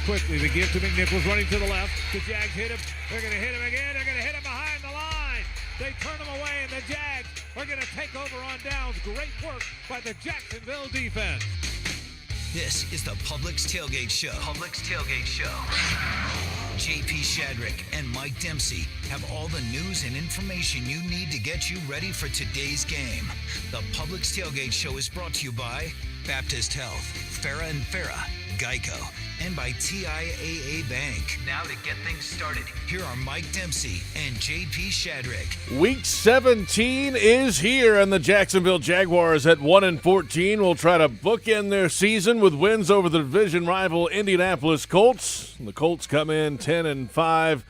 quickly. The give to McNichols running to the left. The Jags hit him. They're going to hit him again. They're going to hit him behind the line. They turn him away, and the Jags are going to take over on downs. Great work by the Jacksonville defense. This is the Publix Tailgate Show. Publix Tailgate Show. JP Shadrick and Mike Dempsey have all the news and information you need to get you ready for today's game. The Publix Tailgate Show is brought to you by Baptist Health, Farah and Farah, Geico, and by TIAA Bank. Now to get things started, here are Mike Dempsey and JP Shadrick. Week 17 is here, and the Jacksonville Jaguars at 1-14 will try to bookend their season with wins over the division rival Indianapolis Colts. The Colts come in 10-5.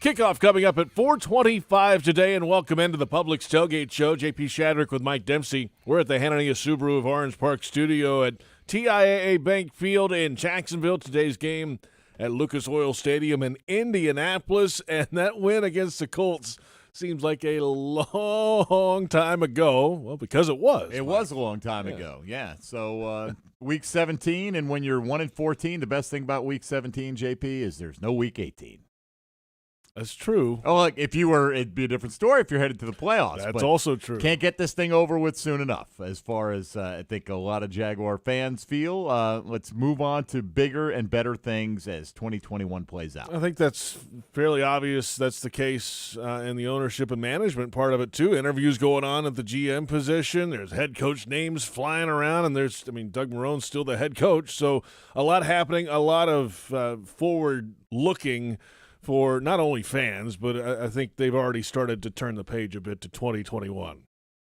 Kickoff coming up at 4:25 today, and welcome into the Publix Tailgate Show. JP Shadrick with Mike Dempsey. We're at the Hanania Subaru of Orange Park studio at TIAA Bank Field in Jacksonville. Today's game at Lucas Oil Stadium in Indianapolis, and that win against the Colts seems like a long time ago. Well, because it was. It was a long time ago, yeah. So Week 17, and when you're 1-14, the best thing about Week 17, JP, is there's no Week 18. That's true. Oh, look, if you were, it'd be a different story if you're headed to the playoffs. That's also true. Can't get this thing over with soon enough, as far as I think a lot of Jaguar fans feel. Let's move on to bigger and better things as 2021 plays out. I think that's fairly obvious. That's the case in the ownership and management part of it, too. Interviews going on at the GM position. There's head coach names flying around, and Doug Marrone's still the head coach. So a lot happening, a lot of forward-looking for not only fans, but I think they've already started to turn the page a bit to 2021.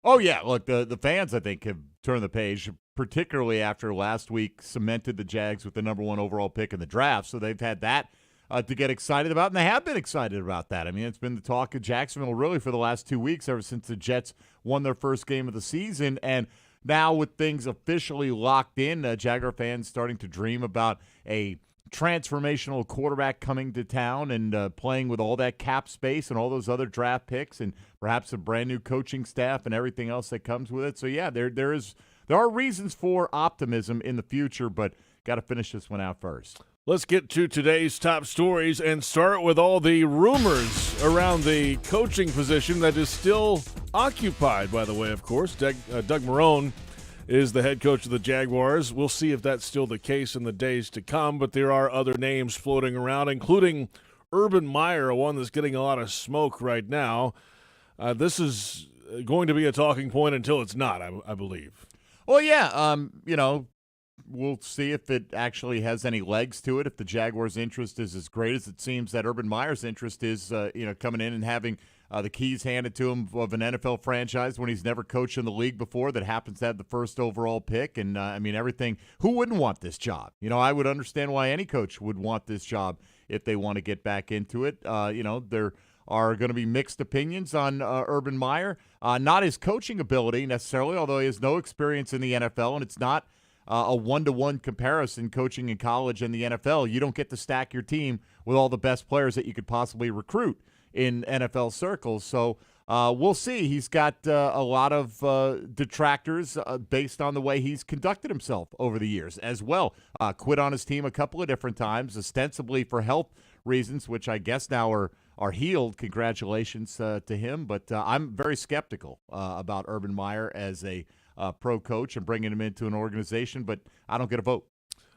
Oh, yeah. Look, the fans, I think, have turned the page, particularly after last week cemented the Jags with the number one overall pick in the draft. So they've had that to get excited about, and they have been excited about that. I mean, it's been the talk of Jacksonville really for the last 2 weeks, ever since the Jets won their first game of the season. And now with things officially locked in, Jaguar fans starting to dream about a transformational quarterback coming to town and playing with all that cap space and all those other draft picks and perhaps a brand new coaching staff and everything else that comes with it. So yeah, there are reasons for optimism in the future, but got to finish this one out first. Let's get to today's top stories and start with all the rumors around the coaching position that is still occupied, by the way, of course. Doug Marrone is the head coach of the Jaguars. We'll see if that's still the case in the days to come, but there are other names floating around, including Urban Meyer, one that's getting a lot of smoke right now. This is going to be a talking point until it's not, I believe. Well, yeah, we'll see if it actually has any legs to it, if the Jaguars' interest is as great as it seems that Urban Meyer's interest is, coming in and having the keys handed to him of an NFL franchise when he's never coached in the league before that happens to have the first overall pick. And, everything. Who wouldn't want this job? I would understand why any coach would want this job if they want to get back into it. There are going to be mixed opinions on Urban Meyer. Not his coaching ability necessarily, although he has no experience in the NFL, and it's not a one-to-one comparison coaching in college and the NFL. You don't get to stack your team with all the best players that you could possibly recruit in NFL circles. So we'll see. He's got a lot of detractors based on the way he's conducted himself over the years as well. Quit on his team a couple of different times, ostensibly for health reasons, which I guess now are healed. Congratulations to him. But I'm very skeptical about Urban Meyer as a pro coach and bringing him into an organization, but I don't get a vote.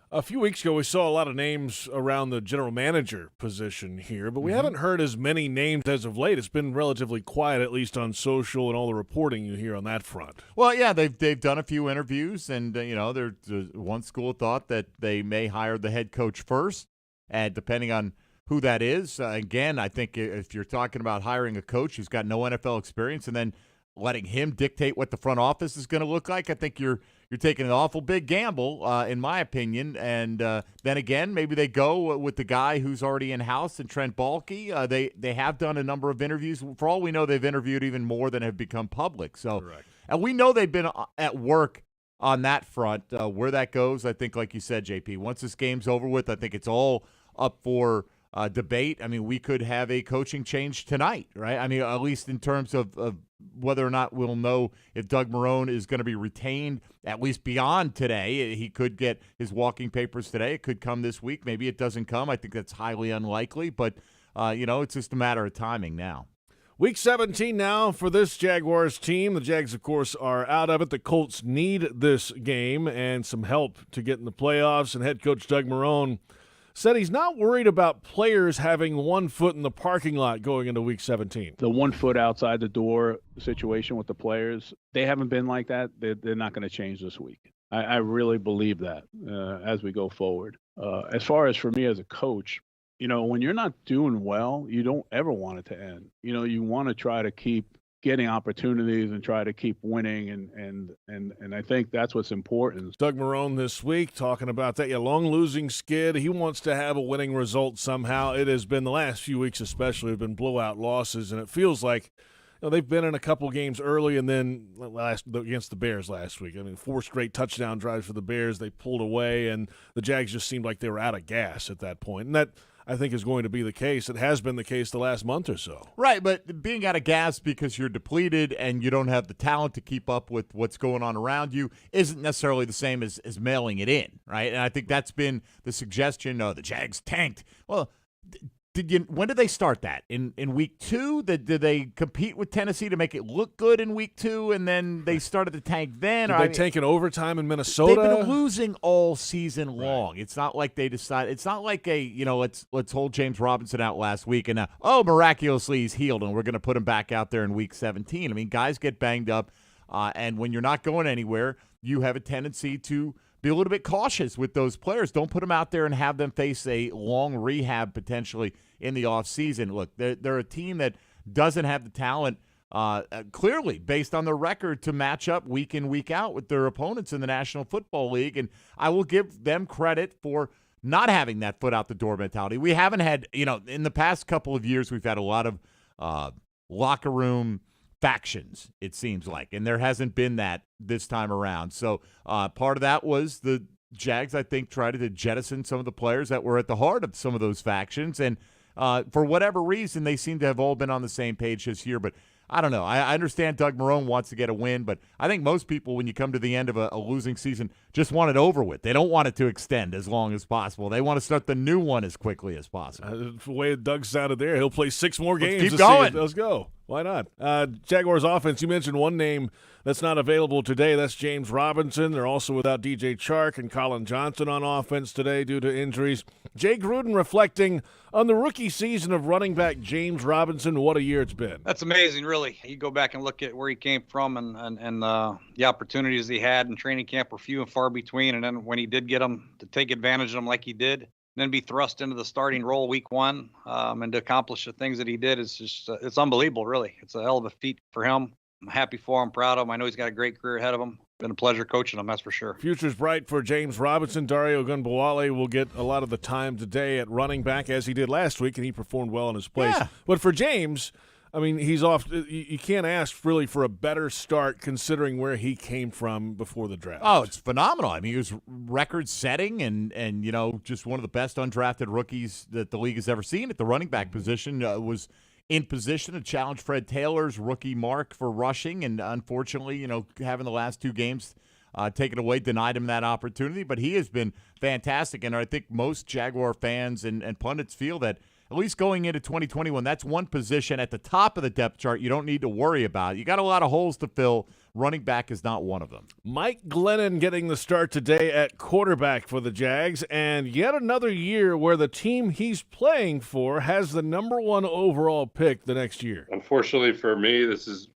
A few weeks ago, we saw a lot of names around the general manager position here, but we haven't heard as many names as of late. It's been relatively quiet, at least on social and all the reporting you hear on that front. Well, yeah, they've done a few interviews, and there's one school of thought that they may hire the head coach first, and depending on who that is. Again, I think if you're talking about hiring a coach who's got no NFL experience and then letting him dictate what the front office is going to look like, I think you're taking an awful big gamble, in my opinion. And then again, maybe they go with the guy who's already in-house and Trent Baalke. They have done a number of interviews. For all we know, they've interviewed even more than have become public. So, correct. And we know they've been at work on that front. Where that goes, I think, like you said, JP, once this game's over with, I think it's all up for debate. We could have a coaching change tonight, right? At least in terms of whether or not we'll know if Doug Marrone is going to be retained at least beyond today. He could get his walking papers today. It could come this week. Maybe it doesn't come. I think that's highly unlikely, but, it's just a matter of timing now. Week 17 now for this Jaguars team. The Jags, of course, are out of it. The Colts need this game and some help to get in the playoffs, and head coach Doug Marrone said he's not worried about players having 1 foot in the parking lot going into Week 17. The 1 foot outside the door situation with the players, they haven't been like that. They're not going to change this week. I really believe that as we go forward. As far as for me as a coach, when you're not doing well, you don't ever want it to end. You want to try to keep getting opportunities and try to keep winning, and I think that's what's important. Doug Marrone this week talking about that. Long losing skid. He wants to have a winning result somehow. It has been the last few weeks especially have been blowout losses, and it feels like they've been in a couple games early and then against the Bears last week. 4 straight touchdown drives for the Bears. They pulled away, and the Jags just seemed like they were out of gas at that point. And that, I think, is going to be the case. It has been the case the last month or so. Right, but being out of gas because you're depleted and you don't have the talent to keep up with what's going on around you isn't necessarily the same as mailing it in, right? And I think that's been the suggestion. The Jags tanked. Well, when did they start that? In week 2? Did they compete with Tennessee to make it look good in week 2, and then they started to tank then? Did they tank in overtime in Minnesota? They've been losing all season long. Right. It's not like they decided. It's not like let's hold James Robinson out last week and now, miraculously he's healed and we're going to put him back out there in week 17. Guys get banged up, and when you're not going anywhere, you have a tendency to be a little bit cautious with those players. Don't put them out there and have them face a long rehab potentially in the offseason. Look, they're a team that doesn't have the talent, clearly, based on their record, to match up week in, week out with their opponents in the National Football League. And I will give them credit for not having that foot out the door mentality. We haven't had, in the past couple of years, we've had a lot of locker room factions, it seems like, and there hasn't been that this time around. So part of that was the Jags, I think, tried to jettison some of the players that were at the heart of some of those factions, and for whatever reason, they seem to have all been on the same page this year. But I don't know. I understand Doug Marrone wants to get a win, but I think most people, when you come to the end of a losing season, just want it over with. They don't want it to extend as long as possible. They want to start the new one as quickly as possible. The way Doug sounded there, he'll play 6 more games. Keep going. Let's go. Why not? Jaguars offense, you mentioned one name that's not available today. That's James Robinson. They're also without DJ Chark and Colin Johnson on offense today due to injuries. Jay Gruden reflecting on the rookie season of running back James Robinson. What a year it's been. That's amazing, really. You go back and look at where he came from and the opportunities he had in training camp were few and far between. And then when he did get them, to take advantage of them like he did, then be thrust into the starting role week 1 and to accomplish the things that he did is just it's unbelievable, really. It's a hell of a feat for him. I'm happy for him, proud of him. I know he's got a great career ahead of him. Been a pleasure coaching him, that's for sure. Future's bright for James Robinson. Dario Gunbowale will get a lot of the time today at running back, as he did last week, and he performed well in his place. Yeah. But for James, he's off. You can't ask really for a better start considering where he came from before the draft. Oh, it's phenomenal. He was record-setting and just one of the best undrafted rookies that the league has ever seen at the running back position. Was in position to challenge Fred Taylor's rookie mark for rushing, and unfortunately, having the last 2 games taken away denied him that opportunity. But he has been fantastic, and I think most Jaguar fans and pundits feel that at least going into 2021, that's one position at the top of the depth chart you don't need to worry about. You got a lot of holes to fill. Running back is not one of them. Mike Glennon getting the start today at quarterback for the Jags, and yet another year where the team he's playing for has the number 1 overall pick the next year. Unfortunately for me,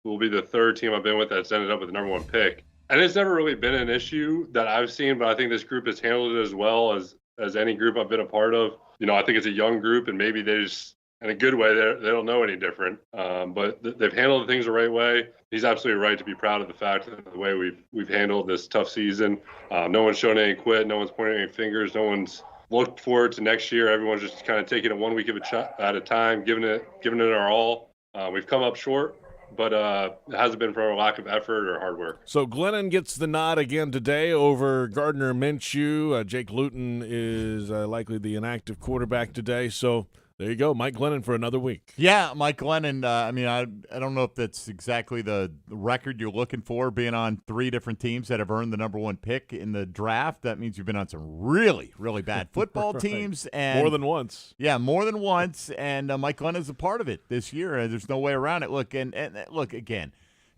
will be the 3rd team I've been with that's ended up with the number 1 pick. And it's never really been an issue that I've seen, but I think this group has handled it as well as any group I've been a part of. I think it's a young group, and maybe they just, in a good way, they don't know any different. But they've handled things the right way. He's absolutely right to be proud of the fact of the way we've handled this tough season. No one's shown any quit. No one's pointing any fingers. No one's looked forward to next year. Everyone's just kind of taking it 1 week at a time, giving it our all. We've come up short, but it hasn't been for a lack of effort or hard work. So Glennon gets the nod again today over Gardner Minshew. Jake Luton is likely the inactive quarterback today. So There you go, Mike Glennon for another week. Yeah, Mike Glennon. I don't know if that's exactly the record you're looking for, being on 3 different teams that have earned the number 1 pick in the draft. That means you've been on some really, really bad football Right. teams. And More than once. Yeah, more than once. And Mike Glennon's a part of it this year. There's no way around it. Look, and look, again,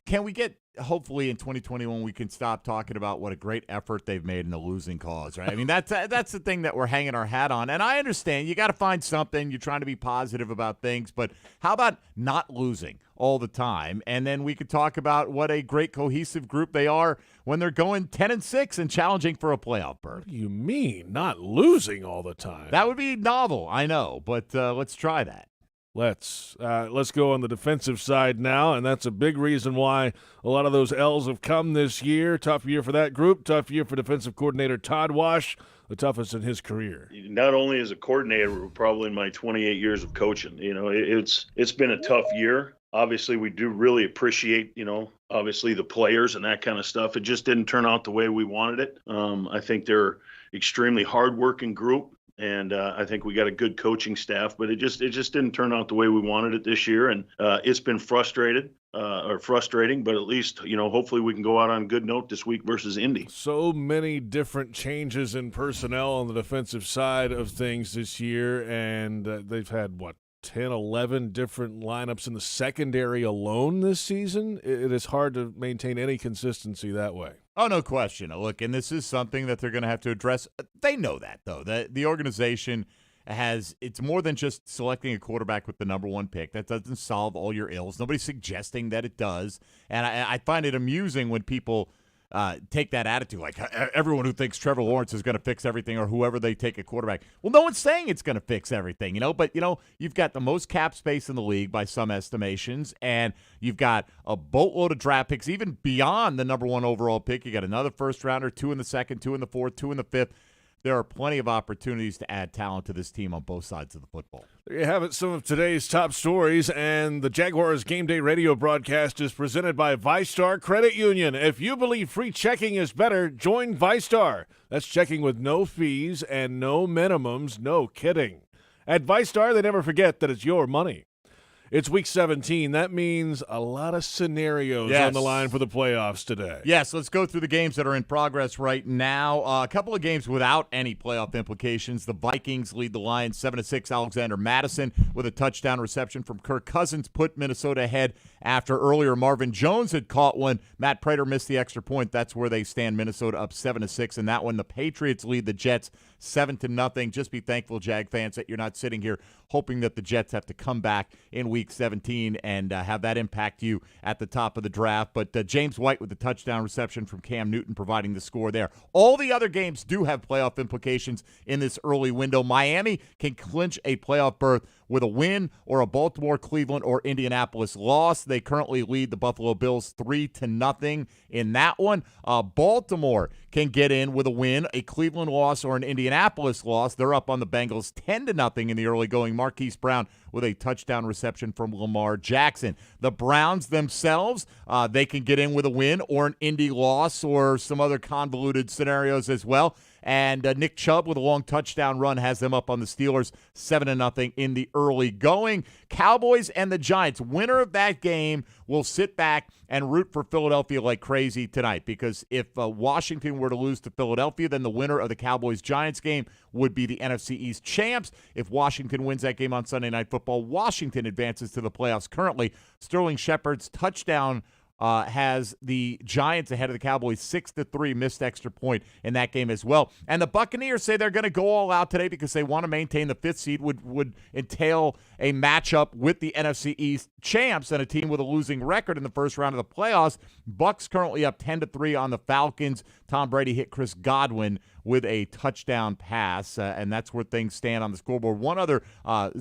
can we get, hopefully in 2021, we can stop talking about what a great effort they've made in a losing cause, right? I mean, that's the thing that we're hanging our hat on. And I understand you got to find something. You're trying to be positive about things. But how about not losing all the time? And then we could talk about what a great cohesive group they are when they're going 10-6 and challenging for a playoff berth. What do you mean, not losing all the time? That would be novel, I know. But let's try that. Let's go on the defensive side now, and that's a big reason why a lot of those L's have come this year. Tough year for that group. Tough year for defensive coordinator Todd Wash, the toughest in his career. Not only as a coordinator, but probably in my 28 years of coaching. It's been a tough year. Obviously, we do really appreciate, obviously the players and that kind of stuff. It just didn't turn out the way we wanted it. I think they're extremely hardworking group. And I think we got a good coaching staff, but it just didn't turn out the way we wanted it this year. And it's been frustrating, but at least, hopefully we can go out on a good note this week versus Indy. So many different changes in personnel on the defensive side of things this year, and they've had, 10, 11 different lineups in the secondary alone this season? It is hard to maintain any consistency that way. Oh, no question. Look, and this is something that they're going to have to address. They know that, though. The organization it's more than just selecting a quarterback with the number 1 pick. That doesn't solve all your ills. Nobody's suggesting that it does. And I find it amusing when people take that attitude, like everyone who thinks Trevor Lawrence is going to fix everything or whoever they take a quarterback. Well, no one's saying it's going to fix everything, but, you've got the most cap space in the league by some estimations, and you've got a boatload of draft picks, even beyond the number 1 overall pick. You got another first rounder, 2 in the second, 2 in the fourth, 2 in the fifth. There are plenty of opportunities to add talent to this team on both sides of the football. There you have it, some of today's top stories, and the Jaguars Game Day radio broadcast is presented by VyStar Credit Union. If you believe free checking is better, join VyStar. That's checking with no fees and no minimums, no kidding. At VyStar, they never forget that it's your money. It's Week 17. That means a lot of scenarios on the line for the playoffs today. Yes, let's go through the games that are in progress right now. A couple of games without any playoff implications. The Vikings lead the Lions 7-6. Alexander Mattison with a touchdown reception from Kirk Cousins put Minnesota ahead after earlier Marvin Jones had caught one. Matt Prater missed the extra point. That's where they stand. Minnesota up 7-6 in that one. The Patriots lead the Jets 7-0. Just be thankful, Jag fans, that you're not sitting here hoping that the Jets have to come back in Week 17 and have that impact you at the top of the draft. But James White with the touchdown reception from Cam Newton providing the score there. All the other games do have playoff implications in this early window. Miami can clinch a playoff berth with a win or a Baltimore, Cleveland, or Indianapolis loss. They currently lead the Buffalo Bills 3-0 in that one. Baltimore can get in with a win, a Cleveland loss, or an Indianapolis loss. They're up on the Bengals 10-0 in the early going. Marquise Brown with a touchdown reception from Lamar Jackson. The Browns themselves, they can get in with a win or an Indy loss or some other convoluted scenarios as well. And Nick Chubb with a long touchdown run has them up on the Steelers 7-0 in the early going. Cowboys and the Giants. Winner of that game will sit back and root for Philadelphia like crazy tonight, because if Washington were to lose to Philadelphia, then the winner of the Cowboys-Giants game would be the NFC East champs. If Washington wins that game on Sunday Night Football, Washington advances to the playoffs. Currently, Sterling Shepard's touchdown has the Giants ahead of the Cowboys 6-3, missed extra point in that game as well. And the Buccaneers say they're going to go all out today because they want to maintain the 5th seed, would entail a matchup with the NFC East champs and a team with a losing record in the first round of the playoffs. Bucks currently up 10-3 on the Falcons. Tom Brady hit Chris Godwin with a touchdown pass, and that's where things stand on the scoreboard. One other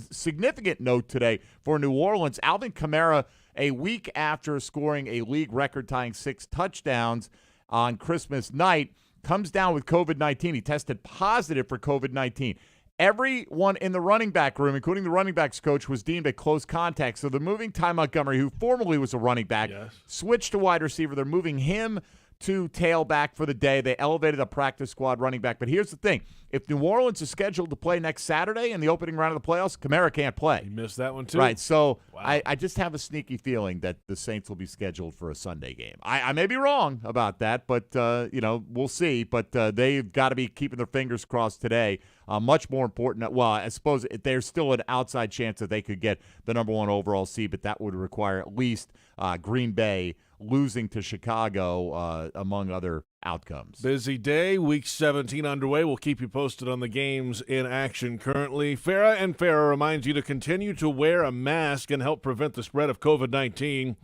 significant note today for New Orleans, Alvin Kamara, a week after scoring a league record-tying 6 touchdowns on Christmas night, comes down with COVID-19. He tested positive for COVID-19. Everyone in the running back room, including the running backs coach, was deemed a close contact. So they're moving Ty Montgomery, who formerly was a running back, switched to wide receiver. They're moving him to tailback for the day. They elevated a practice squad running back. But here's the thing. If New Orleans is scheduled to play next Saturday in the opening round of the playoffs, Kamara can't play. You missed that one, too. Right, so Wow. I just have a sneaky feeling that the Saints will be scheduled for a Sunday game. I may be wrong about that, but, we'll see. But they've got to be keeping their fingers crossed today. Much more important. Well, I suppose there's still an outside chance that they could get the number 1 overall seed, but that would require at least Green Bay losing to Chicago, among other outcomes. Busy day, week 17 underway. We'll keep you posted on the games in action currently. Farah and Farah reminds you to continue to wear a mask and help prevent the spread of COVID-19.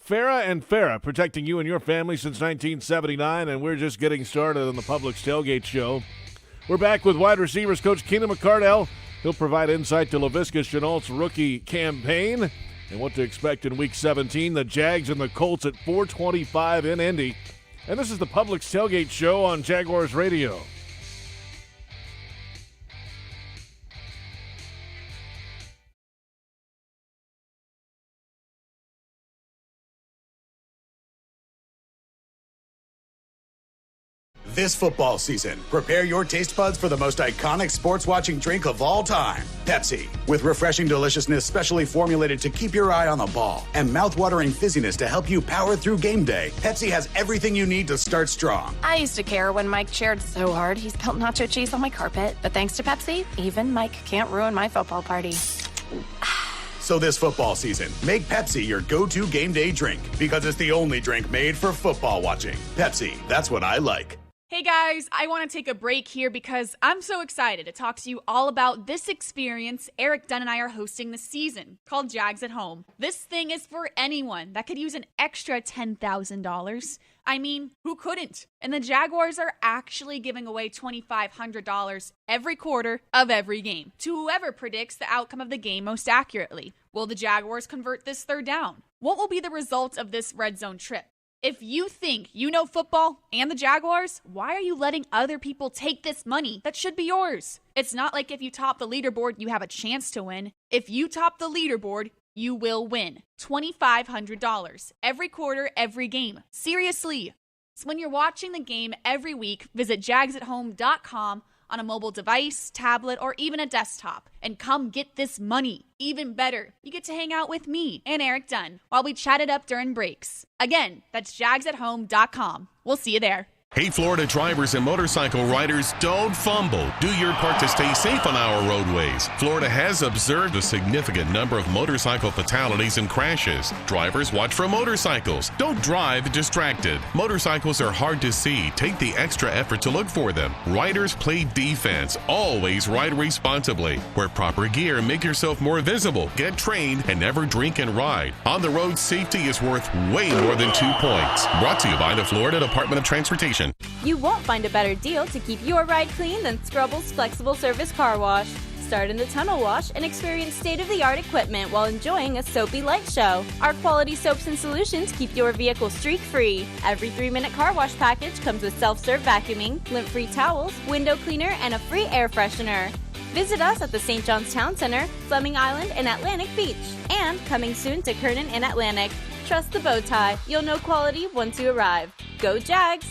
Farah and Farah, protecting you and your family since 1979, and we're just getting started on the Publix Tailgate Show. We're back with wide receivers coach KEENAN McCardell. He'll provide insight to Laviska Shenault's rookie campaign and what to expect in Week 17. The Jags and the Colts at 4:25 in Indy. And this is the Publix Tailgate Show on Jaguars Radio. This football season, prepare your taste buds for the most iconic sports-watching drink of all time, Pepsi. With refreshing deliciousness specially formulated to keep your eye on the ball and mouth-watering fizziness to help you power through game day, Pepsi has everything you need to start strong. I used to care when Mike cheered so hard he spilled nacho cheese on my carpet, but thanks to Pepsi, even Mike can't ruin my football party. So this football season, make Pepsi your go-to game day drink because it's the only drink made for football watching. Pepsi, that's what I like. Hey guys, I want to take a break here because I'm so excited to talk to you all about this experience Eric Dunn and I are hosting this season called Jags at Home. This thing is for anyone that could use an extra $10,000. I mean, who couldn't? And the Jaguars are actually giving away $2,500 every quarter of every game to whoever predicts the outcome of the game most accurately. Will the Jaguars convert this third down? What will be the result of this red zone trip? If you think you know football and the Jaguars, why are you letting other people take this money that should be yours? It's not like if you top the leaderboard, you have a chance to win. If you top the leaderboard, you will win $2,500 every quarter, every game. Seriously. So when you're watching the game every week, visit jagsathome.com on a mobile device, tablet, or even a desktop, and come get this money. Even better, you get to hang out with me and Eric Dunn while we chat it up during breaks. Again, that's jagsathome.com. We'll see you there. Hey, Florida drivers and motorcycle riders, don't fumble. Do your part to stay safe on our roadways. Florida has observed a significant number of motorcycle fatalities and crashes. Drivers, watch for motorcycles. Don't drive distracted. Motorcycles are hard to see. Take the extra effort to look for them. Riders, play defense. Always ride responsibly. Wear proper gear and make yourself more visible. Get trained and never drink and ride. On the road, safety is worth way more than 2 points. Brought to you by the Florida Department of Transportation. You won't find a better deal to keep your ride clean than Scrubble's Flexible Service Car Wash. Start in the tunnel wash and experience state-of-the-art equipment while enjoying a soapy light show. Our quality soaps and solutions keep your vehicle streak-free. Every 3-minute car wash package comes with self-serve vacuuming, lint-free towels, window cleaner, and a free air freshener. Visit us at the St. John's Town Center, Fleming Island, and Atlantic Beach. And coming soon to Kernan and Atlantic. Trust the bow tie. You'll know quality once you arrive. Go Jags!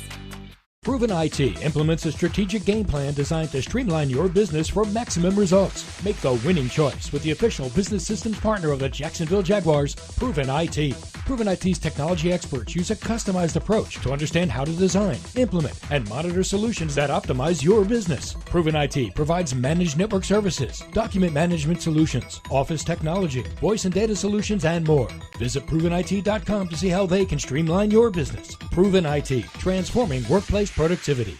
Proven IT implements a strategic game plan designed to streamline your business for maximum results. Make the winning choice with the official business systems partner of the Jacksonville Jaguars, Proven IT. Proven IT's technology experts use a customized approach to understand how to design, implement, and monitor solutions that optimize your business. Proven IT provides managed network services, document management solutions, office technology, voice and data solutions, and more. Visit ProvenIT.com to see how they can streamline your business. Proven IT, transforming workplace productivity.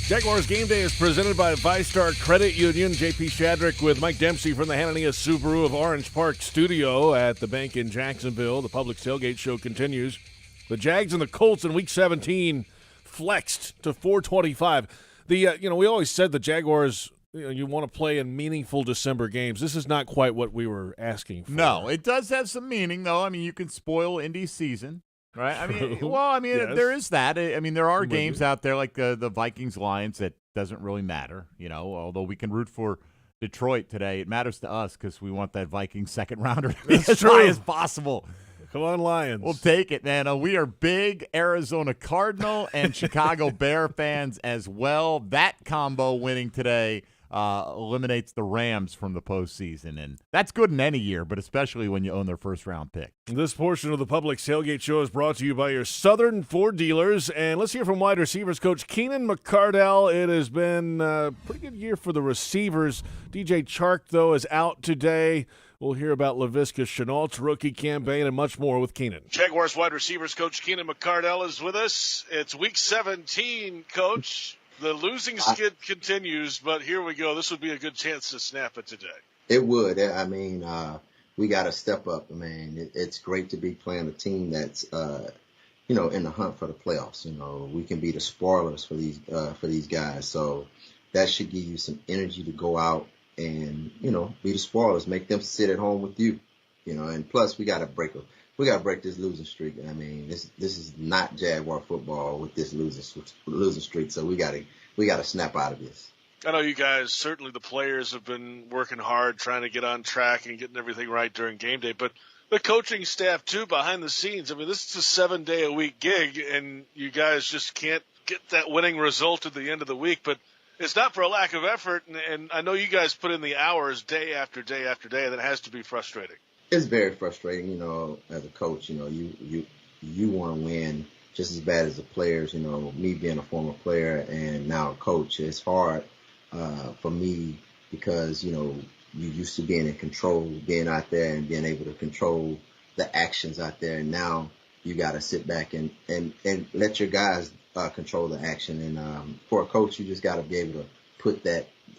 Jaguars Game Day is presented by ViStar Credit Union. JP Shadrick with Mike Dempsey from the Hanania Subaru of Orange Park Studio at the bank in Jacksonville. The Publix Tailgate Show continues. The Jags and the Colts in Week 17 flexed to 425. We always said the Jaguars, you want to play in meaningful December games. This is not quite what we were asking for. No, it does have some meaning, though. I mean, you can spoil Indy's season Right? I mean, Yes. there is that. I mean, there are with games you. out there like the Vikings-Lions that doesn't really matter, although we can root for Detroit today. It matters to us because we want that Vikings second rounder to be That's as true. high as possible. Come on, Lions. We'll take it, man. We are big Arizona Cardinal and Chicago Bear fans as well. That combo winning today eliminates the Rams from the postseason, and that's good in any year, but especially when you own their first-round pick. This portion of the Publix Tailgate Show is brought to you by your Southern Ford dealers. And let's hear from wide receivers coach Keenan McCardell. It has been a pretty good year for the receivers. DJ Chark, though, is out today. We'll hear about Laviska Shenault's rookie campaign and much more with Keenan. Jaguars wide receivers coach Keenan McCardell is with us. It's week 17, Coach. The losing skid continues, but here we go. This would be a good chance to snap it today. It would. I mean, we got to step up. I mean, it's great to be playing a team that's, in the hunt for the playoffs. We can be the spoilers for these guys. So that should give you some energy to go out and, be the spoilers, make them sit at home with you, and plus we got to break this losing streak. I mean, this is not Jaguar football with this losing streak. So we got to snap out of this. I know you guys, certainly the players have been working hard trying to get on track and getting everything right during game day, but the coaching staff too behind the scenes. I mean, this is a 7-day-a-week gig and you guys just can't get that winning result at the end of the week, but it's not for a lack of effort. And I know you guys put in the hours day after day after day, and it has to be frustrating. It's very frustrating, as a coach, you want to win just as bad as the players, me being a former player and now a coach. It's hard for me because, you used to being in control, being out there and being able to control the actions out there. And now you got to sit back and let your guys control the action. And for a coach, you just got to be able to put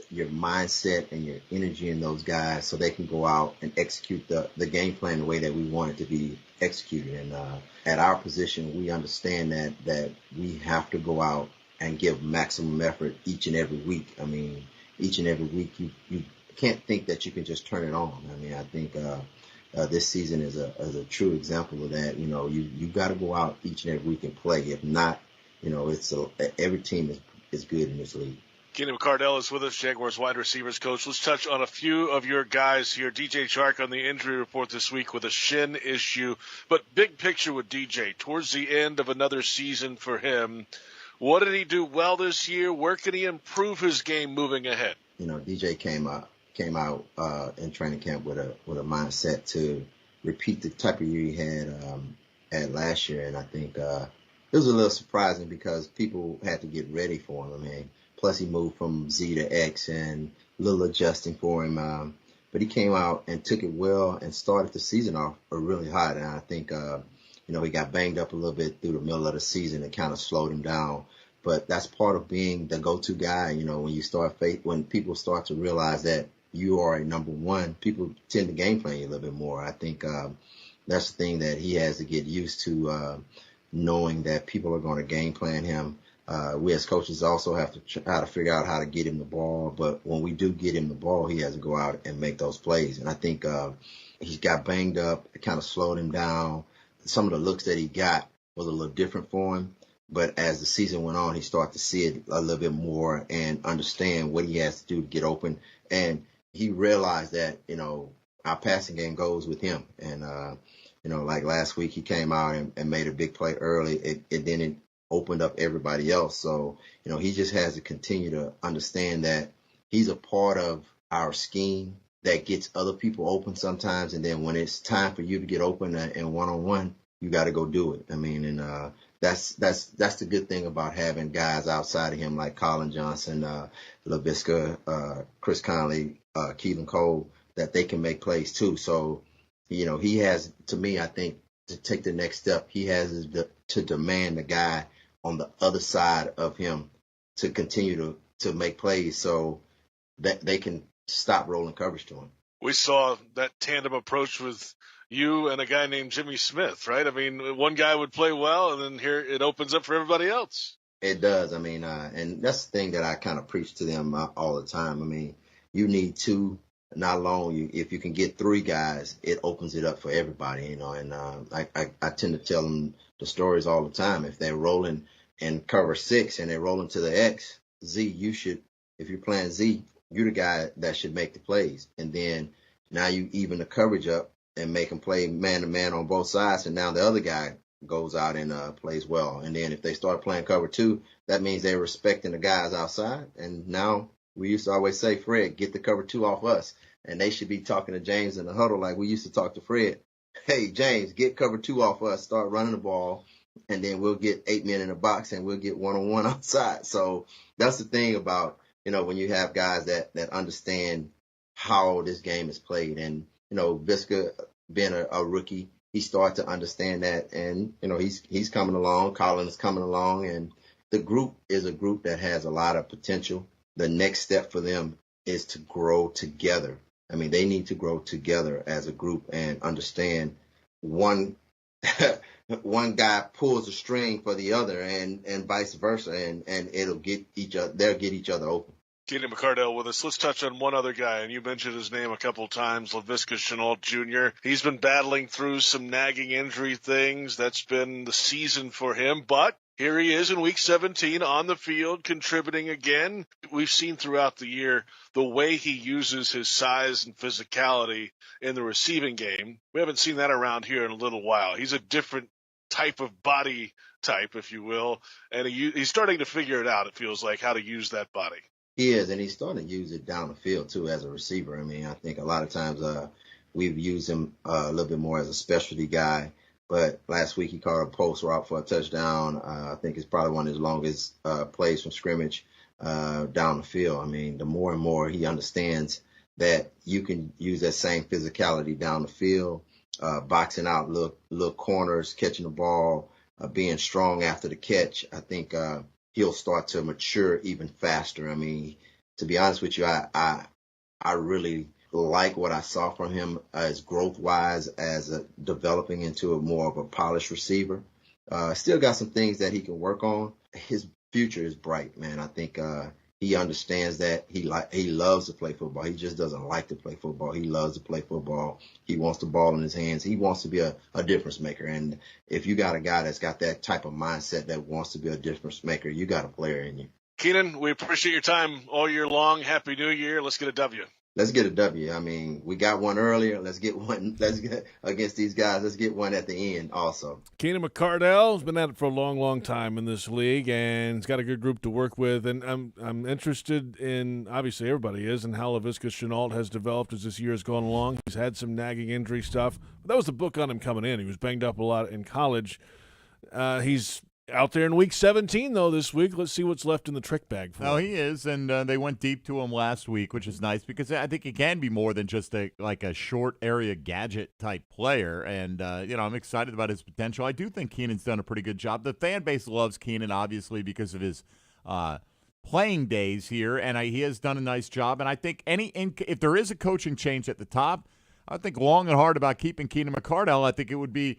your mindset and your energy in those guys so they can go out and execute the game plan the way that we want it to be executed. And at our position, we understand that we have to go out and give maximum effort each and every week. I mean, each and every week you can't think that you can just turn it on. I mean, I think this season is a true example of that. You got to go out each and every week and play. If not, every team is good in this league. Keenan McCardell is with us, Jaguars wide receivers coach. Let's touch on a few of your guys here. DJ Chark on the injury report this week with a shin issue. But big picture with DJ, towards the end of another season for him, what did he do well this year? Where can he improve his game moving ahead? DJ came out in training camp with a mindset to repeat the type of year he had last year. And I think it was a little surprising because people had to get ready for him. I mean, plus he moved from Z to X and a little adjusting for him. But he came out and took it well and started the season off really hot. And I think, he got banged up a little bit through the middle of the season and kind of slowed him down. But that's part of being the go-to guy. When people start to realize that you are a number one, people tend to game plan you a little bit more. I think that's the thing that he has to get used to, knowing that people are going to game plan him. We as coaches also have to try to figure out how to get him the ball. But when we do get him the ball, he has to go out and make those plays. And I think he got banged up. It kind of slowed him down. Some of the looks that he got was a little different for him. But as the season went on, he started to see it a little bit more and understand what he has to do to get open. And he realized that, our passing game goes with him. And, like last week, he came out and made a big play early. It then opened up everybody else. So, he just has to continue to understand that he's a part of our scheme that gets other people open sometimes. And then when it's time for you to get open and one-on-one, you got to go do it. I mean, and that's the good thing about having guys outside of him like Colin Johnson, Laviska, Chris Conley, Keelan Cole, that they can make plays too. So, he has, to me, I think, to take the next step, he has to demand the guy on the other side of him to continue to make plays so that they can stop rolling coverage to him. We saw that tandem approach with you and a guy named Jimmy Smith, right? I mean, one guy would play well, and then here it opens up for everybody else. It does. I mean, and that's the thing that I kind of preach to them all the time. I mean, you need two not alone. If you can get 3 guys, it opens it up for everybody, you know. And I tend to tell them the stories all the time. If they're rolling in cover 6 and they're rolling to the X, Z, if you're playing Z, you're the guy that should make the plays. And then now you even the coverage up and make them play man-to-man on both sides, and now the other guy goes out and plays well. And then if they start playing cover 2, that means they're respecting the guys outside. And now we used to always say, Fred, get the cover 2 off us. And they should be talking to James in the huddle like we used to talk to Fred. Hey, James, get cover 2 off us, start running the ball, and then we'll get 8 men in the box and we'll get one-on-one outside. So that's the thing about, you know, when you have guys that understand how this game is played. And, you know, Visca being a rookie, he started to understand that. And, you know, he's coming along. Colin is coming along. And the group is a group that has a lot of potential. The next step for them is to grow together. I mean, they need to grow together as a group and understand one guy pulls a string for the other and vice versa. And it'll get they'll get each other open. Keenan McCardell with us. Let's touch on one other guy, and you mentioned his name a couple times, Laviska Shenault Jr. He's been battling through some nagging injury things. That's been the season for him, but here he is in Week 17 on the field, contributing again. We've seen throughout the year the way he uses his size and physicality in the receiving game. We haven't seen that around here in a little while. He's a different type of body type, if you will, and he's starting to figure it out, it feels like, how to use that body. He is, and he's starting to use it down the field, too, as a receiver. I mean, I think a lot of times we've used him a little bit more as a specialty guy. But last week he caught a post route for a touchdown. I think it's probably one of his longest plays from scrimmage down the field. I mean, the more and more he understands that you can use that same physicality down the field, boxing out little corners, catching the ball, being strong after the catch. I think he'll start to mature even faster. I mean, to be honest with you, I really like what I saw from him as growth-wise, as developing into a more of a polished receiver. Still got some things that he can work on. His future is bright, man. I think he understands that he loves to play football. He just doesn't like to play football. He loves to play football. He wants the ball in his hands. He wants to be a difference maker. And if you got a guy that's got that type of mindset that wants to be a difference maker, you got a player in you. Keenan, we appreciate your time all year long. Happy New Year. Let's get a W. Let's get a W. I mean, we got one earlier. Let's get one. Let's get against these guys. Let's get one at the end also. Keenan McCardell has been at it for a long, long time in this league, and he's got a good group to work with. And I'm interested in, obviously everybody is, in how Laviska Shenault has developed as this year has gone along. He's had some nagging injury stuff. But that was the book on him coming in. He was banged up a lot in college. He's out there in Week 17, though, this week. Let's see what's left in the trick bag for him. Oh, he is, and they went deep to him last week, which is nice because I think he can be more than just a short area gadget type player. And I'm excited about his potential. I do think Keenan's done a pretty good job. The fan base loves Keenan, obviously, because of his playing days here, and he has done a nice job. And I think if there is a coaching change at the top, I think long and hard about keeping Keenan McCardell. I think it would be,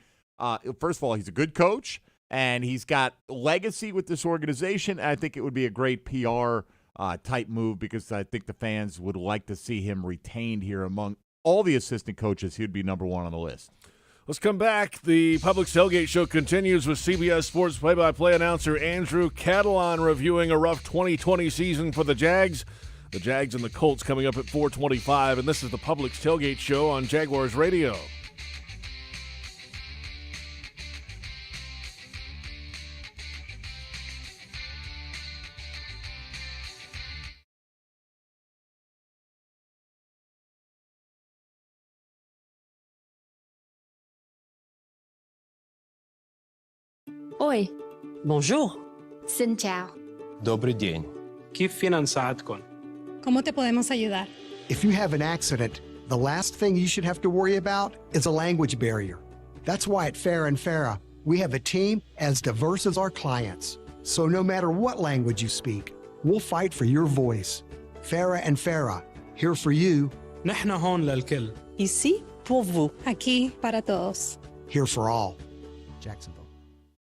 first of all, he's a good coach. And he's got legacy with this organization. And I think it would be a great PR type move because I think the fans would like to see him retained here among all the assistant coaches. He would be number one on the list. Let's come back. The Publix Tailgate Show continues with CBS Sports play-by-play announcer Andrew CATALON reviewing a rough 2020 season for the Jags. The Jags and the Colts coming up at 4:25, and this is the Publix Tailgate Show on Jaguars Radio. Oi. Bonjour. Xin chào. Добрый день. كيف فينا نساعدكم? ¿Cómo te podemos ayudar? If you have an accident, the last thing you should have to worry about is a language barrier. That's why at Farah & Farah, we have a team as diverse as our clients. So no matter what language you speak, we'll fight for your voice. Farah & Farah, here for you. نحن هون للكل. Ici pour vous. Aquí para todos. Here for all. Jacksonville.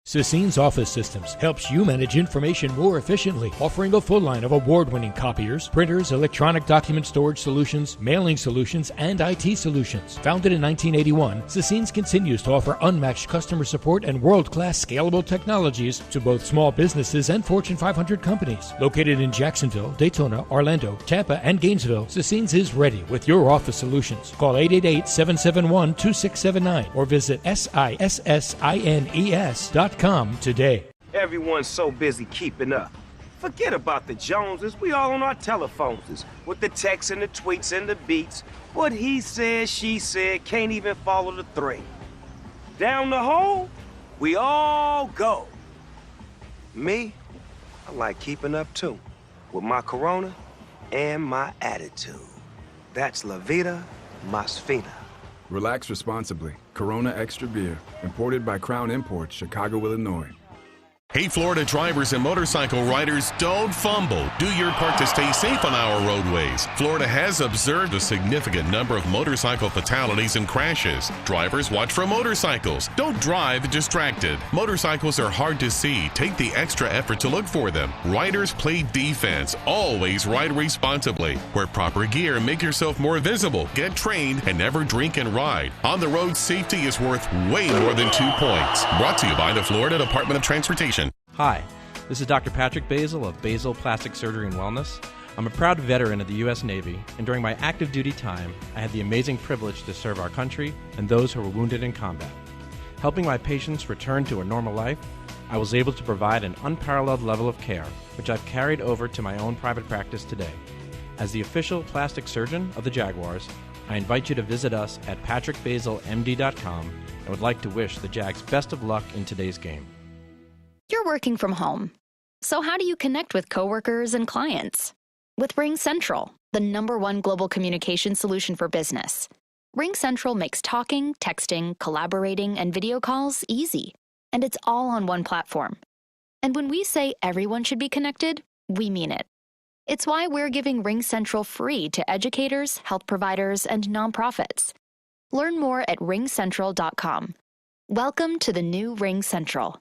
Cecine's Office Systems helps you manage information more efficiently, offering a full line of award-winning copiers, printers, electronic document storage solutions, mailing solutions, and IT solutions. Founded in 1981, Cecine's continues to offer unmatched customer support and world-class scalable technologies to both small businesses and Fortune 500 companies. Located in Jacksonville, Daytona, Orlando, Tampa, and Gainesville, Cecine's is ready with your office solutions. Call 888-771-2679 or visit sissines.com today. Everyone's so busy keeping up. Forget about the Joneses. We all on our telephones with the texts and the tweets and the beats. What he said, she said, can't even follow the thread. Down the hole, we all go. Me, I like keeping up too, with my Corona and my attitude. That's La Vida Más Fina. Relax responsibly. Corona Extra Beer. Imported by Crown Imports, Chicago, Illinois. Hey, Florida drivers and motorcycle riders, don't fumble. Do your part to stay safe on our roadways. Florida has observed a significant number of motorcycle fatalities and crashes. Drivers, watch for motorcycles. Don't drive distracted. Motorcycles are hard to see. Take the extra effort to look for them. Riders, play defense. Always ride responsibly. Wear proper gear. Make yourself more visible. Get trained and never drink and ride. On the road, safety is worth way more than 2 points. Brought to you by the Florida Department of Transportation. Hi, this is Dr. Patrick Basil of Basil Plastic Surgery and Wellness. I'm a proud veteran of the U.S. Navy, and during my active duty time, I had the amazing privilege to serve our country and those who were wounded in combat. Helping my patients return to a normal life, I was able to provide an unparalleled level of care, which I've carried over to my own private practice today. As the official plastic surgeon of the Jaguars, I invite you to visit us at patrickbasilmd.com and would like to wish the Jags best of luck in today's game. You're working from home. So how do you connect with coworkers and clients? With RingCentral, the #1 global communication solution for business. RingCentral makes talking, texting, collaborating, and video calls easy. And it's all on one platform. And when we say everyone should be connected, we mean it. It's why we're giving RingCentral free to educators, health providers, and nonprofits. Learn more at ringcentral.com. Welcome to the new RingCentral.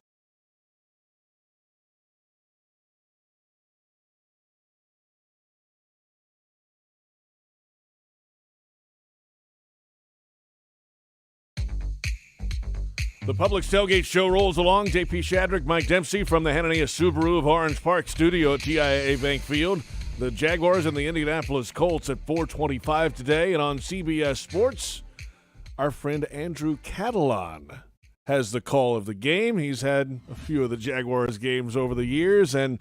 The Publix Tailgate Show rolls along. JP Shadrick, Mike Dempsey from the Hanania Subaru of Orange Park studio at TIAA Bank Field. The Jaguars and the Indianapolis Colts at 4:25 today. And on CBS Sports, our friend Andrew CATALON has the call of the game. He's had a few of the Jaguars games over the years, and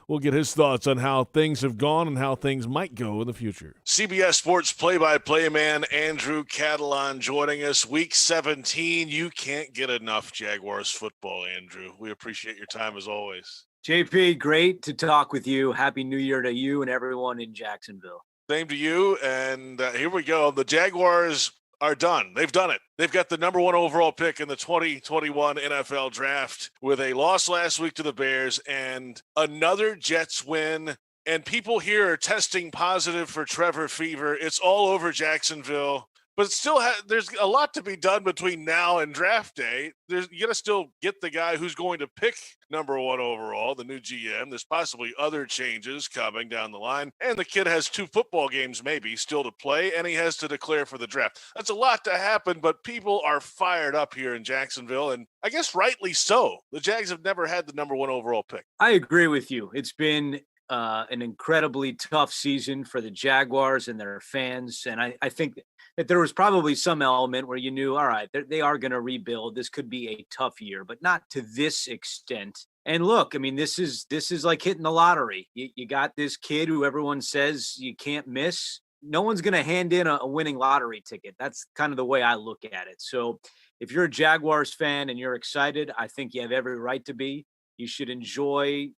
we'll get his thoughts on how things have gone and how things might go in the future. CBS Sports play-by-play man Andrew CATALON joining us. Week 17, you can't get enough Jaguars football, Andrew. We appreciate your time as always. JP, great to talk with you. Happy New Year to you and everyone in Jacksonville. Same to you, and here we go. The Jaguars are done. They've done it. They've got the #1 overall pick in the 2021 NFL draft with a loss last week to the Bears and another Jets win. And people here are testing positive for Trevor fever. It's all over Jacksonville. But still, there's a lot to be done between now and draft day. You got to still get the guy who's going to pick #1 overall, the new GM. There's possibly other changes coming down the line. And the kid has 2 football games maybe still to play, and he has to declare for the draft. That's a lot to happen, but people are fired up here in Jacksonville, and I guess rightly so. The Jags have never had the #1 overall pick. I agree with you. It's been an incredibly tough season for the Jaguars and their fans, and I think that there was probably some element where you knew, all right, they are going to rebuild. This could be a tough year, but not to this extent. And look, I mean, this is like hitting the lottery. You got this kid who everyone says you can't miss. No one's going to hand in a winning lottery ticket. That's kind of the way I look at it. So if you're a Jaguars fan and you're excited, I think you have every right to be. You should enjoy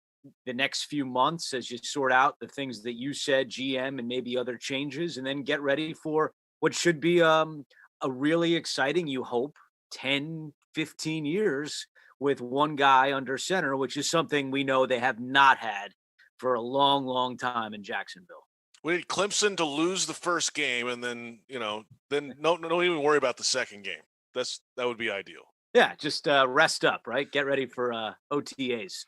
the next few months as you sort out the things that you said, GM and maybe other changes, and then get ready for what should be a really exciting, you hope, 10, 15 years with one guy under center, which is something we know they have not had for a long, long time in Jacksonville. We need Clemson to lose the first game, and then don't even worry about the second game. That would be ideal. Yeah, just rest up, right? Get ready for OTAs.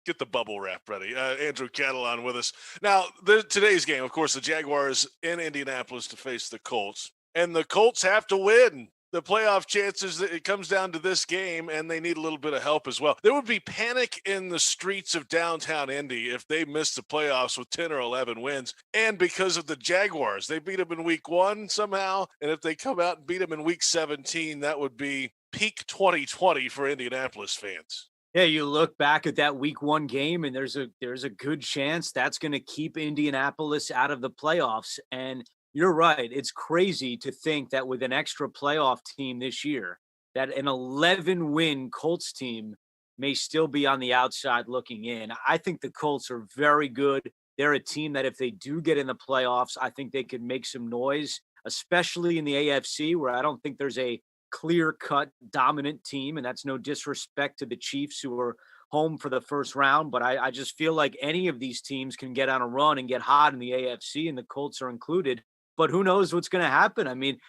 Get the bubble wrap ready. Andrew CATALON with us. Now, today's game, of course, the Jaguars in Indianapolis to face the Colts. And the Colts have to win. The playoff chances, it comes down to this game, and they need a little bit of help as well. There would be panic in the streets of downtown Indy if they missed the playoffs with 10 or 11 wins. And because of the Jaguars, they beat them in week 1 somehow. And if they come out and beat them in week 17, that would be peak 2020 for Indianapolis fans. Yeah, you look back at that week 1 game, and there's a good chance that's going to keep Indianapolis out of the playoffs. And you're right. It's crazy to think that with an extra playoff team this year, that an 11-win Colts team may still be on the outside looking in. I think the Colts are very good. They're a team that if they do get in the playoffs, I think they could make some noise, especially in the AFC, where I don't think there's a clear-cut dominant team, and that's no disrespect to the Chiefs, who are home for the first round, but I just feel like any of these teams can get on a run and get hot in the AFC, and the Colts are included. But who knows what's going to happen? I mean,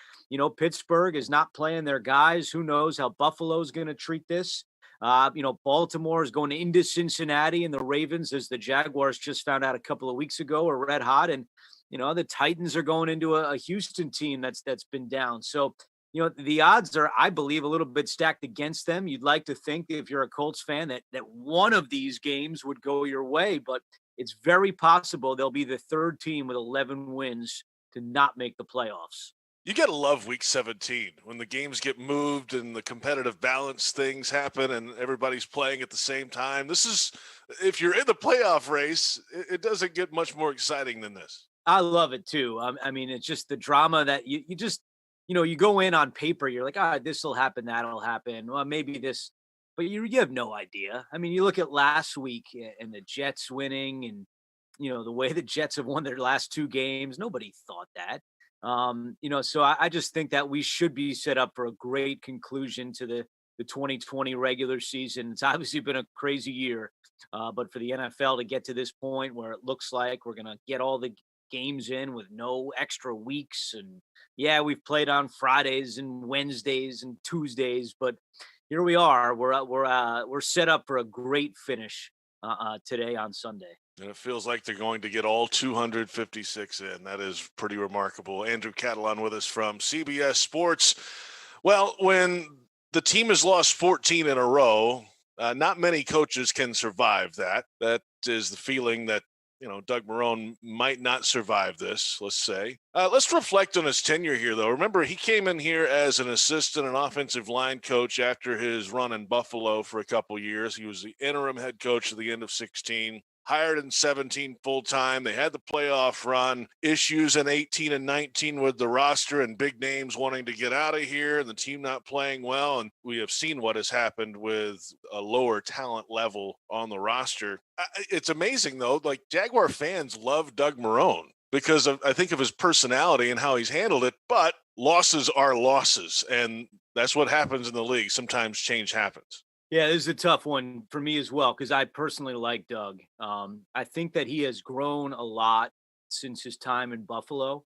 Pittsburgh is not playing their guys. Who knows how Buffalo is going to treat this? Baltimore is going into Cincinnati, and the Ravens, as the Jaguars just found out a couple of weeks ago, are red hot. And, the Titans are going into a Houston team that's been down. So, the odds are, I believe, a little bit stacked against them. You'd like to think, if you're a Colts fan, that one of these games would go your way, but it's very possible they'll be the third team with 11 wins to not make the playoffs. You got to love week 17 when the games get moved and the competitive balance things happen and everybody's playing at the same time. This is, if you're in the playoff race, it doesn't get much more exciting than this. I love it too. I mean, it's just the drama that you just, you go in on paper, you're like, this will happen, that'll happen. Well, maybe this, but you have no idea. I mean, you look at last week and the Jets winning, and the way the Jets have won their last 2 games, nobody thought that. So I just think that we should be set up for a great conclusion to the 2020 regular season. It's obviously been a crazy year, but for the NFL to get to this point where it looks like we're going to get all the games in with no extra weeks. And yeah, we've played on Fridays and Wednesdays and Tuesdays, but here we are. We're set up for a great finish today on Sunday. And it feels like they're going to get all 256 in. That is pretty remarkable. Andrew CATALON with us from CBS Sports. Well, when the team has lost 14 in a row, not many coaches can survive that. That is the feeling that, Doug Marrone might not survive this, let's say. Let's reflect on his tenure here, though. Remember, he came in here as an assistant and offensive line coach after his run in Buffalo for a couple years. He was the interim head coach at the end of 16. Hired in 17 full-time. They had the playoff run, issues in 18 and 19 with the roster and big names wanting to get out of here and the team not playing well. And we have seen what has happened with a lower talent level on the roster. It's amazing, though. Like, Jaguar fans love Doug Marrone because I think of his personality and how he's handled it. But losses are losses, and that's what happens in the league. Sometimes change happens. Yeah, this is a tough one for me as well, because I personally like Doug. I think that he has grown a lot since his time in Buffalo.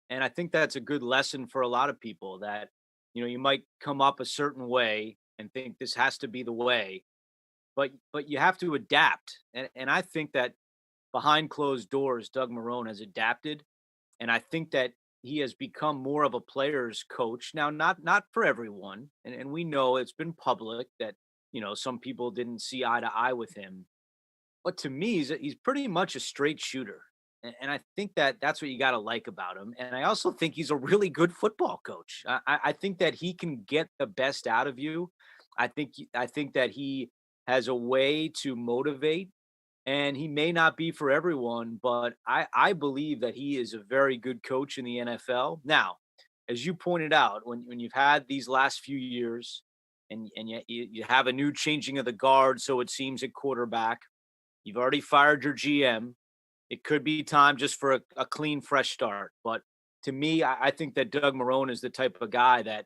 And I think that's a good lesson for a lot of people that, you might come up a certain way and think this has to be the way, but you have to adapt. And I think that behind closed doors, Doug Marrone has adapted. And I think that he has become more of a player's coach. Now, not for everyone. And we know it's been public that, some people didn't see eye to eye with him. But to me, he's pretty much a straight shooter. And I think that that's what you got to like about him. And I also think he's a really good football coach. I think that he can get the best out of you. I think that he has a way to motivate, and he may not be for everyone, but I believe that he is a very good coach in the NFL. Now, as you pointed out, when you've had these last few years, and you have a new changing of the guard, so it seems, at quarterback. You've already fired your GM. It could be time just for a clean, fresh start. But to me, I think that Doug Marrone is the type of guy that,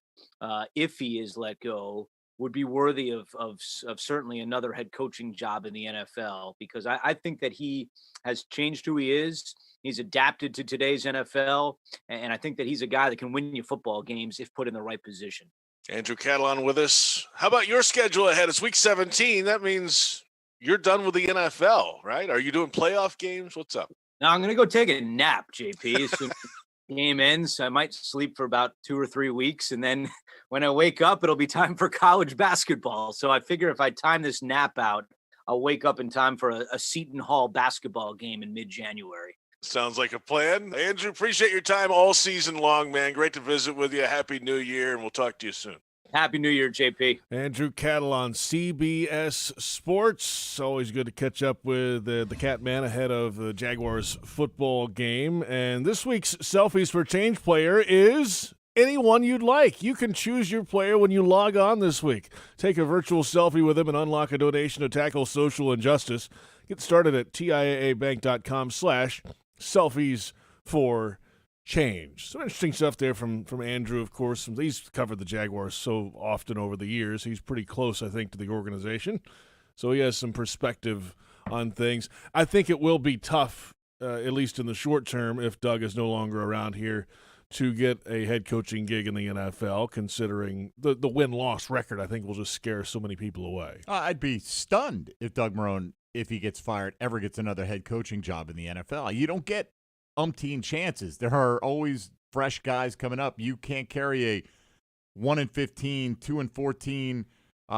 if he is let go, would be worthy of certainly another head coaching job in the NFL, because I think that he has changed who he is. He's adapted to today's NFL, and I think that he's a guy that can win you football games if put in the right position. Andrew CATALON with us. How about your schedule ahead? It's week 17. That means you're done with the NFL, right? Are you doing playoff games? What's up? Now I'm going to go take a nap, JP. As soon as the game ends, I might sleep for about 2 or 3 weeks. And then when I wake up, it'll be time for college basketball. So I figure if I time this nap out, I'll wake up in time for a Seton Hall basketball game in mid-January. Sounds like a plan. Andrew, appreciate your time all season long, man. Great to visit with you. Happy New Year, and we'll talk to you soon. Happy New Year, JP. Andrew CATALON, CBS Sports. Always good to catch up with the Catman ahead of the Jaguars football game. And this week's Selfies for Change player is anyone you'd like. You can choose your player when you log on this week. Take a virtual selfie with him and unlock a donation to tackle social injustice. Get started at TIAAbank.com/selfies for change. Some interesting stuff there from Andrew, of course. He's covered the Jaguars so often over the years. He's pretty close, I think, to the organization. So he has some perspective on things. I think it will be tough, at least in the short term, if Doug is no longer around here, to get a head coaching gig in the NFL, considering the win-loss record, I think, will just scare so many people away. I'd be stunned if Doug Marrone, if he gets fired, ever gets another head coaching job in the NFL. You don't get umpteen chances. There are always fresh guys coming up. You can't carry a 1-15, 2-14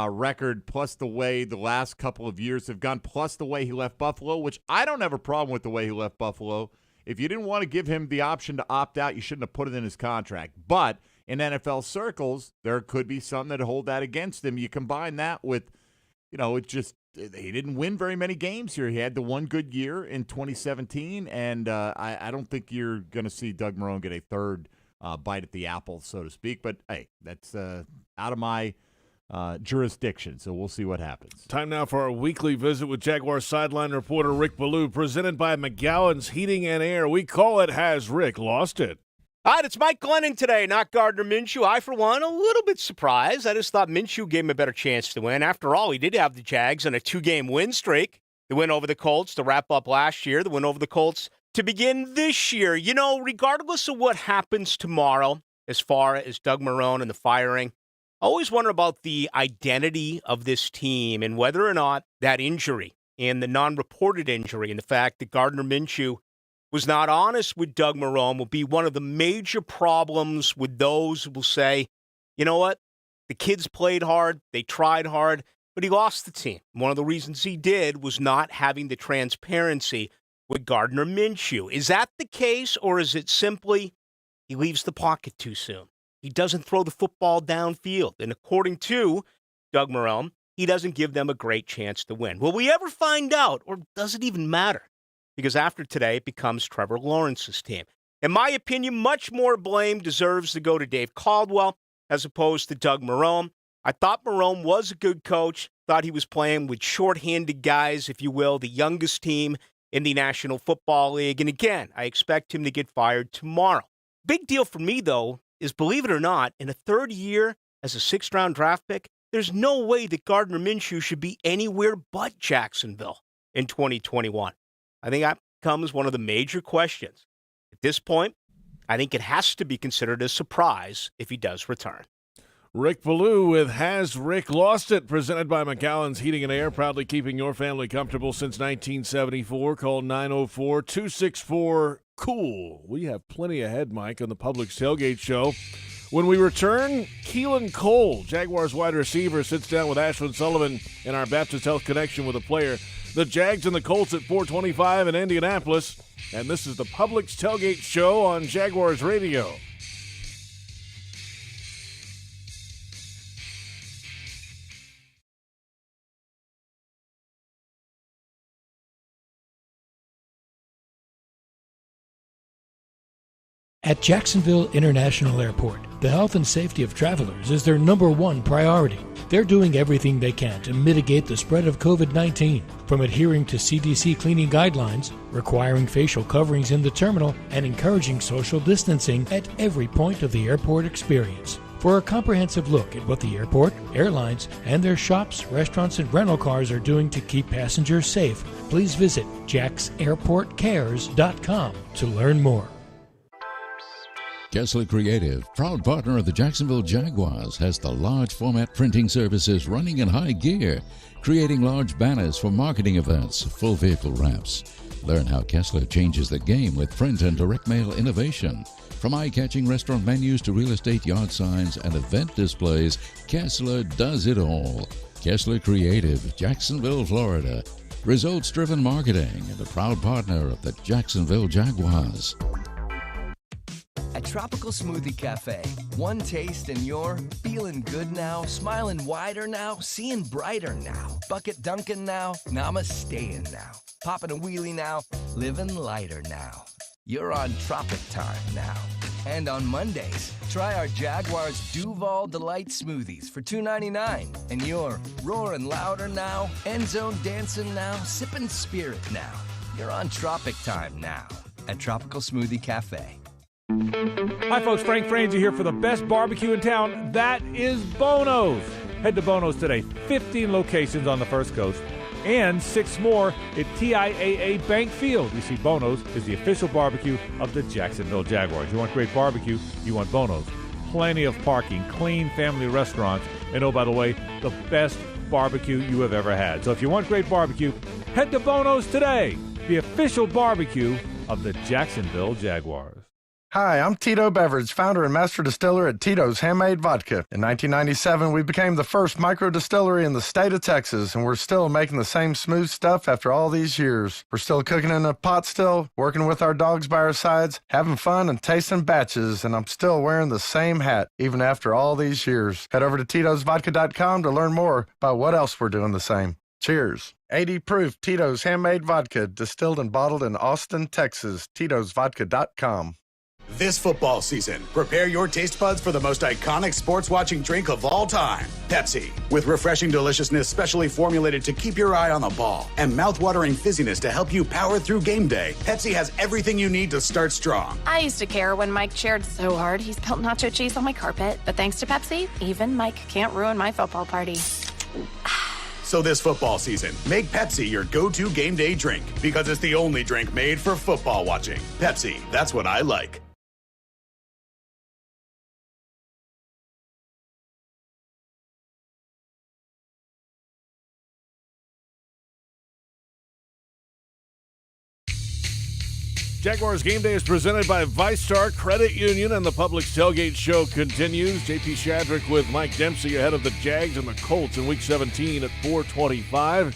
record, plus the way the last couple of years have gone, plus the way he left Buffalo, which I don't have a problem with the way he left Buffalo. If you didn't want to give him the option to opt out, you shouldn't have put it in his contract. But in NFL circles, there could be some that hold that against him. You combine that with, it just, he didn't win very many games here. He had the one good year in 2017, and I don't think you're going to see Doug Marrone get a third bite at the apple, so to speak. But, hey, that's out of my jurisdiction, so we'll see what happens. Time now for our weekly visit with Jaguars sideline reporter Rick Ballou, presented by McGowan's Heating and Air. We call it Has Rick Lost It? All right, it's Mike Glennon today, not Gardner Minshew. I, for one, a little bit surprised. I just thought Minshew gave him a better chance to win. After all, he did have the Jags on a 2-game win streak. The win over the Colts to wrap up last year, the win over the Colts to begin this year. Regardless of what happens tomorrow, as far as Doug Marrone and the firing, I always wonder about the identity of this team and whether or not that injury and the non-reported injury and the fact that Gardner Minshew was not honest with Doug Marrone will be one of the major problems with those who will say, you know what, the kids played hard, they tried hard, but he lost the team. One of the reasons he did was not having the transparency with Gardner Minshew. Is that the case, or is it simply he leaves the pocket too soon? He doesn't throw the football downfield. And according to Doug Marrone, he doesn't give them a great chance to win. Will we ever find out, or does it even matter? Because after today, it becomes Trevor Lawrence's team. In my opinion, much more blame deserves to go to Dave Caldwell as opposed to Doug Marrone. I thought Marrone was a good coach, thought he was playing with shorthanded guys, if you will, the youngest team in the National Football League. And again, I expect him to get fired tomorrow. Big deal for me, though, is, believe it or not, in a third year as a 6th-round draft pick, there's no way that Gardner Minshew should be anywhere but Jacksonville in 2021. I think that becomes one of the major questions. At this point, I think it has to be considered a surprise if he does return. Rick Ballou with Has Rick Lost It, presented by McGowan's Heating and Air, proudly keeping your family comfortable since 1974. Call 904-264-COOL. We have plenty ahead, Mike, on the Publix Tailgate Show. When we return, Keelan Cole, Jaguars wide receiver, sits down with Ashlyn Sullivan in our Baptist Health Connection with a player. The Jags and the Colts at 4:25 in Indianapolis. And this is the Publix Tailgate Show on Jaguars Radio. At Jacksonville International Airport, the health and safety of travelers is their #1 priority. They're doing everything they can to mitigate the spread of COVID-19, from adhering to CDC cleaning guidelines, requiring facial coverings in the terminal, and encouraging social distancing at every point of the airport experience. For a comprehensive look at what the airport, airlines, and their shops, restaurants, and rental cars are doing to keep passengers safe, please visit jaxairportcares.com to learn more. Kessler Creative, proud partner of the Jacksonville Jaguars, has the large format printing services running in high gear, creating large banners for marketing events, full vehicle wraps. Learn how Kessler changes the game with print and direct mail innovation. From eye-catching restaurant menus to real estate yard signs and event displays, Kessler does it all. Kessler Creative, Jacksonville, Florida. Results-driven marketing and a proud partner of the Jacksonville Jaguars. At Tropical Smoothie Cafe, one taste and you're feeling good now, smiling wider now, seeing brighter now, bucket dunking now, namasteing now, popping a wheelie now, living lighter now. You're on Tropic Time now. And on Mondays, try our Jaguars Duval Delight Smoothies for $2.99. And you're roaring louder now, end zone dancing now, sipping spirit now. You're on Tropic Time now at Tropical Smoothie Cafe. Hi folks, Frank Frangie here for the best barbecue in town. That is Bono's. Head to Bono's today. 15 locations on the First Coast and 6 more at TIAA Bank Field. You see, Bono's is the official barbecue of the Jacksonville Jaguars. You want great barbecue, you want Bono's. Plenty of parking, clean family restaurants, and oh, by the way, the best barbecue you have ever had. So if you want great barbecue, head to Bono's today, the official barbecue of the Jacksonville Jaguars. Hi, I'm Tito Beverage, founder and master distiller at Tito's Handmade Vodka. In 1997, we became the first micro distillery in the state of Texas, and we're still making the same smooth stuff after all these years. We're still cooking in a pot still, working with our dogs by our sides, having fun and tasting batches, and I'm still wearing the same hat, even after all these years. Head over to Tito'sVodka.com to learn more about what else we're doing the same. Cheers. 80 proof Tito's Handmade Vodka, distilled and bottled in Austin, Texas. Tito'sVodka.com. This football season, prepare your taste buds for the most iconic sports-watching drink of all time, Pepsi. With refreshing deliciousness specially formulated to keep your eye on the ball and mouth-watering fizziness to help you power through game day, Pepsi has everything you need to start strong. I used to care when Mike cheered so hard he spilled nacho cheese on my carpet, but thanks to Pepsi, even Mike can't ruin my football party. So this football season, make Pepsi your go-to game day drink because it's the only drink made for football watching. Pepsi, that's what I like. Jaguars Game Day is presented by ViStar Credit Union, and the Publix Tailgate show continues. JP Shadrick with Mike Dempsey ahead of the Jags and the Colts in Week 17 at 4:25.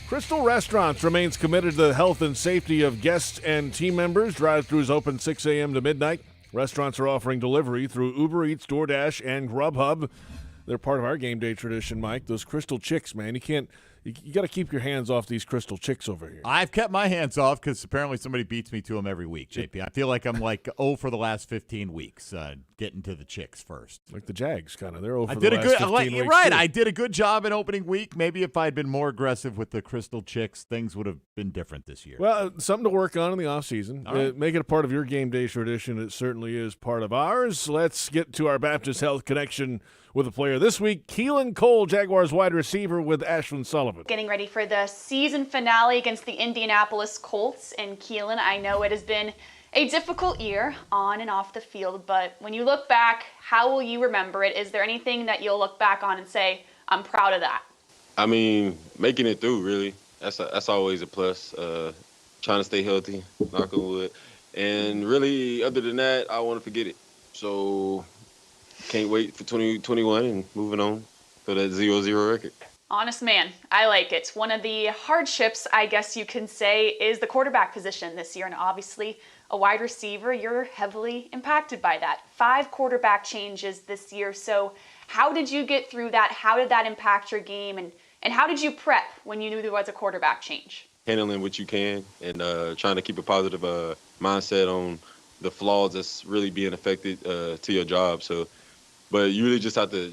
Crystal Restaurants remains committed to the health and safety of guests and team members. Drive-thrus open 6 a.m. to midnight. Restaurants are offering delivery through Uber Eats, DoorDash, and Grubhub. They're part of our game day tradition, Mike. Those Crystal Chicks, man. You got to keep your hands off these Crystal Chicks over here. I've kept my hands off because apparently somebody beats me to them every week, JP. I feel like I'm like 0 for the last 15 weeks, getting to the Chicks first. Like the Jags, kind of. They're 0 for I the did last a good, 15 like, weeks, right. too. I did a good job in opening week. Maybe if I'd been more aggressive with the Crystal Chicks, things would have been different this year. Well, something to work on in the offseason. Right. Make it a part of your game day tradition. It certainly is part of ours. Let's get to our Baptist Health connection with a player this week. Keelan Cole, Jaguars wide receiver with Ashlyn Sullivan. Getting ready for the season finale against the Indianapolis Colts. And Keelan, I know it has been a difficult year on and off the field, but when you look back, how will you remember it? Is there anything that you'll look back on and say, I'm proud of that? I mean, making it through, really. That's always a plus. Trying to stay healthy, knock on wood. And really, other than that, I want to forget it. So can't wait for 2021 and moving on for that 0-0 record. Honest man, I like it. One of the hardships, I guess you can say, is the quarterback position this year. And obviously, a wide receiver, you're heavily impacted by that. 5 quarterback changes this year. So how did you get through that? How did that impact your game? And how did you prep when you knew there was a quarterback change? Handling what you can and trying to keep a positive mindset on the flaws that's really being affected to your job. So, but you really just have to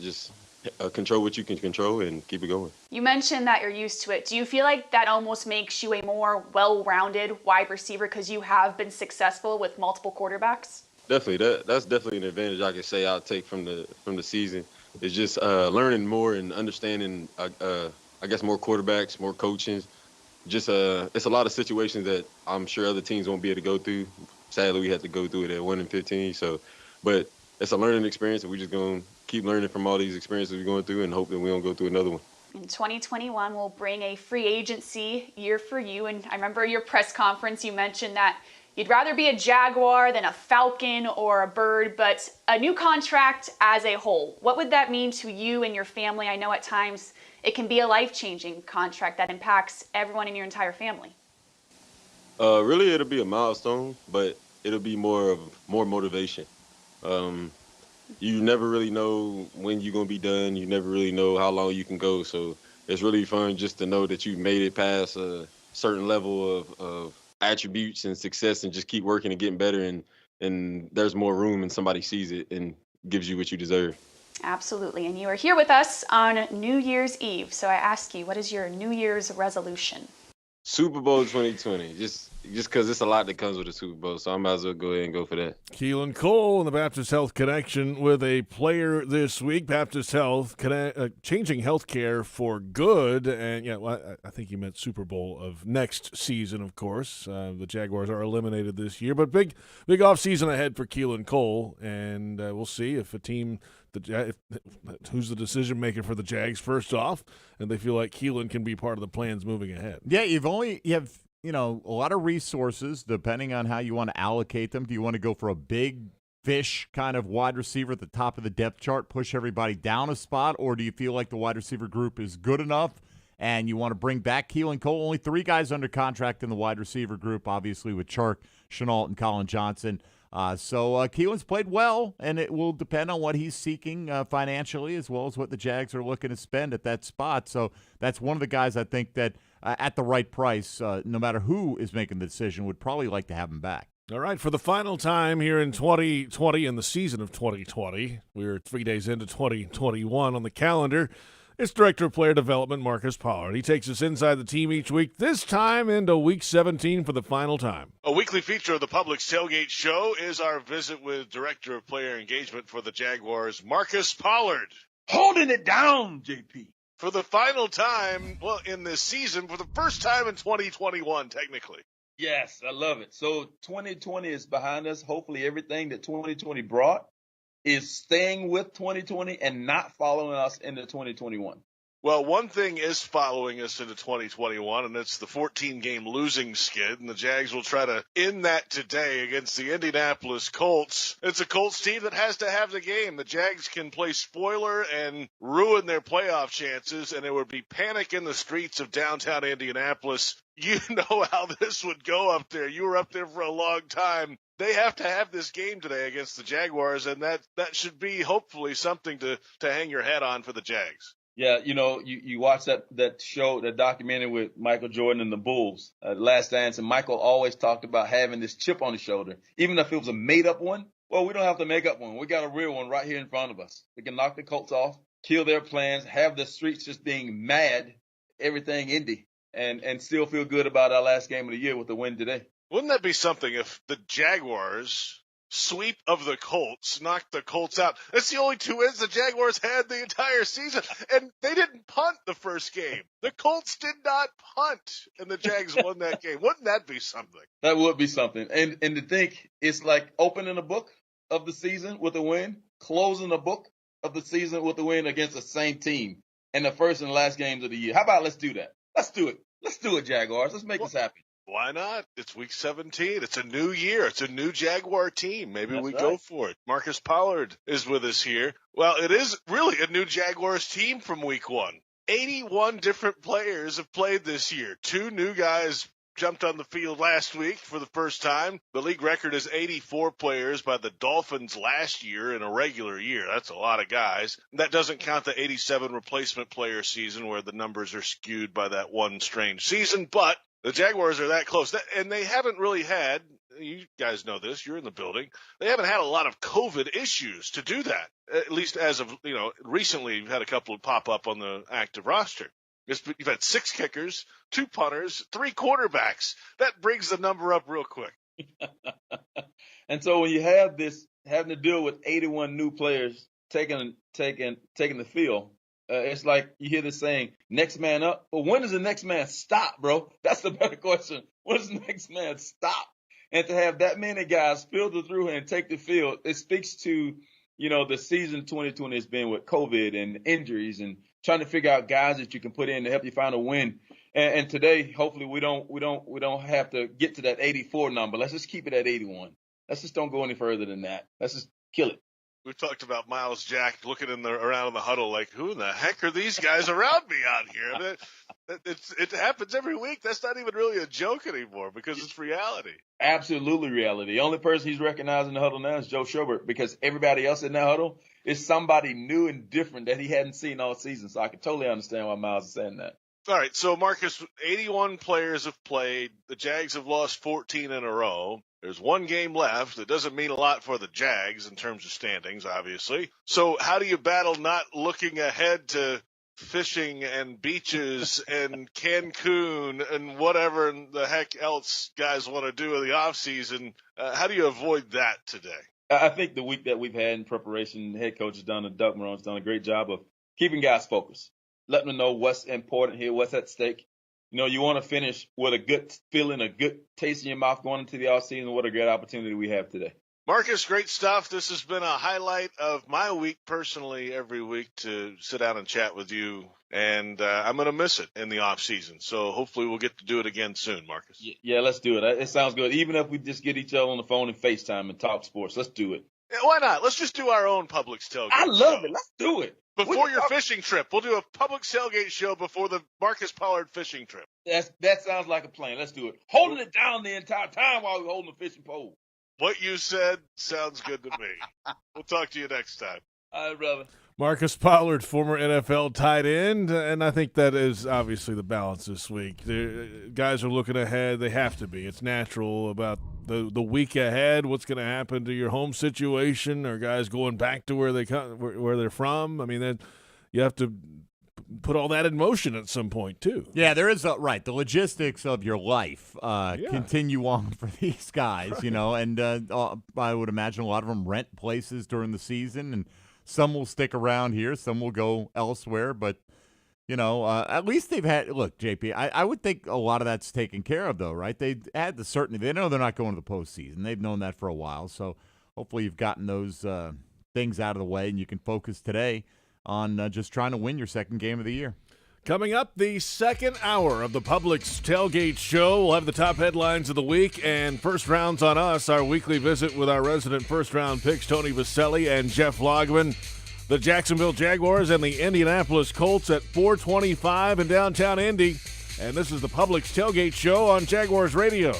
control what you can control and keep it going. You mentioned that you're used to it. Do you feel like that almost makes you a more well-rounded wide receiver because you have been successful with multiple quarterbacks? Definitely. That's definitely an advantage I can say I'll take from the season. It's just learning more and understanding, I guess, more quarterbacks, more coaching. Just it's a lot of situations that I'm sure other teams won't be able to go through sadly we had to go through it at 1-15. So, but it's a learning experience, and we're just going to keep learning from all these experiences we're going through and hope that we don't go through another one. In 2021 will bring a free agency year for you. And I remember your press conference, you mentioned that you'd rather be a Jaguar than a Falcon or a Bird, but a new contract as a whole. What would that mean to you and your family? I know at times it can be a life-changing contract that impacts everyone in your entire family. Really, it'll be a milestone, but it'll be more motivation. You never really know when you're going to be done. You never really know how long you can go. So it's really fun just to know that you made it past a certain level of attributes and success, and just keep working and getting better. And there's more room, and somebody sees it and gives you what you deserve. Absolutely. And you are here with us on New Year's Eve. So I ask you, what is your New Year's resolution? Super Bowl 2020, just because it's a lot that comes with the Super Bowl, so I might as well go ahead and go for that. Keelan Cole in the Baptist Health Connection with a player this week. Baptist Health changing healthcare for good, and I think you meant Super Bowl of next season. Of course, the Jaguars are eliminated this year, but big off season ahead for Keelan Cole, and we'll see if a team. Who's the decision maker for the Jags first off, and they feel like Keelan can be part of the plans moving ahead. Yeah, you have a lot of resources depending on how you want to allocate them. Do you want to go for a big fish kind of wide receiver at the top of the depth chart, push everybody down a spot, or do you feel like the wide receiver group is good enough and you want to bring back Keelan Cole? Only 3 guys under contract in the wide receiver group, obviously, with Chark, Shenault, and Colin Johnson. So Keelan's played well, and it will depend on what he's seeking financially, as well as what the Jags are looking to spend at that spot. So that's one of the guys I think that at the right price, no matter who is making the decision, would probably like to have him back. All right, for the final time here in 2020, in the season of 2020, we're 3 days into 2021 on the calendar. It's Director of Player Development, Marcus Pollard. He takes us inside the team each week, this time into Week 17 for the final time. A weekly feature of the Publix Tailgate Show is our visit with Director of Player Engagement for the Jaguars, Marcus Pollard. Holding it down, JP. For the final time, in this season, for the first time in 2021, technically. Yes, I love it. So 2020 is behind us. Hopefully everything that 2020 brought is staying with 2020 and not following us into 2021. Well, one thing is following us into 2021, and it's the 14-game losing skid, and the Jags will try to end that today against the Indianapolis Colts. It's a Colts team that has to have the game. The Jags can play spoiler and ruin their playoff chances, and it would be panic in the streets of downtown Indianapolis. You know how this would go up there. You were up there for a long time. They have to have this game today against the Jaguars, and that should be hopefully something to hang your head on for the Jags. Yeah, you watch that show, that documentary with Michael Jordan and the Bulls, Last Dance, and Michael always talked about having this chip on his shoulder, even if it was a made-up one. Well, we don't have to make up one. We got a real one right here in front of us. We can knock the Colts off, kill their plans, have the streets just being mad, everything Indy, and still feel good about our last game of the year with the win today. Wouldn't that be something if the Jaguars sweep of the Colts knocked the Colts out? That's the only 2 wins the Jaguars had the entire season, and they didn't punt the first game. The Colts did not punt, and the Jags won that game. Wouldn't that be something? That would be something. And to think it's like opening a book of the season with a win, closing a book of the season with a win against the same team in the first and last games of the year. How about let's do that? Let's do it. Let's do it, Jaguars. Let's make this happen. Why not? It's Week 17. It's a new year. It's a new Jaguar team. Maybe we go for it. Marcus Pollard is with us here. Well, it is really a new Jaguars team from Week 1. 81 different players have played this year. 2 new guys jumped on the field last week for the first time. The league record is 84 players by the Dolphins last year in a regular year. That's a lot of guys. That doesn't count the 87 replacement player season where the numbers are skewed by that one strange season, but the Jaguars are that close, and they haven't really had, you guys know this, you're in the building, they haven't had a lot of COVID issues to do that, at least as of, recently you've had a couple pop up on the active roster. You've had 6 kickers, 2 punters, 3 quarterbacks. That brings the number up real quick. And so when you have this, having to deal with 81 new players taking the field, it's like you hear this saying, next man up. But when does the next man stop, bro? That's the better question. When does the next man stop? And to have that many guys filter through and take the field, it speaks to, the season 2020 has been with COVID and injuries and trying to figure out guys that you can put in to help you find a win. And today, hopefully we don't have to get to that 84 number. Let's just keep it at 81. Let's just don't go any further than that. Let's just kill it. We've talked about Miles Jack looking around in the huddle like, who in the heck are these guys around me out here? I mean, it happens every week. That's not even really a joke anymore because it's reality. Absolutely reality. The only person he's recognizing in the huddle now is Joe Schobert because everybody else in that huddle is somebody new and different that he hadn't seen all season. So I can totally understand why Miles is saying that. All right, so Marcus, 81 players have played. The Jags have lost 14 in a row. There's one game left. It doesn't mean a lot for the Jags in terms of standings, obviously. So how do you battle not looking ahead to fishing and beaches and Cancun and whatever the heck else guys want to do in the offseason? How do you avoid that today? I think the week that we've had in preparation, the head coach has done, Doug Marone's done a great job of keeping guys focused, letting them know what's important here, what's at stake. You want to finish with a good feeling, a good taste in your mouth going into the offseason. What a great opportunity we have today. Marcus, great stuff. This has been a highlight of my week personally every week to sit down and chat with you, and I'm going to miss it in the offseason. So hopefully we'll get to do it again soon, Marcus. Yeah, let's do it. It sounds good. Even if we just get each other on the phone and FaceTime and talk sports, let's do it. Yeah, why not? Let's just do our own Publix Tailgate. I love it. Let's do it. Before your fishing trip, we'll do a Publix Tailgate show before the Marcus Pollard fishing trip. That sounds like a plan. Let's do it. Holding it down the entire time while we're holding the fishing pole. What you said sounds good to me. We'll talk to you next time. All right, brother. Marcus Pollard, former NFL tight end, and I think that is obviously the balance this week. Guys are looking ahead. They have to be. It's natural about the week ahead. What's going to happen to your home situation? Are guys going back to where they're from? I mean, you have to put all that in motion at some point too. Yeah, there is right. The logistics of your life continue on for these guys, and I would imagine a lot of them rent places during the season, and some will stick around here, some will go elsewhere. But at least they've had. Look, JP, I would think a lot of that's taken care of, though, right? They had the certainty. They know they're not going to the postseason. They've known that for a while. So hopefully you've gotten those things out of the way, and you can focus today on just trying to win your second game of the year. Coming up, the second hour of the Publix Tailgate Show. We'll have the top headlines of the week and first rounds on us, our weekly visit with our resident first-round picks, Tony Vaselli and Jeff Logman. The Jacksonville Jaguars and the Indianapolis Colts at 4:25 in downtown Indy. And this is the Publix Tailgate Show on Jaguars Radio.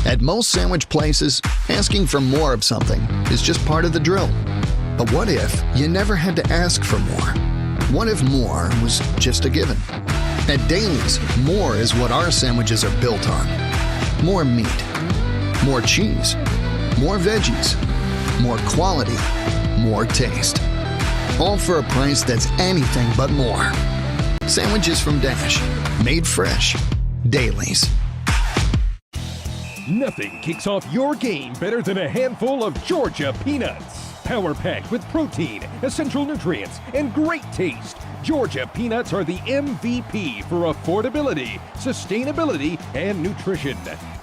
At most sandwich places, asking for more of something is just part of the drill. But what if you never had to ask for more? What if more was just a given? At Daly's, more is what our sandwiches are built on. More meat, more cheese, more veggies, more quality, more taste. All for a price that's anything but more. Sandwiches from Dash, made fresh. Daly's. Nothing kicks off your game better than a handful of Georgia peanuts. Power-packed with protein, essential nutrients, and great taste, Georgia peanuts are the MVP for affordability, sustainability, and nutrition.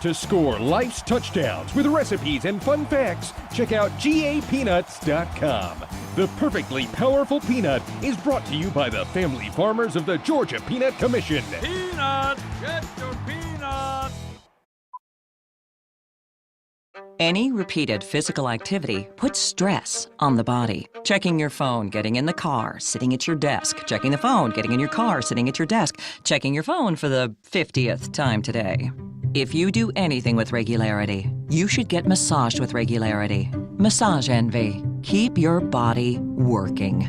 To score life's touchdowns with recipes and fun facts, check out GAPeanuts.com. The perfectly powerful peanut is brought to you by the family farmers of the Georgia Peanut Commission. Peanut! Get your peanut! Any repeated physical activity puts stress on the body. Checking your phone, getting in the car, sitting at your desk. Checking the phone, getting in your car, sitting at your desk. Checking your phone for the 50th time today. If you do anything with regularity, you should get massaged with regularity. Massage Envy. Keep your body working.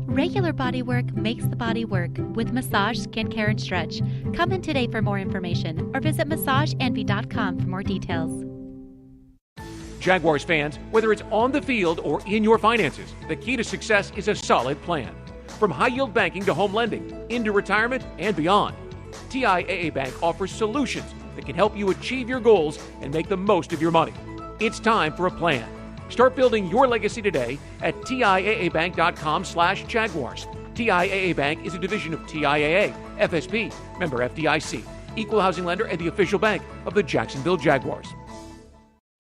Regular body work makes the body work with massage, skincare, and stretch. Come in today for more information or visit massageenvy.com for more details. Jaguars fans, whether it's on the field or in your finances, the key to success is a solid plan. From high-yield banking to home lending, into retirement and beyond, TIAA Bank offers solutions that can help you achieve your goals and make the most of your money. It's time for a plan. Start building your legacy today at TIAABank.com/Jaguars. TIAA Bank is a division of TIAA, FSB, member FDIC, equal housing lender, and the official bank of the Jacksonville Jaguars.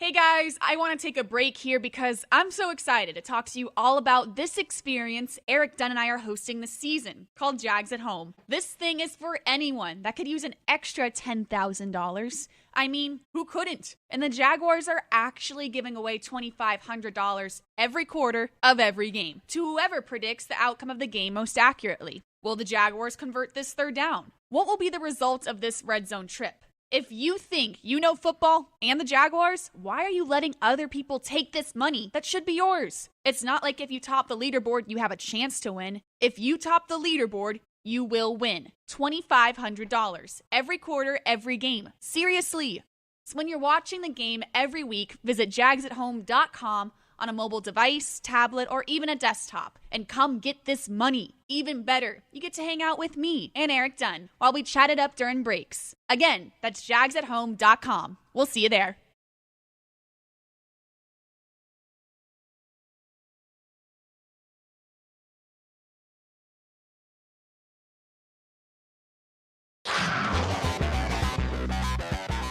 Hey guys, I want to take a break here because I'm so excited to talk to you all about this experience Eric Dunn and I are hosting this season called Jags at Home. This thing is for anyone that could use an extra $10,000. I mean, who couldn't? And the Jaguars are actually giving away $2,500 every quarter of every game to whoever predicts the outcome of the game most accurately. Will the Jaguars convert this third down? What will be the result of this red zone trip? If you think you know football and the Jaguars, why are you letting other people take this money that should be yours? It's not like if you top the leaderboard, you have a chance to win. If you top the leaderboard, you will win $2,500 every quarter, every game. Seriously. So when you're watching the game every week, visit jagsathome.com on a mobile device, tablet, or even a desktop, and come get this money. Even better, you get to hang out with me and Eric Dunn while we chat it up during breaks. Again, that's jagsathome.com. We'll see you there.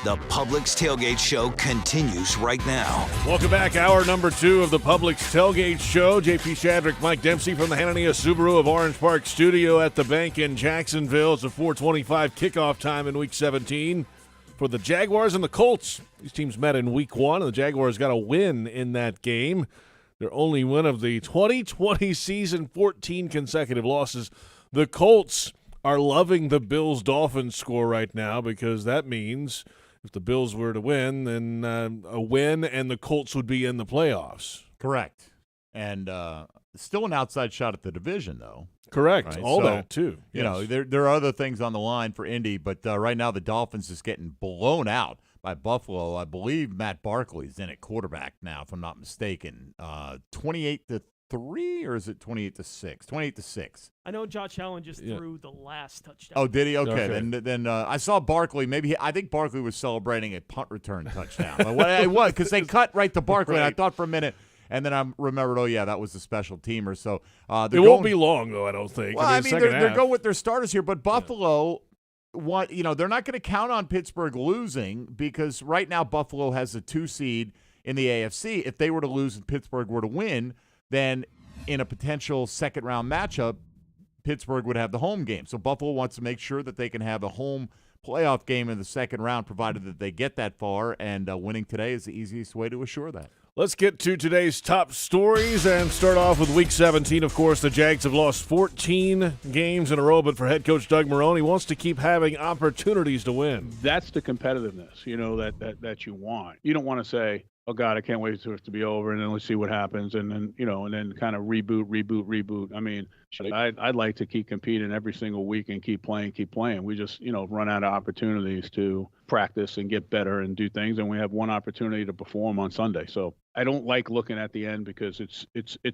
The Publix Tailgate Show continues right now. Welcome back. Hour number 2 of the Publix Tailgate Show. JP Shadrick, Mike Dempsey from the Hanania Subaru of Orange Park Studio at the bank in Jacksonville. It's a 4:25 kickoff time in Week 17 for the Jaguars and the Colts. These teams met in Week 1, and the Jaguars got a win in that game. Their only win of the 2020 season, 14 consecutive losses. The Colts are loving the Bills-Dolphins score right now because that means if the Bills were to win, then a win and the Colts would be in the playoffs. Correct. And still an outside shot at the division, though. Correct. Right? All so, that, too. You know, there are other things on the line for Indy, but right now the Dolphins is getting blown out by Buffalo. I believe Matt Barkley's in at quarterback now, if I'm not mistaken. 28-3, or is it 28-6? 28-6. I know Josh Allen just threw the last touchdown. Oh, did he? Okay. Then I saw Barkley. I think Barkley was celebrating a punt return touchdown. It was because they cut right to Barkley. Right. And I thought for a minute, and then I remembered, oh yeah, that was the special teamer. So it won't be long though, I don't think. Well, I mean they're going with their starters here, but Buffalo. They're not going to count on Pittsburgh losing because right now Buffalo has a 2 seed in the AFC. If they were to lose and Pittsburgh were to win, then in a potential second-round matchup, Pittsburgh would have the home game. So Buffalo wants to make sure that they can have a home playoff game in the second round, provided that they get that far, and winning today is the easiest way to assure that. Let's get to today's top stories and start off with Week 17. Of course, the Jags have lost 14 games in a row, but for head coach Doug Marrone, he wants to keep having opportunities to win. That's the competitiveness, that you want. You don't want to say, oh, God, I can't wait for it to be over, and then let's see what happens, and then, and then kind of reboot. I mean, I'd like to keep competing every single week and keep playing. We just, run out of opportunities to practice and get better and do things, and we have one opportunity to perform on Sunday. So I don't like looking at the end because it's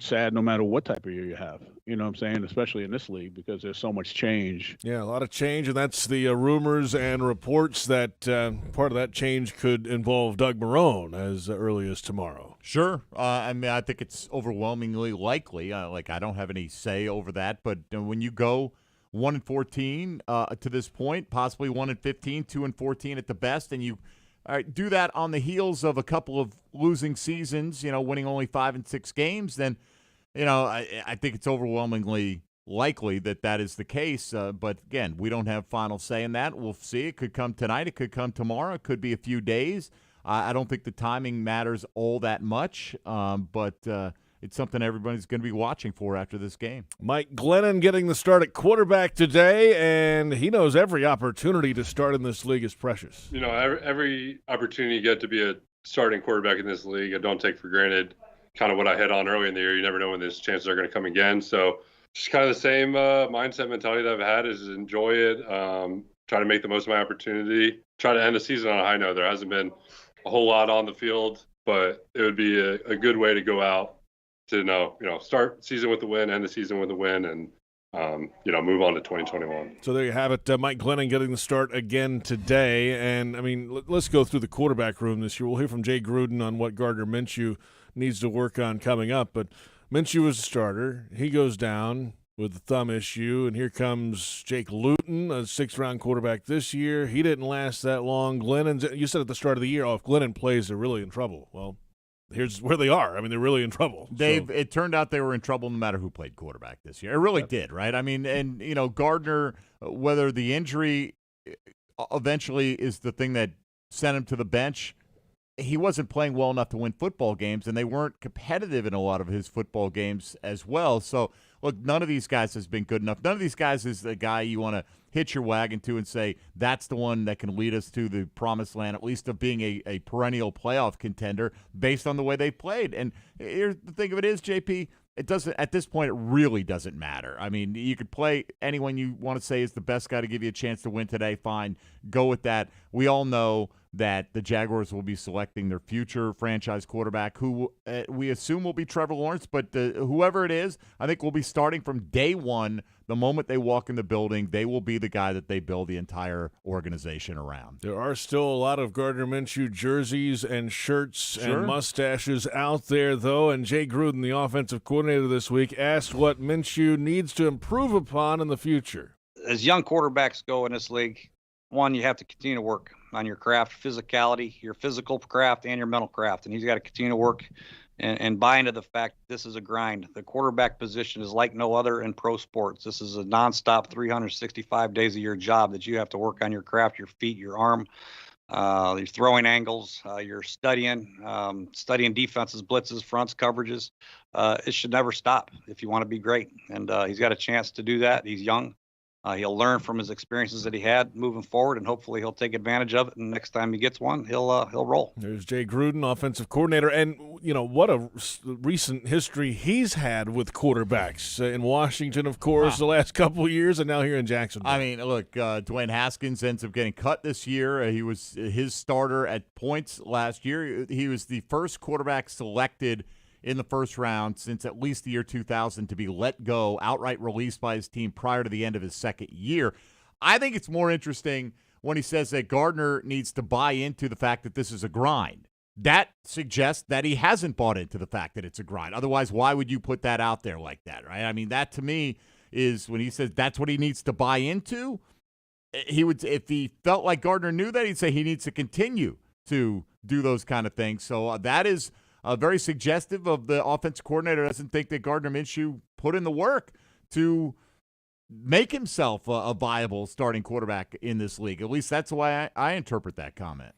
sad no matter what type of year you have. You know what I'm saying? Especially in this league because there's so much change. Yeah, a lot of change, and that's the rumors and reports that part of that change could involve Doug Marrone as early as tomorrow. Sure. I think it's overwhelmingly likely. I don't have any say over that, but when you go 1-14 to this point, possibly 1-15, 2-14 at the best, and you do that on the heels of a couple of losing seasons, winning only 5 and 6 games, then, I think it's overwhelmingly likely that is the case. But again, we don't have final say in that. We'll see. It could come tonight. It could come tomorrow. It could be a few days. I don't think the timing matters all that much, but it's something everybody's going to be watching for after this game. Mike Glennon getting the start at quarterback today, and he knows every opportunity to start in this league is precious. Every opportunity you get to be a starting quarterback in this league, I don't take for granted. Kind of what I hit on early in the year. You never know when those chances are going to come again. So just kind of the same mindset mentality that I've had is enjoy it, try to make the most of my opportunity, try to end the season on a high note. There hasn't been a whole lot on the field, but it would be a good way to go out to start season with a win, end the season with a win, and move on to 2021. So there you have it. Mike Glennon getting the start again today. And, I mean, let's go through the quarterback room this year. We'll hear from Jay Gruden on what Gardner Minshew needs to work on coming up. But Minshew was a starter. He goes down with the thumb issue, and here comes Jake Luton, a sixth-round quarterback this year. He didn't last that long. You said at the start of the year, if Glennon plays, they're really in trouble. Well, here's where they are. I mean, they're really in trouble. It turned out they were in trouble no matter who played quarterback this year. It really did, right? I mean, and, Gardner, whether the injury eventually is the thing that sent him to the bench, he wasn't playing well enough to win football games, and they weren't competitive in a lot of his football games as well. So, look, none of these guys has been good enough. None of these guys is the guy you want to hitch your wagon to and say, that's the one that can lead us to the promised land, at least of being a perennial playoff contender based on the way they played. And here's the thing of it is, JP, it doesn't, at this point, it really doesn't matter. I mean, you could play anyone you want to say is the best guy to give you a chance to win today. Fine, go with that. We all know that the Jaguars will be selecting their future franchise quarterback, who we assume will be Trevor Lawrence, but whoever it is, I think will be starting from day one. The moment they walk in the building, they will be the guy that they build the entire organization around. There are still a lot of Gardner Minshew jerseys and shirts and mustaches out there, though, and Jay Gruden, the offensive coordinator this week, asked what Minshew needs to improve upon in the future. As young quarterbacks go in this league, one, you have to continue to work on your craft, physicality, your physical craft, and your mental craft. And he's got to continue to work and buy into the fact this is a grind. The quarterback position is like no other in pro sports. This is a nonstop 365 days a year job that you have to work on your craft, your feet, your arm, your throwing angles, you're studying defenses, blitzes, fronts, coverages. It should never stop if you want to be great. And he's got a chance to do that. He's young. He'll learn from his experiences that he had moving forward, and hopefully he'll take advantage of it. And next time he gets one, he'll roll. There's Jay Gruden, offensive coordinator, and what a recent history he's had with quarterbacks in Washington, of course, the last couple of years, and now here in Jacksonville. I mean, look, Dwayne Haskins ends up getting cut this year. He was his starter at points last year. He was the first quarterback selected in the first round since at least the year 2000 to be let go, outright released by his team prior to the end of his second year. I think it's more interesting when he says that Gardner needs to buy into the fact that this is a grind. That suggests that he hasn't bought into the fact that it's a grind. Otherwise, why would you put that out there like that, right? I mean, that to me is when he says that's what he needs to buy into, he would, if he felt like Gardner knew that, he'd say he needs to continue to do those kind of things. So that is very suggestive of the offensive coordinator doesn't think that Gardner Minshew put in the work to make himself a viable starting quarterback in this league. At least that's the way I interpret that comment.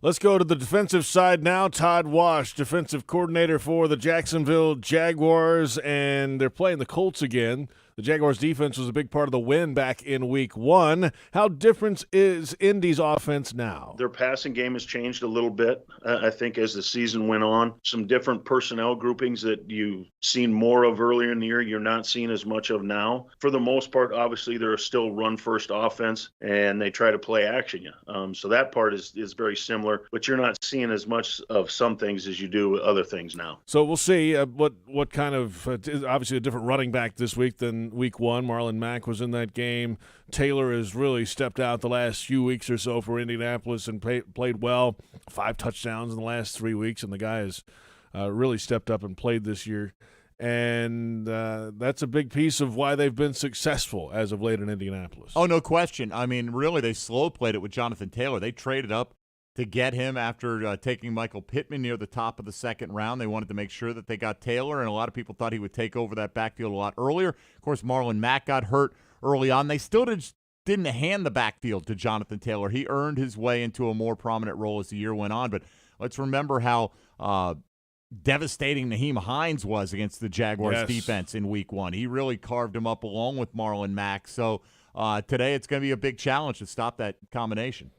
Let's go to the defensive side now. Todd Wash, defensive coordinator for the Jacksonville Jaguars, and they're playing the Colts again. The Jaguars' defense was a big part of the win back in Week 1. How different is Indy's offense now? Their passing game has changed a little bit, I think, as the season went on. Some different personnel groupings that you've seen more of earlier in the year, you're not seeing as much of now. For the most part, obviously, they're still run-first offense, and they try to play action you. So that part is very similar, but you're not seeing as much of some things as you do with other things now. So we'll see what kind of obviously a different running back this week than Week 1. Marlon Mack was in that game. Taylor has really stepped out the last few weeks or so for Indianapolis and played well. 5 touchdowns in the last 3 weeks, and the guy has really stepped up and played this year. And that's a big piece of why they've been successful as of late in Indianapolis. Oh, no question. I mean, really, they slow played it with Jonathan Taylor. They traded up to get him after taking Michael Pittman near the top of the second round. They wanted to make sure that they got Taylor, and a lot of people thought he would take over that backfield a lot earlier. Of course, Marlon Mack got hurt early on. They still didn't hand the backfield to Jonathan Taylor. He earned his way into a more prominent role as the year went on. But let's remember how devastating Naheem Hines was against the Jaguars defense in Week 1. He really carved him up along with Marlon Mack. So today it's going to be a big challenge to stop that combination.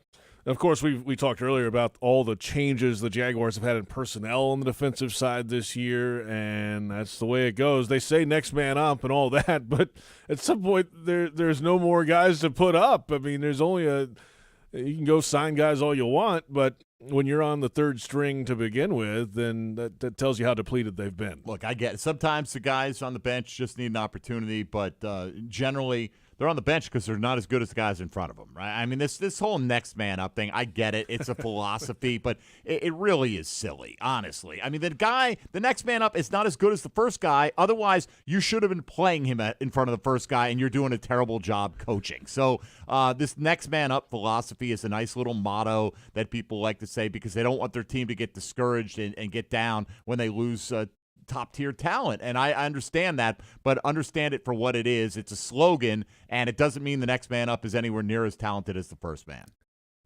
Of course, we talked earlier about all the changes the Jaguars have had in personnel on the defensive side this year, and that's the way it goes. They say next man up and all that, but at some point there's no more guys to put up. I mean, there's only you can go sign guys all you want, but when you're on the third string to begin with, then that tells you how depleted they've been. Look, I get it. Sometimes the guys on the bench just need an opportunity, but generally they're on the bench because they're not as good as the guys in front of them, right? I mean, this whole next man up thing, I get it. It's a philosophy, but it really is silly, honestly. I mean, the next man up is not as good as the first guy. Otherwise, you should have been playing him in front of the first guy, and you're doing a terrible job coaching. So this next man up philosophy is a nice little motto that people like to say because they don't want their team to get discouraged and get down when they lose top-tier talent, and I understand that, but understand it for what it is. It's a slogan, and it doesn't mean the next man up is anywhere near as talented as the first man.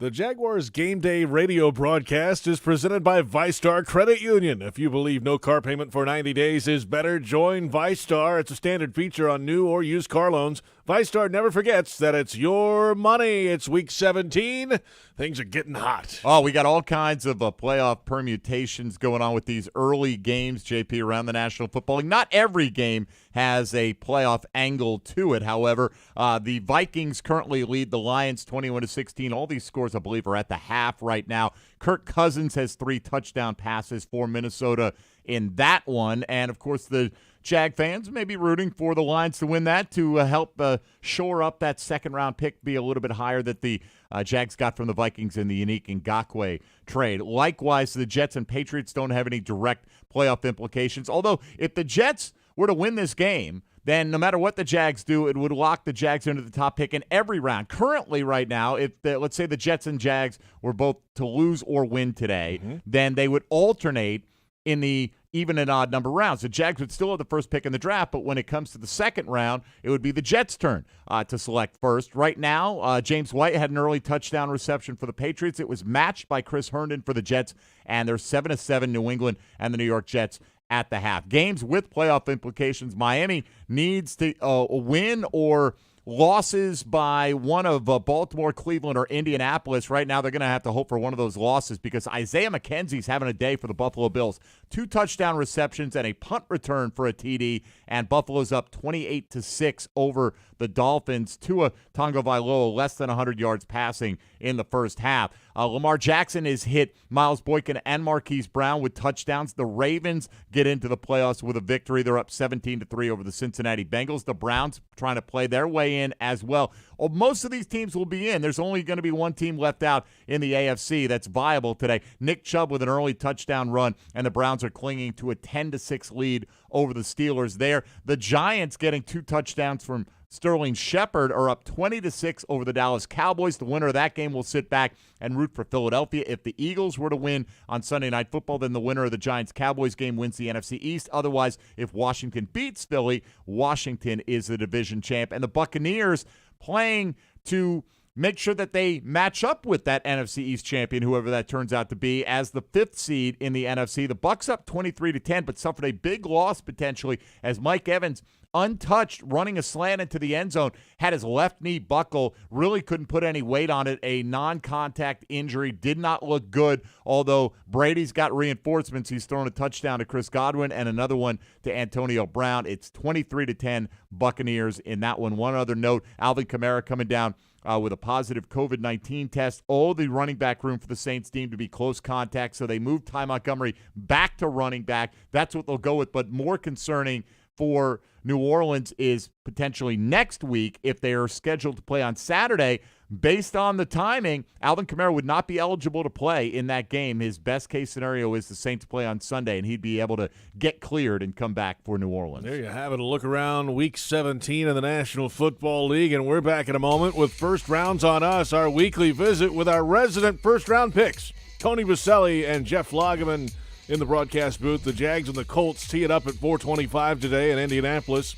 The Jaguars Game Day radio broadcast is presented by ViStar Credit Union. If you believe no car payment for 90 days is better, join ViStar. It's a standard feature on new or used car loans. ViStar never forgets that it's your money. It's Week 17. Things are getting hot. Oh, we got all kinds of playoff permutations going on with these early games, JP, around the National Football League. Not every game has a playoff angle to it. However, the Vikings currently lead the Lions 21-16. All these scores, I believe, are at the half right now. Kirk Cousins has 3 touchdown passes for Minnesota in that one. And, of course, the Jag fans may be rooting for the Lions to win that to help shore up that second-round pick, be a little bit higher that the Jags got from the Vikings in the Unique Ngakoue trade. Likewise, the Jets and Patriots don't have any direct playoff implications, although if the Jets were to win this game, then no matter what the Jags do, it would lock the Jags into the top pick in every round. Currently, right now, if let's say the Jets and Jags were both to lose or win today, then they would alternate in the even and odd number rounds. The Jags would still have the first pick in the draft, but when it comes to the second round, it would be the Jets' turn to select first. Right now, James White had an early touchdown reception for the Patriots. It was matched by Chris Herndon for the Jets, and they're 7-7 New England and the New York Jets at the half. Games with playoff implications. Miami needs to win or losses by one of Baltimore, Cleveland, or Indianapolis. Right now, they're going to have to hope for one of those losses because Isaiah McKenzie's having a day for the Buffalo Bills. 2 touchdown receptions and a punt return for a TD, and Buffalo's up 28-6 over the Dolphins. Tua Tagovailoa less than 100 yards passing in the first half. Lamar Jackson has hit Miles Boykin and Marquise Brown with touchdowns. The Ravens get into the playoffs with a victory. They're up 17-3 over the Cincinnati Bengals. The Browns trying to play their way in as well. Most of these teams will be in. There's only going to be one team left out in the AFC that's viable today. Nick Chubb with an early touchdown run, and the Browns are clinging to a 10-6 lead over the Steelers there. The Giants getting 2 touchdowns from Sterling Shepard are up 20-6 over the Dallas Cowboys. The winner of that game will sit back and root for Philadelphia. If the Eagles were to win on Sunday Night Football, then the winner of the Giants-Cowboys game wins the NFC East. Otherwise, if Washington beats Philly, Washington is the division champ. And the Buccaneers playing to make sure that they match up with that NFC East champion, whoever that turns out to be, as the 5th seed in the NFC. The Bucs up 23-10, but suffered a big loss potentially as Mike Evans, untouched, running a slant into the end zone, had his left knee buckle, really couldn't put any weight on it. A non-contact injury, did not look good, although Brady's got reinforcements. He's thrown a touchdown to Chris Godwin and another one to Antonio Brown. It's 23-10 Buccaneers in that one. One other note, Alvin Kamara coming down with a positive COVID-19 test. The running back room for the Saints deemed to be close contact, so they moved Ty Montgomery back to running back. That's what they'll go with, but more concerning for New Orleans is potentially next week if they are scheduled to play on Saturday. Based on the timing, Alvin Kamara would not be eligible to play in that game. His best-case scenario is the Saints play on Sunday, and he'd be able to get cleared and come back for New Orleans. There you have it, a look around Week 17 of the National Football League, and we're back in a moment with First Rounds on Us, our weekly visit with our resident first-round picks, Tony Baselli and Jeff Lageman in the broadcast booth. The Jags and the Colts tee it up at 4:25 today in Indianapolis.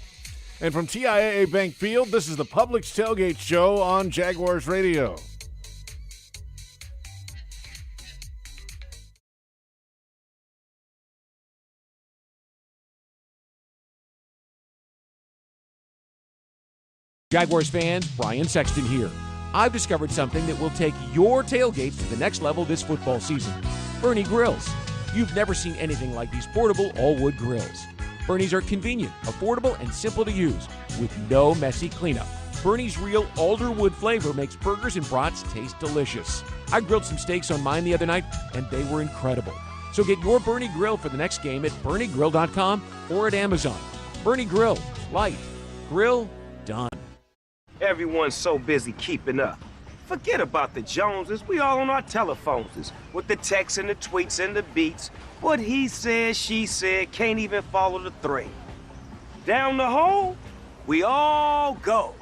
And from TIAA Bank Field, this is the Publix Tailgate Show on Jaguars Radio. Jaguars fans, Brian Sexton here. I've discovered something that will take your tailgates to the next level this football season. Bernie Grills. You've never seen anything like these portable all-wood grills. Bernie's are convenient, affordable, and simple to use with no messy cleanup. Bernie's real alder wood flavor makes burgers and brats taste delicious. I grilled some steaks on mine the other night, and they were incredible. So get your Bernie Grill for the next game at BernieGrill.com or at Amazon. Bernie Grill. Life. Grill. Done. Everyone's so busy keeping up. Forget about the Joneses. We all on our telephones with the texts and the tweets and the beats. What he said, she said, can't even follow the thread. Down the hole, we all go.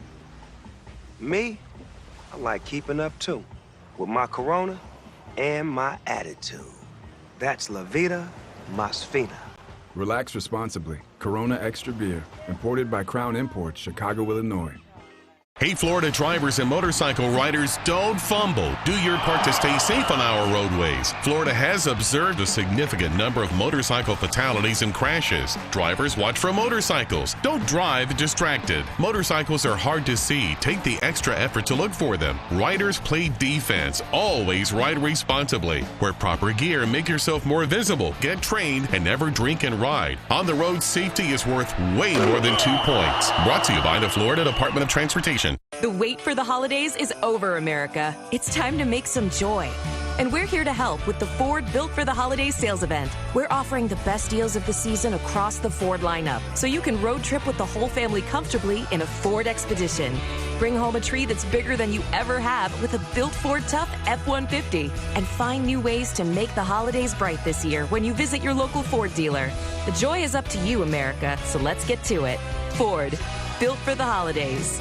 Me, I like keeping up too, with my Corona and my attitude. That's La Vida Más Fina. Relax responsibly. Corona Extra Beer. Imported by Crown Imports, Chicago, Illinois. Hey, Florida drivers and motorcycle riders, don't fumble. Do your part to stay safe on our roadways. Florida has observed a significant number of motorcycle fatalities and crashes. Drivers, watch for motorcycles. Don't drive distracted. Motorcycles are hard to see. Take the extra effort to look for them. Riders, play defense. Always ride responsibly. Wear proper gear, make yourself more visible. Get trained, and never drink and ride. On the road, safety is worth way more than 2 points. Brought to you by the Florida Department of Transportation. The wait for the holidays is over, America. It's time to make some joy. And we're here to help with the Ford Built for the Holidays sales event. We're offering the best deals of the season across the Ford lineup, so you can road trip with the whole family comfortably in a Ford Expedition. Bring home a tree that's bigger than you ever have with a built Ford Tough F-150. And find new ways to make the holidays bright this year when you visit your local Ford dealer. The joy is up to you, America, so let's get to it. Ford, Built for the Holidays.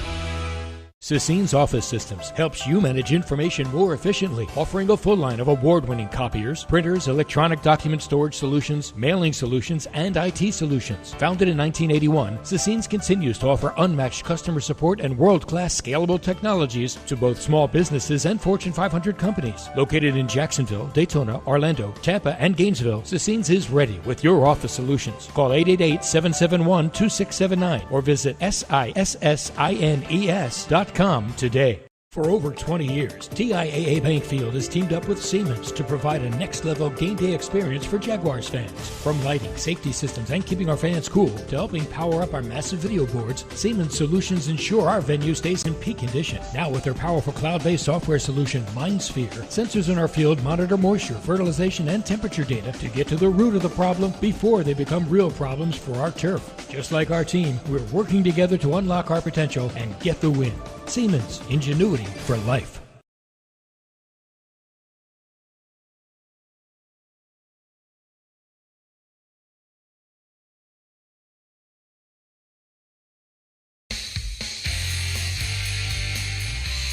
Sassine's Office Systems helps you manage information more efficiently, offering a full line of award-winning copiers, printers, electronic document storage solutions, mailing solutions, and IT solutions. Founded in 1981, Sassine's continues to offer unmatched customer support and world-class scalable technologies to both small businesses and Fortune 500 companies. Located in Jacksonville, Daytona, Orlando, Tampa, and Gainesville, Sassine's is ready with your office solutions. Call 888-771-2679 or visit sissines.com today. For over 20 years, TIAA Bankfield has teamed up with Siemens to provide a next-level game day experience for Jaguars fans. From lighting, safety systems, and keeping our fans cool to helping power up our massive video boards, Siemens solutions ensure our venue stays in peak condition. Now with their powerful cloud-based software solution, MindSphere, sensors in our field monitor moisture, fertilization, and temperature data to get to the root of the problem before they become real problems for our turf. Just like our team, we're working together to unlock our potential and get the win. Siemens, ingenuity for life.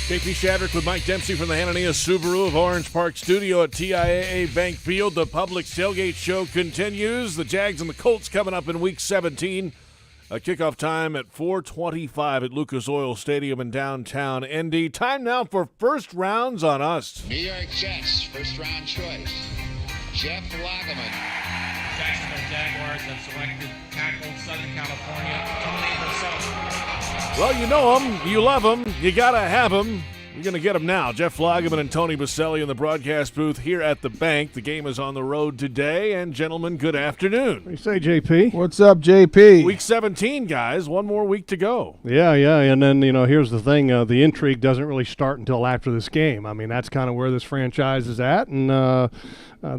KP Shadrick with Mike Dempsey from the Hanania Subaru of Orange Park Studio at TIAA Bank Field. The Publix Tailgate show continues. The Jags and the Colts coming up in Week 17. A kickoff time at 4:25 at Lucas Oil Stadium in downtown Indy. Time now for first rounds on us. New York Jets, first round choice, Jeff Lageman. Jacksonville Jaguars have selected tackle Southern California, Tony Baselli. Well, you know him, you love him, you got to have him. You're going to get him now. Jeff Lageman and Tony Baselli in the broadcast booth here at the bank. The game is on the road today. And, gentlemen, good afternoon. What do you say, JP? What's up, JP? Week 17, guys. One more week to go. Yeah. And then, here's the thing. The intrigue doesn't really start until after this game. I mean, that's kind of where this franchise is at. And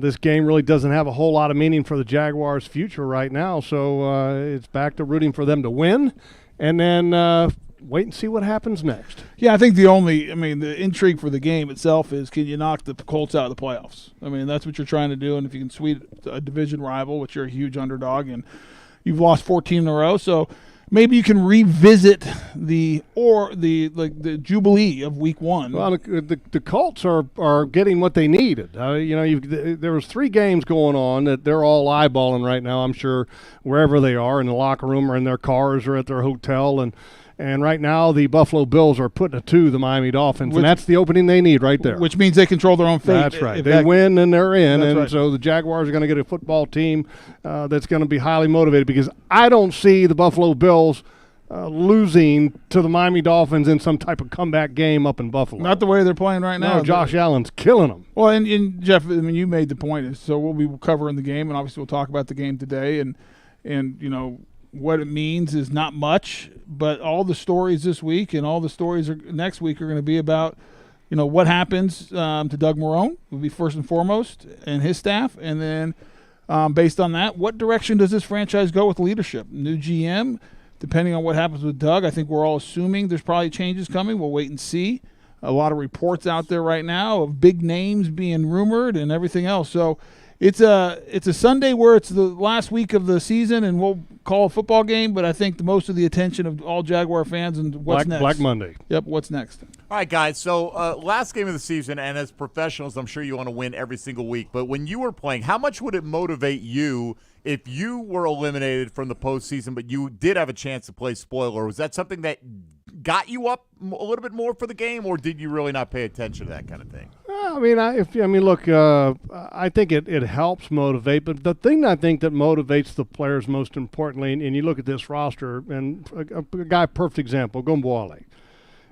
this game really doesn't have a whole lot of meaning for the Jaguars' future right now. So it's back to rooting for them to win. And then wait and see what happens next. Yeah, I think the intrigue for the game itself is, can you knock the Colts out of the playoffs? I mean, that's what you're trying to do, and if you can sweep a division rival, which you're a huge underdog, and you've lost 14 in a row, so maybe you can revisit the jubilee of Week 1. Well, the Colts are getting what they needed. There was 3 games going on that they're all eyeballing right now, I'm sure, wherever they are, in the locker room or in their cars or at their hotel, and right now, the Buffalo Bills are putting it to the Miami Dolphins, and that's the opening they need right there. Which means they control their own fate. That's right. They win, and they're in, and so the Jaguars are going to get a football team that's going to be highly motivated, because I don't see the Buffalo Bills losing to the Miami Dolphins in some type of comeback game up in Buffalo. Not the way they're playing right now. No, Josh Allen's killing them. Well, and Jeff, you made the point. So we'll be covering the game, and obviously we'll talk about the game today, and what it means is not much, but all the stories this week and all the stories next week are going to be about what happens to Doug Marrone would be first and foremost, and his staff, and then based on that, what direction does this franchise go with leadership? New GM, depending on what happens with Doug. I think we're all assuming there's probably changes coming. We'll wait and see. A lot of reports out there right now of big names being rumored and everything else. So it's a Sunday where it's the last week of the season, and we'll call a football game, but I think most of the attention of all Jaguar fans and what's next. Black Monday. Yep, what's next? All right, guys, so last game of the season, and as professionals, I'm sure you want to win every single week, but when you were playing, how much would it motivate you if you were eliminated from the postseason, but you did have a chance to play spoiler? Was that something that got you up a little bit more for the game, or did you really not pay attention to that kind of thing? Look, I think it helps motivate, but the thing I think that motivates the players most importantly, and you look at this roster, and a guy, perfect example, Gumbwale.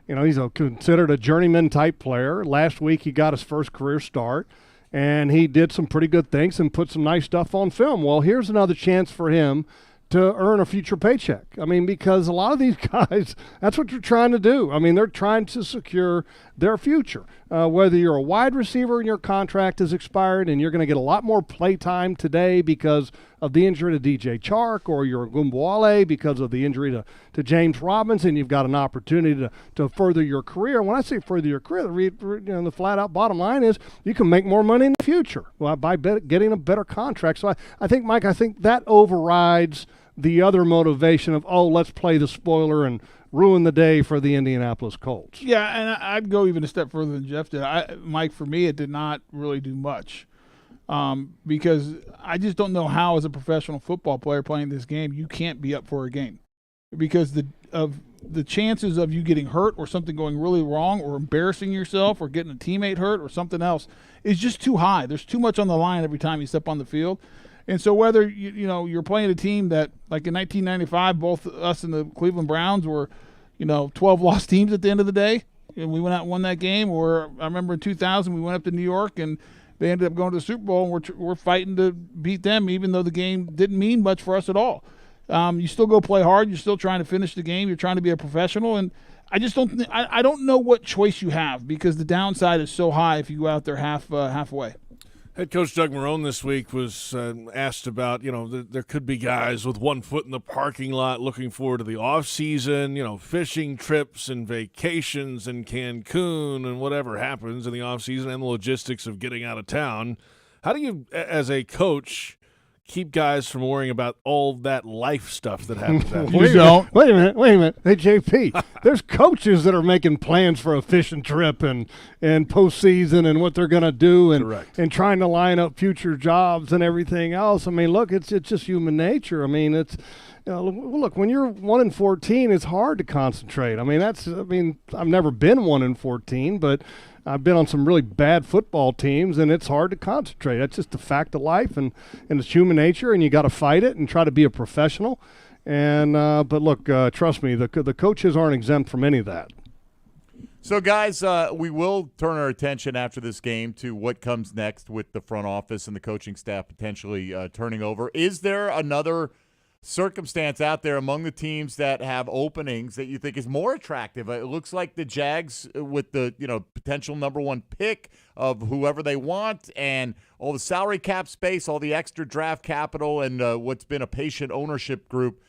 He's considered a journeyman type player. Last week he got his first career start, and he did some pretty good things and put some nice stuff on film. Well, here's another chance for him to earn a future paycheck. Because a lot of these guys, that's what you're trying to do. They're trying to secure their future. Whether you're a wide receiver and your contract is expired and you're going to get a lot more play time today because of the injury to DJ Chark, or you're a Gumbwale because of the injury to James Robinson, you've got an opportunity to further your career. When I say further your career, the flat-out bottom line is you can make more money in the future by getting a better contract. So I think, Mike, that overrides the other motivation of, let's play the spoiler and ruin the day for the Indianapolis Colts. Yeah, and I'd go even a step further than Jeff did. Mike, for me, it did not really do much because I just don't know how, as a professional football player playing this game, you can't be up for a game because the chances of you getting hurt or something going really wrong or embarrassing yourself or getting a teammate hurt or something else is just too high. There's too much on the line every time you step on the field. And so whether you're playing a team that, like in 1995, both us and the Cleveland Browns were, 12 lost teams at the end of the day, and we went out and won that game. Or I remember in 2000 we went up to New York and they ended up going to the Super Bowl, and we're fighting to beat them, even though the game didn't mean much for us at all. You still go play hard. You're still trying to finish the game. You're trying to be a professional, and I just don't. I don't know what choice you have because the downside is so high if you go out there halfway. Head coach Doug Marrone this week was asked about, there could be guys with one foot in the parking lot looking forward to the offseason, fishing trips and vacations in Cancun and whatever happens in the offseason and the logistics of getting out of town. How do you, as a coach, keep guys from worrying about all that life stuff that happens? Wait a minute. Hey, JP, there's coaches that are making plans for a fishing trip and postseason and what they're going to do and trying to line up future jobs and everything else. Look, it's just human nature. It's look, when you're 1-14, it's hard to concentrate. I've never been 1-14, but I've been on some really bad football teams, and it's hard to concentrate. That's just a fact of life, and it's human nature, and you got to fight it and try to be a professional. And but look, trust me, the coaches aren't exempt from any of that. So, guys, we will turn our attention after this game to what comes next with the front office and the coaching staff potentially turning over. Is there another circumstance out there among the teams that have openings that you think is more attractive? It looks like the Jags, with the potential number one pick of whoever they want and all the salary cap space, all the extra draft capital, and what's been a patient ownership group,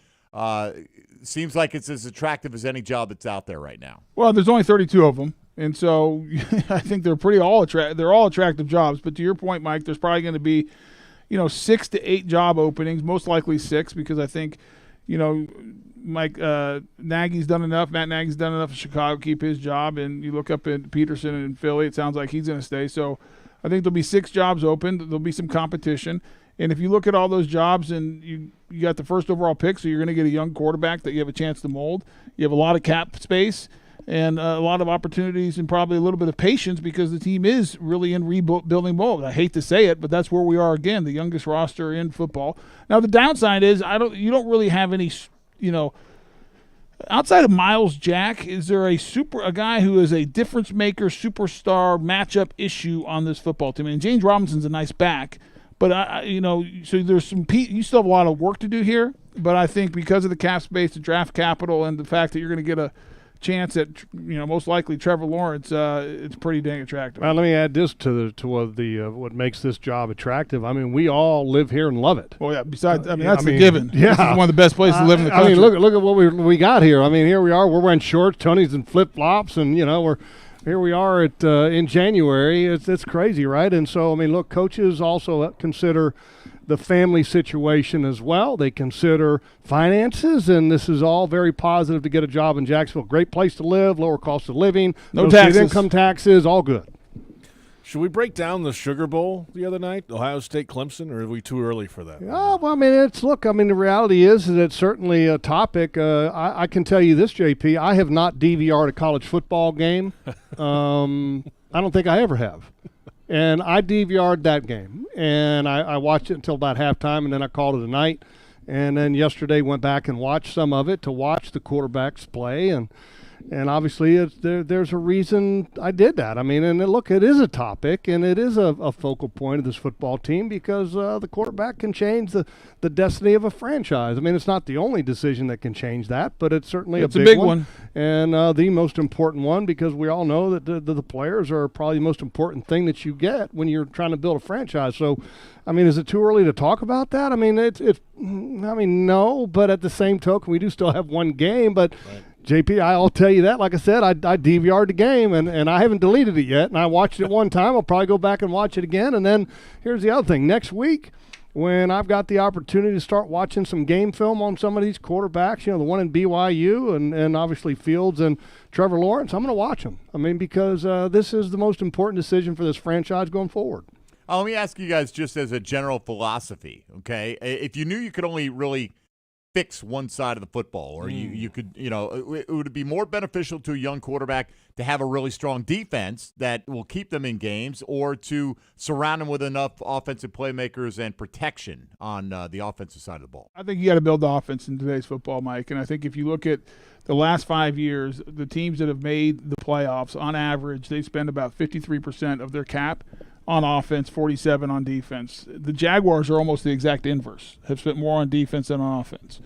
seems like it's as attractive as any job that's out there right now. Well, there's only 32 of them, and so I think they're they're all attractive jobs. But to your point, Mike, there's probably going to be 6 to 8 job openings, most likely 6, because I think, Matt Nagy's done enough in Chicago to keep his job, and you look up at Peterson in Philly, it sounds like he's going to stay. So I think there'll be 6 jobs open. There'll be some competition. And if you look at all those jobs and you got the first overall pick, so you're going to get a young quarterback that you have a chance to mold. You have a lot of cap space and a lot of opportunities and probably a little bit of patience because the team is really in rebuilding mode. I hate to say it, but that's where we are again, the youngest roster in football. Now the downside is you don't really have any, outside of Miles Jack, is there a guy who is a difference maker, superstar matchup issue on this football team? And James Robinson's a nice back, but so there's you still have a lot of work to do here. But I think because of the cap space, the draft capital, and the fact that you're going to get a chance at most likely Trevor Lawrence, it's pretty dang attractive. Well, let me add this to what makes this job attractive. I mean, we all live here and love it. Well, yeah. Besides, that's a given. Yeah, this is one of the best places to live in the country. I mean, look at what we got here. I mean, here we are. We're wearing shorts, Tony's and flip flops, and here we are in January. It's crazy, right? And so, I mean, look, coaches also consider the family situation as well. They consider finances, and this is all very positive to get a job in Jacksonville. Great place to live, lower cost of living, no taxes, income taxes, all good. Should we break down the Sugar Bowl the other night, Ohio State Clemson, or are we too early for that? Oh, well, I mean, the reality is that it's certainly a topic. I can tell you this, JP, I have not DVR'd a college football game. I don't think I ever have. And I DVR'd that game, and I watched it until about halftime, and then I called it a night. And then yesterday went back and watched some of it to watch the quarterbacks play, and obviously there's a reason I did that. I mean, and look, it is a topic, and it is a focal point of this football team because the quarterback can change the destiny of a franchise. I mean, it's not the only decision that can change that, but it's certainly a big one. And the most important one, because we all know that the players are probably the most important thing that you get when you're trying to build a franchise. So, I mean, is it too early to talk about that? I mean, no, but at the same token, we do still have one game, but right. JP, I'll tell you that. Like I said, I DVR'd the game, and I haven't deleted it yet. And I watched it one time. I'll probably go back and watch it again. And then here's the other thing. Next week, when I've got the opportunity to start watching some game film on some of these quarterbacks, the one in BYU and obviously Fields and Trevor Lawrence, I'm going to watch them. I mean, because this is the most important decision for this franchise going forward. Let me ask you guys just as a general philosophy, okay? If you knew you could only really fix one side of the football, or you could, it would be more beneficial to a young quarterback to have a really strong defense that will keep them in games, or to surround them with enough offensive playmakers and protection on the offensive side of the ball? I think you got to build the offense in today's football, Mike. And I think if you look at the last 5 years, the teams that have made the playoffs, on average, they spend about 53% of their cap on offense, 47 on defense. The Jaguars are almost the exact inverse, have spent more on defense than on offense.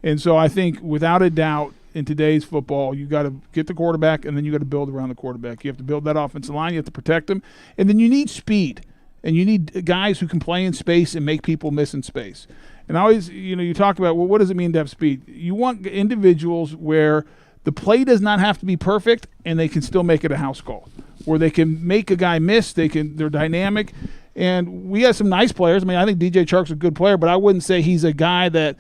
And so I think without a doubt in today's football, you got to get the quarterback, and then you got to build around the quarterback. You have to build that offensive line. You have to protect them. And then you need speed, and you need guys who can play in space and make people miss in space. And always, you talk about, well, what does it mean to have speed? You want individuals where the play does not have to be perfect, and they can still make it a house call, where they can make a guy miss. They're dynamic, and we have some nice players. I mean, I think DJ Chark's a good player, but I wouldn't say he's a guy that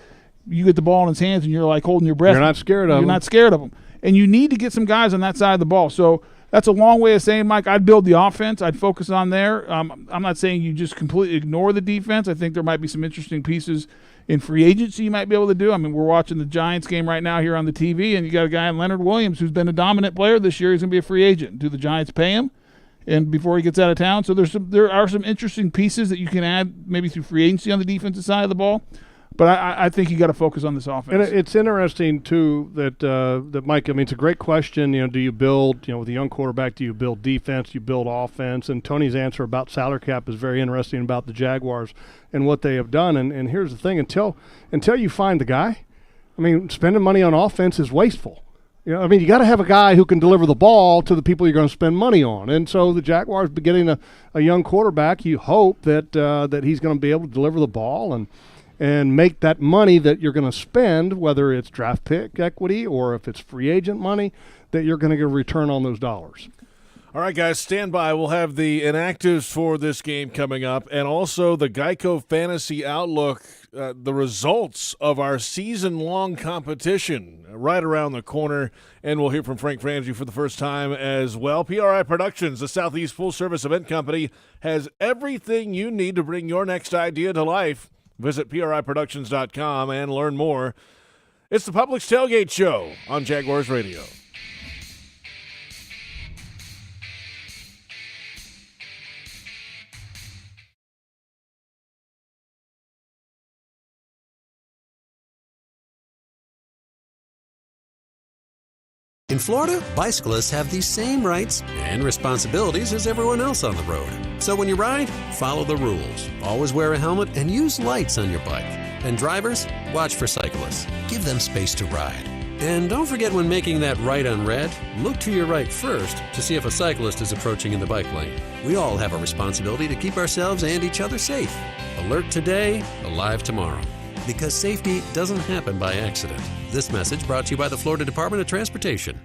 you get the ball in his hands and you're like holding your breath. You're not scared of him. You're not scared of him, and you need to get some guys on that side of the ball. So that's a long way of saying, Mike, I'd build the offense. I'd focus on there. I'm not saying you just completely ignore the defense. I think there might be some interesting pieces in free agency you might be able to do. I mean, we're watching the Giants game right now here on the TV, and you got a guy in Leonard Williams who's been a dominant player this year. He's going to be a free agent. Do the Giants pay him? And before he gets out of town, so there are some interesting pieces that you can add maybe through free agency on the defensive side of the ball. But I think you got to focus on this offense. And it's interesting too that Mike. I mean, it's a great question. Do you build with a young quarterback? Do you build defense? Do you build offense? And Tony's answer about salary cap is very interesting about the Jaguars and what they have done. And here's the thing: until you find the guy, I mean, spending money on offense is wasteful. I mean, you got to have a guy who can deliver the ball to the people you're going to spend money on. And so the Jaguars, getting a young quarterback, you hope that he's going to be able to deliver the ball and make that money that you're going to spend, whether it's draft pick equity or if it's free agent money, that you're going to get a return on those dollars. All right, guys, stand by. We'll have the inactives for this game coming up, and also the Geico Fantasy Outlook, the results of our season-long competition right around the corner, and we'll hear from Frank Frangie for the first time as well. PRI Productions, the Southeast full-service event company, has everything you need to bring your next idea to life. Visit PRIProductions.com and learn more. It's the Publix Tailgate Show on Jaguars Radio. In Florida, bicyclists have the same rights and responsibilities as everyone else on the road. So when you ride, follow the rules. Always wear a helmet and use lights on your bike. And drivers, watch for cyclists. Give them space to ride. And don't forget, when making that right on red, look to your right first to see if a cyclist is approaching in the bike lane. We all have a responsibility to keep ourselves and each other safe. Alert today, alive tomorrow. Because safety doesn't happen by accident. This message brought to you by the Florida Department of Transportation.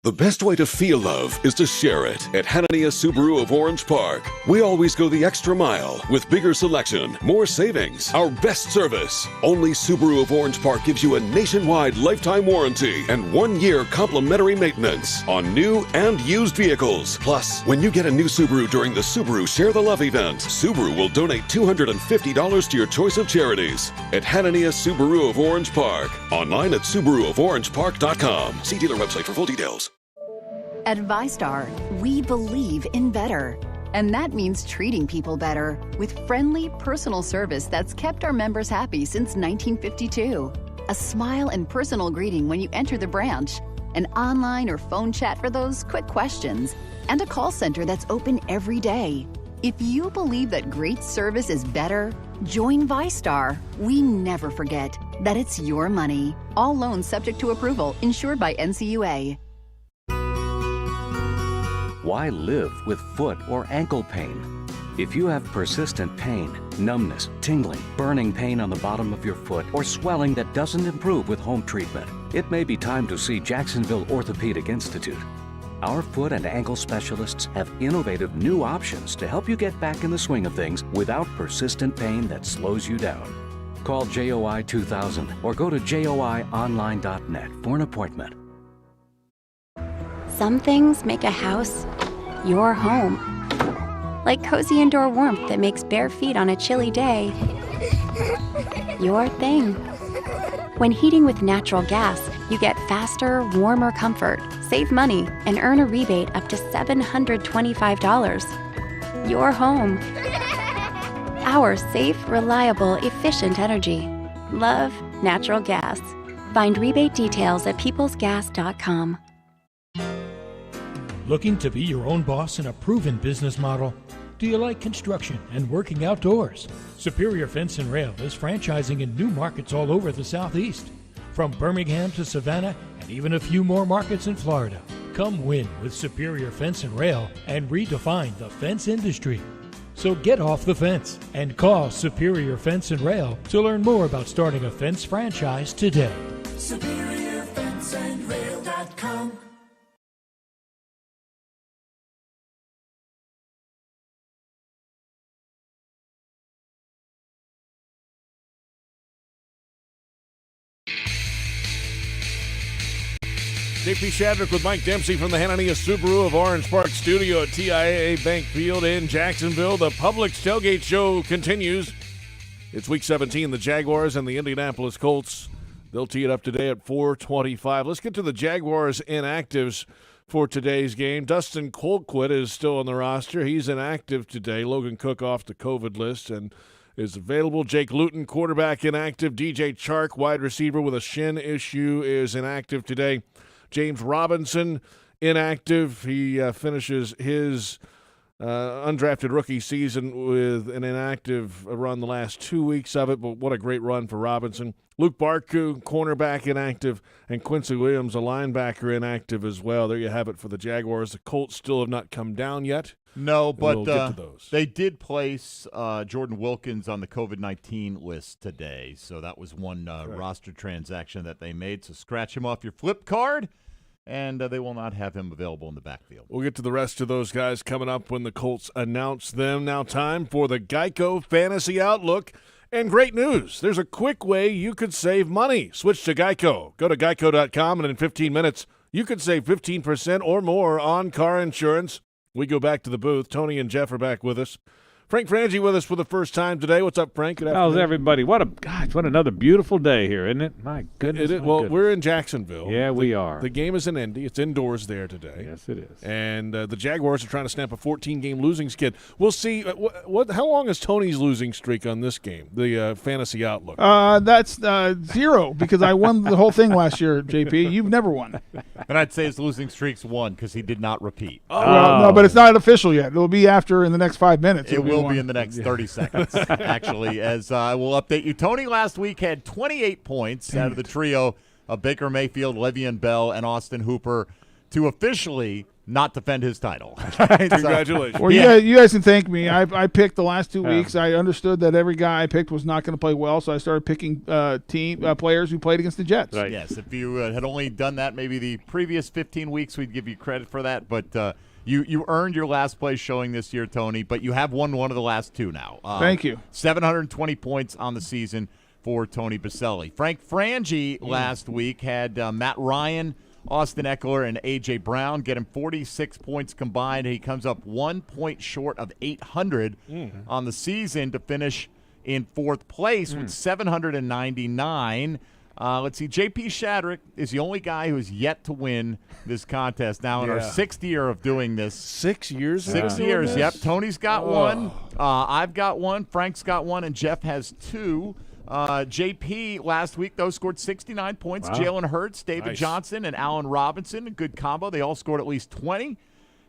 The best way to feel love is to share it at Hanania Subaru of Orange Park. We always go the extra mile with bigger selection, more savings, our best service. Only Subaru of Orange Park gives you a nationwide lifetime warranty and 1 year complimentary maintenance on new and used vehicles. Plus, when you get a new Subaru during the Subaru Share the Love event, Subaru will donate $250 to your choice of charities at Hanania Subaru of Orange Park. Online at SubaruofOrangePark.com. See dealer website for full details. At ViStar, we believe in better. And that means treating people better with friendly, personal service that's kept our members happy since 1952. A smile and personal greeting when you enter the branch, an online or phone chat for those quick questions, and a call center that's open every day. If you believe that great service is better, join ViStar. We never forget that it's your money. All loans subject to approval, insured by NCUA. Why live with foot or ankle pain? If you have persistent pain, numbness, tingling, burning pain on the bottom of your foot, or swelling that doesn't improve with home treatment, it may be time to see Jacksonville Orthopedic Institute. Our foot and ankle specialists have innovative new options to help you get back in the swing of things without persistent pain that slows you down. Call JOI 2000 or go to joionline.net for an appointment. Some things make a house your home. Like cozy indoor warmth that makes bare feet on a chilly day your thing. When heating with natural gas, you get faster, warmer comfort, save money, and earn a rebate up to $725. Your home. Our safe, reliable, efficient energy. Love natural gas. Find rebate details at peoplesgas.com. Looking to be your own boss in a proven business model? Do you like construction and working outdoors? Superior Fence and Rail is franchising in new markets all over the Southeast, from Birmingham to Savannah and even a few more markets in Florida. Come win with Superior Fence and Rail and redefine the fence industry. So get off the fence and call Superior Fence and Rail to learn more about starting a fence franchise today. SuperiorFenceandRail.com. JP Shadrick with Mike Dempsey from the Hanania Subaru of Orange Park Studio at TIAA Bank Field in Jacksonville. The Publix Tailgate Show continues. It's Week 17. The Jaguars and the Indianapolis Colts. They'll tee it up today at 4:25. Let's get to the Jaguars inactives for today's game. Dustin Colquitt is still on the roster. He's inactive today. Logan Cook off the COVID list and is available. Jake Luton, quarterback, inactive. DJ Chark, wide receiver with a shin issue, is inactive today. James Robinson, inactive. He finishes his undrafted rookie season with an inactive run the last 2 weeks of it, but what a great run for Robinson. Luke Barku, cornerback, inactive, and Quincy Williams, a linebacker, inactive as well. There you have it for the Jaguars. The Colts still have not come down yet. No, but we'll get to those. They did place Jordan Wilkins on the COVID-19 list today, so that was one roster transaction that they made. So scratch him off your flip card, and they will not have him available in the backfield. We'll get to the rest of those guys coming up when the Colts announce them. Now time for the Geico Fantasy Outlook. And great news, there's a quick way you could save money. Switch to Geico. Go to geico.com, and in 15 minutes, you could save 15% or more on car insurance. We go back to the booth. Tony and Jeff are back with us. Frank Frangie with us for the first time today. What's up, Frank? Good afternoon. How's everybody? What another beautiful day here, isn't it? My goodness. We're in Jacksonville. Yeah, we are. The game is in Indy. It's indoors there today. Yes, it is. And the Jaguars are trying to snap a 14-game losing skid. We'll see. How long is Tony's losing streak on this game, the Fantasy Outlook? That's 0 because I won the whole thing last year, JP. You've never won. And I'd say his losing streak's 1 because he did not repeat. Well, no, but it's not official yet. It'll be in the next 5 minutes. It will be in the next 30 seconds, actually, as I will update you. Tony last week had 28 points out of the trio Baker Mayfield, Le'Veon Bell, and Austin Hooper to officially not defend his title. Congratulations. Well, you guys can thank me. I picked the last 2 weeks. I understood that every guy I picked was not going to play well, so I started picking players who played against the Jets. Right. Yes, if you had only done that maybe the previous 15 weeks, we'd give you credit for that. But you earned your last place showing this year, Tony, but you have won one of the last 2 now. Thank you. 720 points on the season for Tony Baselli. Frank Frangie last week had Matt Ryan, Austin Eckler, and A.J. Brown get him 46 points combined. He comes up 1 point short of 800 on the season to finish in 4th place with 799. Let's see, J.P. Shadrick is the only guy who has yet to win this contest. Now in our 6th year of doing this. 6 years? 6 years, yep. Tony's got one. I've got one. Frank's got one, and Jeff has 2. JP last week, though, scored 69 points. Wow. Jalen Hurts, David Johnson, and Allen Robinson, a good combo. They all scored at least 20.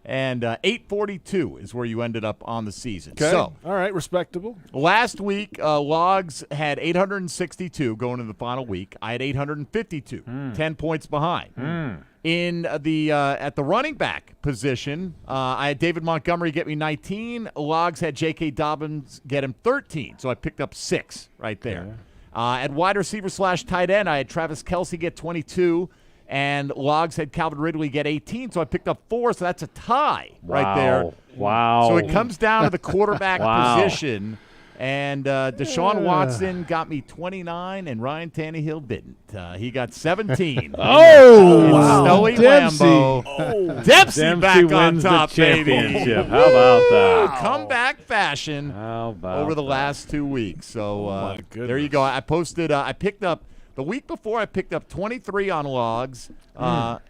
And 842 is where you ended up on the season. Okay. So, all right, respectable. Last week, Logs had 862 going into the final week. I had 852, 10 points behind. In the at the running back position, I had David Montgomery get me 19. Logs had J.K. Dobbins get him 13, so I picked up 6 right there. At wide receiver / tight end, I had Travis Kelce get 22, and Logs had Calvin Ridley get 18, so I picked up 4, so that's a tie right there. Wow. So it comes down to the quarterback position. And Deshaun Watson got me 29, and Ryan Tannehill didn't. He got 17. Wow. Snowy Dempsey. Lambeau. Dempsey back on top, baby. How about that? Comeback fashion over the last 2 weeks. So there you go. I posted. I picked up. The week before, I picked up 23 on Logs,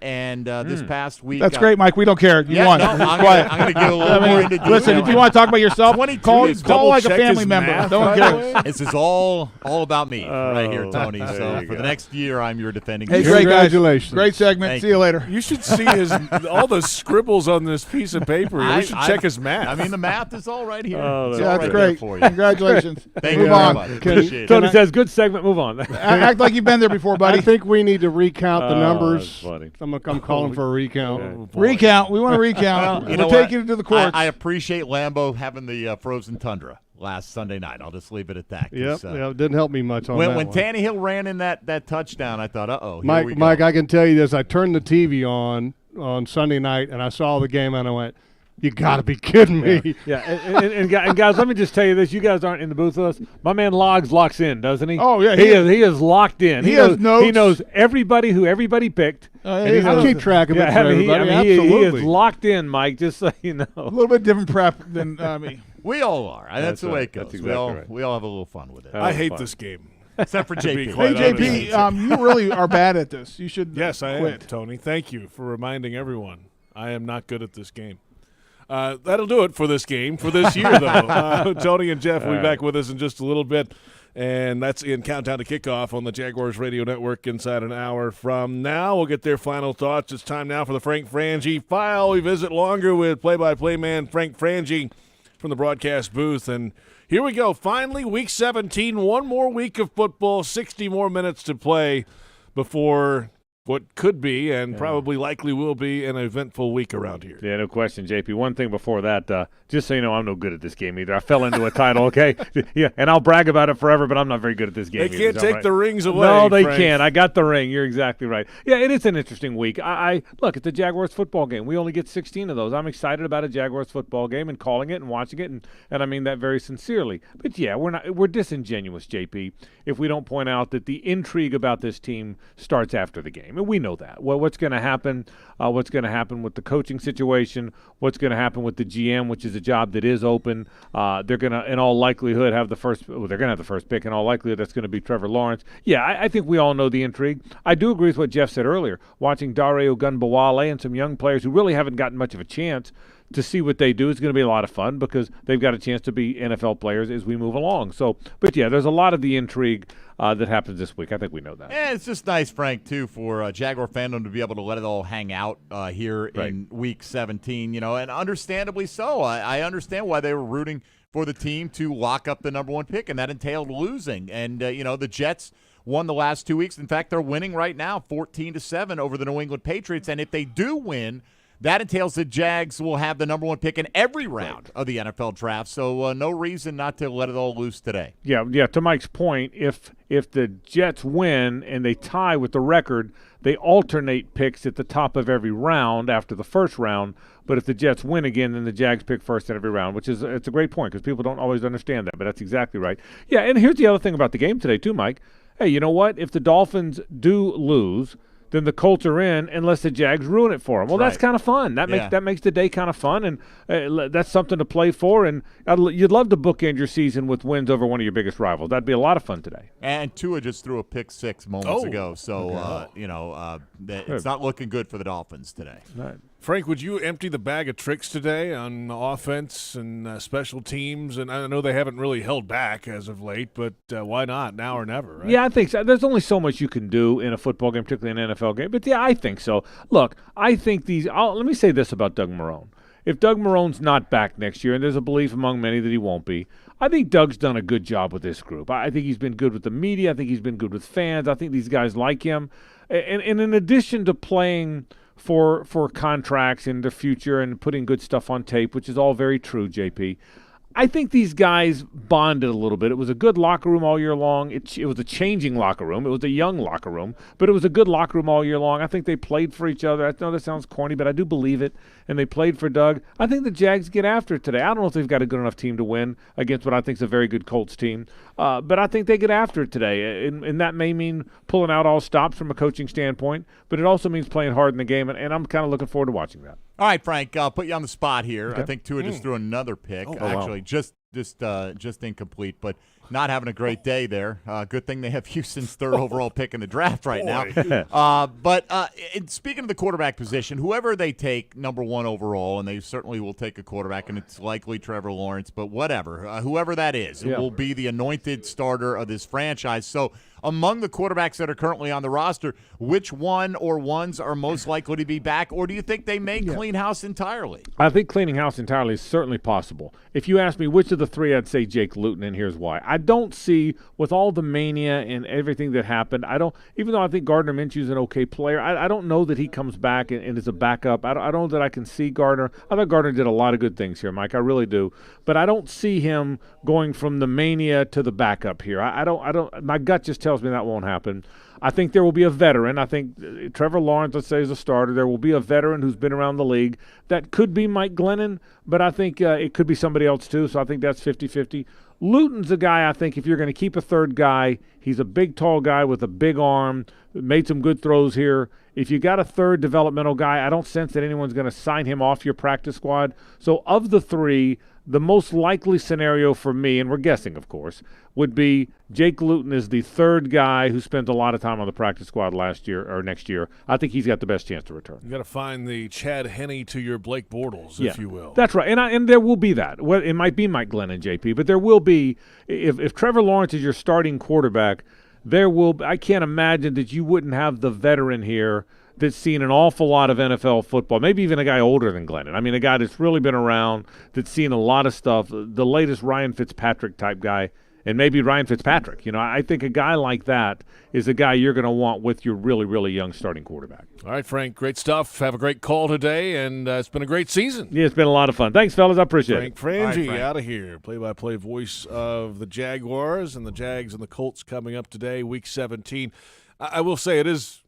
and this past week. That's great, Mike. We don't care. You won. No, I'm going to get a little more into detail. Listen, if you want to talk about yourself, call like a family member. No one cares. This is all about me right here, Tony. So for the next year, I'm your defending. Hey, great, congratulations. Great segment. See you later. You should see all the scribbles on this piece of paper. You should check his math. I mean, the math is all right here. That's great. For you. Congratulations. Thank Move you on. very much. Appreciate it. Tony says, good segment, move on. Act like you've been there before, buddy. I think we need to recount the numbers. Funny. I'm calling for a recount. Recount. We want to recount. We'll take you to the courts. I appreciate Lambeau having the frozen tundra last Sunday night. I'll just leave it at that. Yep. It didn't help me much on that when one. Tannehill ran in that touchdown, I thought, Mike, I can tell you this. I turned the TV on Sunday night, and I saw the game, and I went, you got to be kidding me. Yeah. And guys, let me just tell you this. You guys aren't in the booth with us. My man Logs locks in, doesn't he? Oh, yeah. He is locked in. He has notes. He knows everybody who everybody picked. I keep track of it for everybody. He is locked in, Mike, just so you know. A little bit different prep than me. We all are. That's the way it goes. That's exactly right. We all have a little fun with it. I hate this game. Except for JP. Hey, JP, you really are bad at this. You should Yes, I quit. am, Tony. Thank you for reminding everyone. I am not good at this game. That'll do it for this game, for this year, though. Tony and Jeff will be back with us in just a little bit, and that's in Countdown to Kickoff on the Jaguars Radio Network inside an hour from now. We'll get their final thoughts. It's time now for the Frank Frangie File. We visit longer with play-by-play man Frank Frangie from the broadcast booth, and here we go. Finally, Week 17, one more week of football, 60 more minutes to play before what could be and probably likely will be an eventful week around here. Yeah, no question, JP. One thing before that, just so you know, I'm no good at this game either. I fell into a title, okay? Yeah, and I'll brag about it forever, but I'm not very good at this game They can't take the rings away, No, they Frank. can't. I got the ring. You're exactly right. Yeah, it is an interesting week. Look, it's a Jaguars football game. We only get 16 of those. I'm excited about a Jaguars football game and calling it and watching it, and I mean that very sincerely. But, yeah, we're disingenuous, JP, if we don't point out that the intrigue about this team starts after the game. And we know that. Well, what's going to happen? What's going to happen with the coaching situation? What's going to happen with the GM, which is a job that is open? They're going to, in all likelihood, have the first. Well, they're going to have the first pick. In all likelihood, that's going to be Trevor Lawrence. Yeah, I think we all know the intrigue. I do agree with what Jeff said earlier. Watching Dare Ogunbowale and some young players who really haven't gotten much of a chance to see what they do is going to be a lot of fun because they've got a chance to be NFL players as we move along. So, but yeah, there's a lot of the intrigue that happens this week. I think we know that. And it's just nice, Frank, too, for Jaguar fandom to be able to let it all hang out here in Week 17, and understandably so. I understand why they were rooting for the team to lock up the number one pick, and that entailed losing. And, the Jets won the last 2 weeks. In fact, they're winning right now 14-7 over the New England Patriots. And if they do win, that entails the Jags will have the number 1 pick in every round of the NFL draft. So no reason not to let it all loose today. Yeah. To Mike's point, if the Jets win and they tie with the record, they alternate picks at the top of every round after the first round. But if the Jets win again, then the Jags pick first in every round, it's a great point because people don't always understand that. But that's exactly right. Yeah, and here's the other thing about the game today too, Mike. Hey, you know what? If the Dolphins do lose, then the Colts are in unless the Jags ruin it for them. Well, that's kind of fun. That makes the day kind of fun, and that's something to play for. And you'd love to bookend your season with wins over one of your biggest rivals. That'd be a lot of fun today. And Tua just threw a pick 6 moments ago, so it's not looking good for the Dolphins today. Right. Frank, would you empty the bag of tricks today on offense and special teams? And I know they haven't really held back as of late, but why not? Now or never, right? Yeah, I think so. There's only so much you can do in a football game, particularly an NFL game. But, yeah, I think so. Look, I think let me say this about Doug Marrone. If Doug Marrone's not back next year, and there's a belief among many that he won't be, I think Doug's done a good job with this group. I think he's been good with the media. I think he's been good with fans. I think these guys like him. And in addition to playing for contracts in the future and putting good stuff on tape, which is all very true, JP, I think these guys bonded a little bit. It was a good locker room all year long. It was a changing locker room. It was a young locker room, but it was a good locker room all year long. I think they played for each other. I know that sounds corny, but I do believe it, and they played for Doug. I think the Jags get after it today. I don't know if they've got a good enough team to win against what I think is a very good Colts team, but I think they get after it today, and that may mean pulling out all stops from a coaching standpoint, but it also means playing hard in the game, and I'm kind of looking forward to watching that. All right, Frank, I'll put you on the spot here. Okay. I think Tua just threw another pick. Wow. Just incomplete, but not having a great day there. Good thing they have Houston's 3rd overall pick in the draft right now. But speaking of the quarterback position, whoever they take number 1 overall, and they certainly will take a quarterback, and it's likely Trevor Lawrence, but whatever, whoever that is, it will be the anointed starter of this franchise. So among the quarterbacks that are currently on the roster, which one or ones are most likely to be back, or do you think they may clean house entirely? I think cleaning house entirely is certainly possible. If you ask me which of the 3, I'd say Jake Luton, and here's why. I don't see, with all the mania and everything that happened, even though I think Gardner Minshew's an okay player, I don't know that he comes back and is a backup. I don't know that I can see Gardner. I thought Gardner did a lot of good things here, Mike. I really do. But I don't see him going from the mania to the backup here. I don't. My gut just tells me that won't happen. I think there will be a veteran. I think Trevor Lawrence, let's say, is a starter. There will be a veteran who's been around the league. That could be Mike Glennon, but I think it could be somebody else too, so I think that's 50-50. Luton's a guy, I think, if you're going to keep a 3rd guy, he's a big, tall guy with a big arm, made some good throws here. If you got a 3rd developmental guy, I don't sense that anyone's going to sign him off your practice squad. So of the 3, the most likely scenario for me, and we're guessing, of course, would be Jake Luton is the 3rd guy who spent a lot of time on the practice squad last year or next year. I think he's got the best chance to return. You got to find the Chad Henne to your Blake Bortles, if you will. That's right, and there will be that. Well, it might be Mike Glennon, JP, but there will be. If Trevor Lawrence is your starting quarterback, I can't imagine that you wouldn't have the veteran here that's seen an awful lot of NFL football, maybe even a guy older than Glennon. I mean, a guy that's really been around, that's seen a lot of stuff, the latest Ryan Fitzpatrick type guy, and maybe Ryan Fitzpatrick. You know, I think a guy like that is a guy you're going to want with your really, really young starting quarterback. All right, Frank, great stuff. Have a great call today, and it's been a great season. Yeah, it's been a lot of fun. Thanks, fellas. I appreciate it. Frank Frangie out of here. Play-by-play voice of the Jaguars and the Jags and the Colts coming up today, Week 17. I will say it is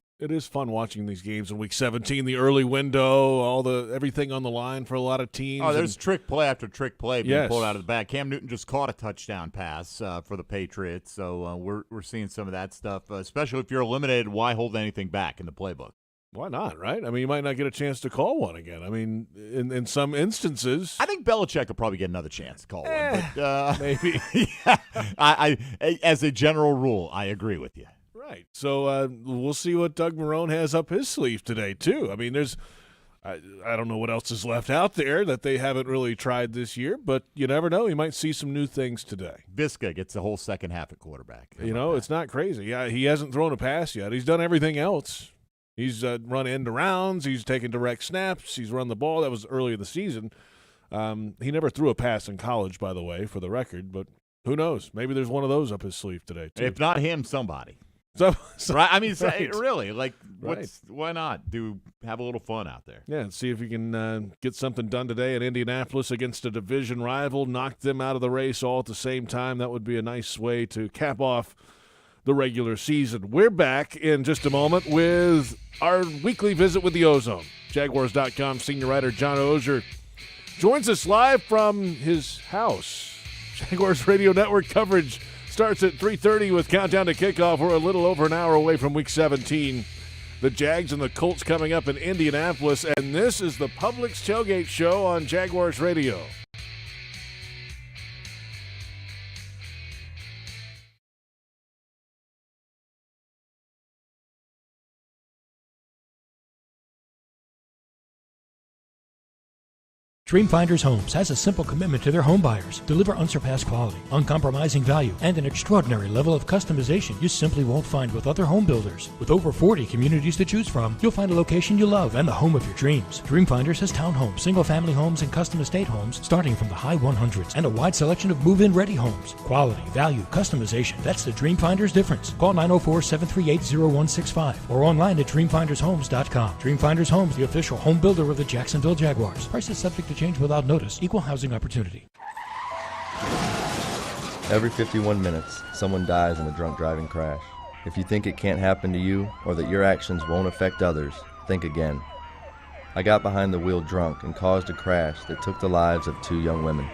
fun watching these games in Week 17, the early window, everything on the line for a lot of teams. Oh, there's trick play after trick play being pulled out of the bag. Cam Newton just caught a touchdown pass for the Patriots, so we're seeing some of that stuff, especially if you're eliminated. Why hold anything back in the playbook? Why not, right? I mean, you might not get a chance to call one again. I mean, in some instances. I think Belichick will probably get another chance to call one. But, maybe. I as a general rule, I agree with you. Right. So we'll see what Doug Marrone has up his sleeve today, too. I mean, I don't know what else is left out there that they haven't really tried this year, but you never know. You might see some new things today. Visca gets the whole second half at quarterback. It's not crazy. Yeah, he hasn't thrown a pass yet. He's done everything else. He's run end arounds. He's taken direct snaps. He's run the ball. That was early in the season. He never threw a pass in college, by the way, for the record, but who knows? Maybe there's one of those up his sleeve today, too. If not him, somebody. So right? I mean, right. really, like, Right. why not have a little fun out there? Yeah, and see if you can get something done today at Indianapolis against a division rival, knock them out of the race all at the same time. That would be a nice way to cap off the regular season. We're back in just a moment with our weekly visit with the Ozone. Jaguars.com senior writer John Oehser joins us live from his house. Jaguars Radio Network coverage starts at 3:30 with countdown to kickoff. We're a little over an hour away from Week 17. The Jags and the Colts coming up in Indianapolis, and this is the Publix Tailgate Show on Jaguars Radio. Dreamfinders Homes has a simple commitment to their home buyers. Deliver unsurpassed quality, uncompromising value, and an extraordinary level of customization you simply won't find with other home builders. With over 40 communities to choose from, you'll find a location you love and the home of your dreams. Dreamfinders has townhomes, single-family homes, and custom estate homes starting from the high 100s and a wide selection of move-in ready homes. Quality, value, customization. That's the Dreamfinders difference. Call 904-738-0165 or online at dreamfindershomes.com. Dreamfinders Homes, the official home builder of the Jacksonville Jaguars. Prices subject to change without notice. Equal housing opportunity. Every 51 minutes, someone dies in a drunk driving crash. If you think it can't happen to you or that your actions won't affect others, think again. I got behind the wheel drunk and caused a crash that took the lives of 2 young women.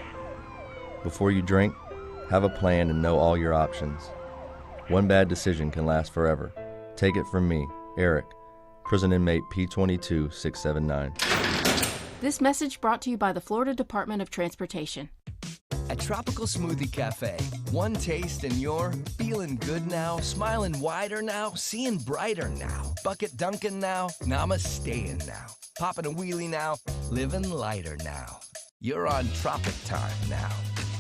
Before you drink, have a plan and know all your options. One bad decision can last forever. Take it from me, Eric, prison inmate P22679. This message brought to you by the Florida Department of Transportation. At Tropical Smoothie Cafe, one taste and you're feeling good now, smiling wider now, seeing brighter now, bucket dunking now, namasteing now, popping a wheelie now, living lighter now. You're on Tropic Time now.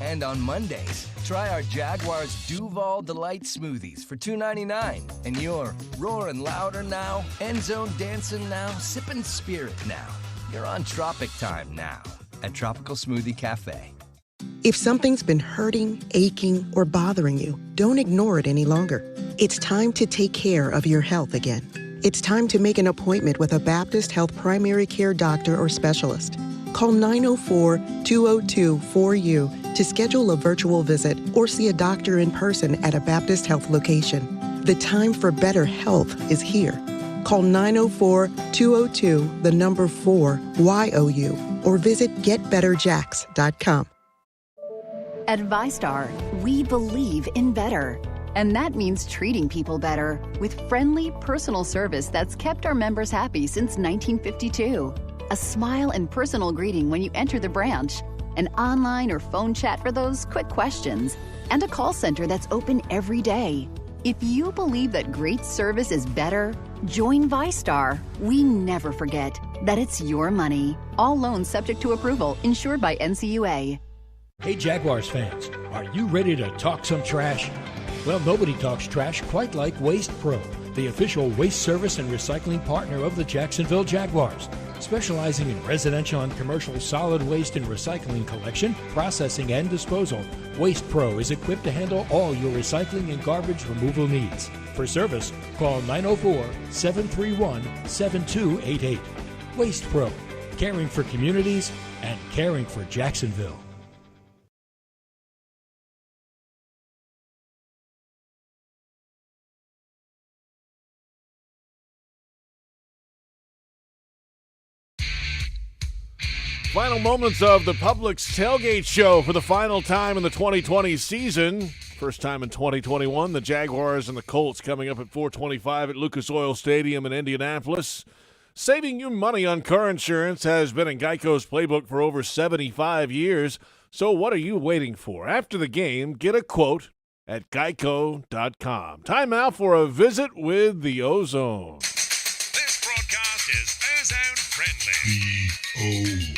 And on Mondays, try our Jaguars Duval Delight Smoothies for $2.99. And you're roaring louder now, end zone dancing now, sipping spirit now. You're on Tropic Time now at Tropical Smoothie Cafe. If something's been hurting, aching, or bothering you, don't ignore it any longer. It's time to take care of your health again. It's time to make an appointment with a Baptist Health primary care doctor or specialist. Call 904-202-4U to schedule a virtual visit or see a doctor in person at a Baptist Health location. The time for better health is here. Call 904-202-4YOU or visit getbetterjacks.com. At ViStar, we believe in better. And that means treating people better with friendly, personal service that's kept our members happy since 1952. A smile and personal greeting when you enter the branch, an online or phone chat for those quick questions, and a call center that's open every day. If you believe that great service is better, join ViStar. We never forget that it's your money. All loans subject to approval, insured by NCUA. Hey Jaguars fans, are you ready to talk some trash? Well, nobody talks trash quite like Waste Pro, the official waste service and recycling partner of the Jacksonville Jaguars. Specializing in residential and commercial solid waste and recycling collection, processing, and disposal, Waste Pro is equipped to handle all your recycling and garbage removal needs. For service, call 904-731-7288. Waste Pro, caring for communities and caring for Jacksonville. Final moments of the Publix Tailgate Show for the final time in the 2020 season. First time in 2021, the Jaguars and the Colts coming up at 4:25 at Lucas Oil Stadium in Indianapolis. Saving you money on car insurance has been in Geico's playbook for over 75 years. So what are you waiting for? After the game, get a quote at geico.com. Time now for a visit with the Ozone. This broadcast is Ozone friendly. The Ozone.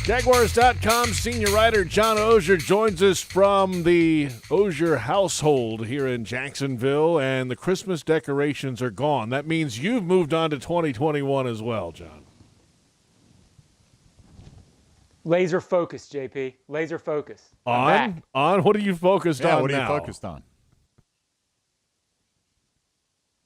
Jaguars.com senior writer John Oehser joins us from the Oehser household here in Jacksonville, and the Christmas decorations are gone. That means you've moved on to 2021 as well, John. Laser focus, JP. Laser focus. On? What are you focused on now? What are you focused on?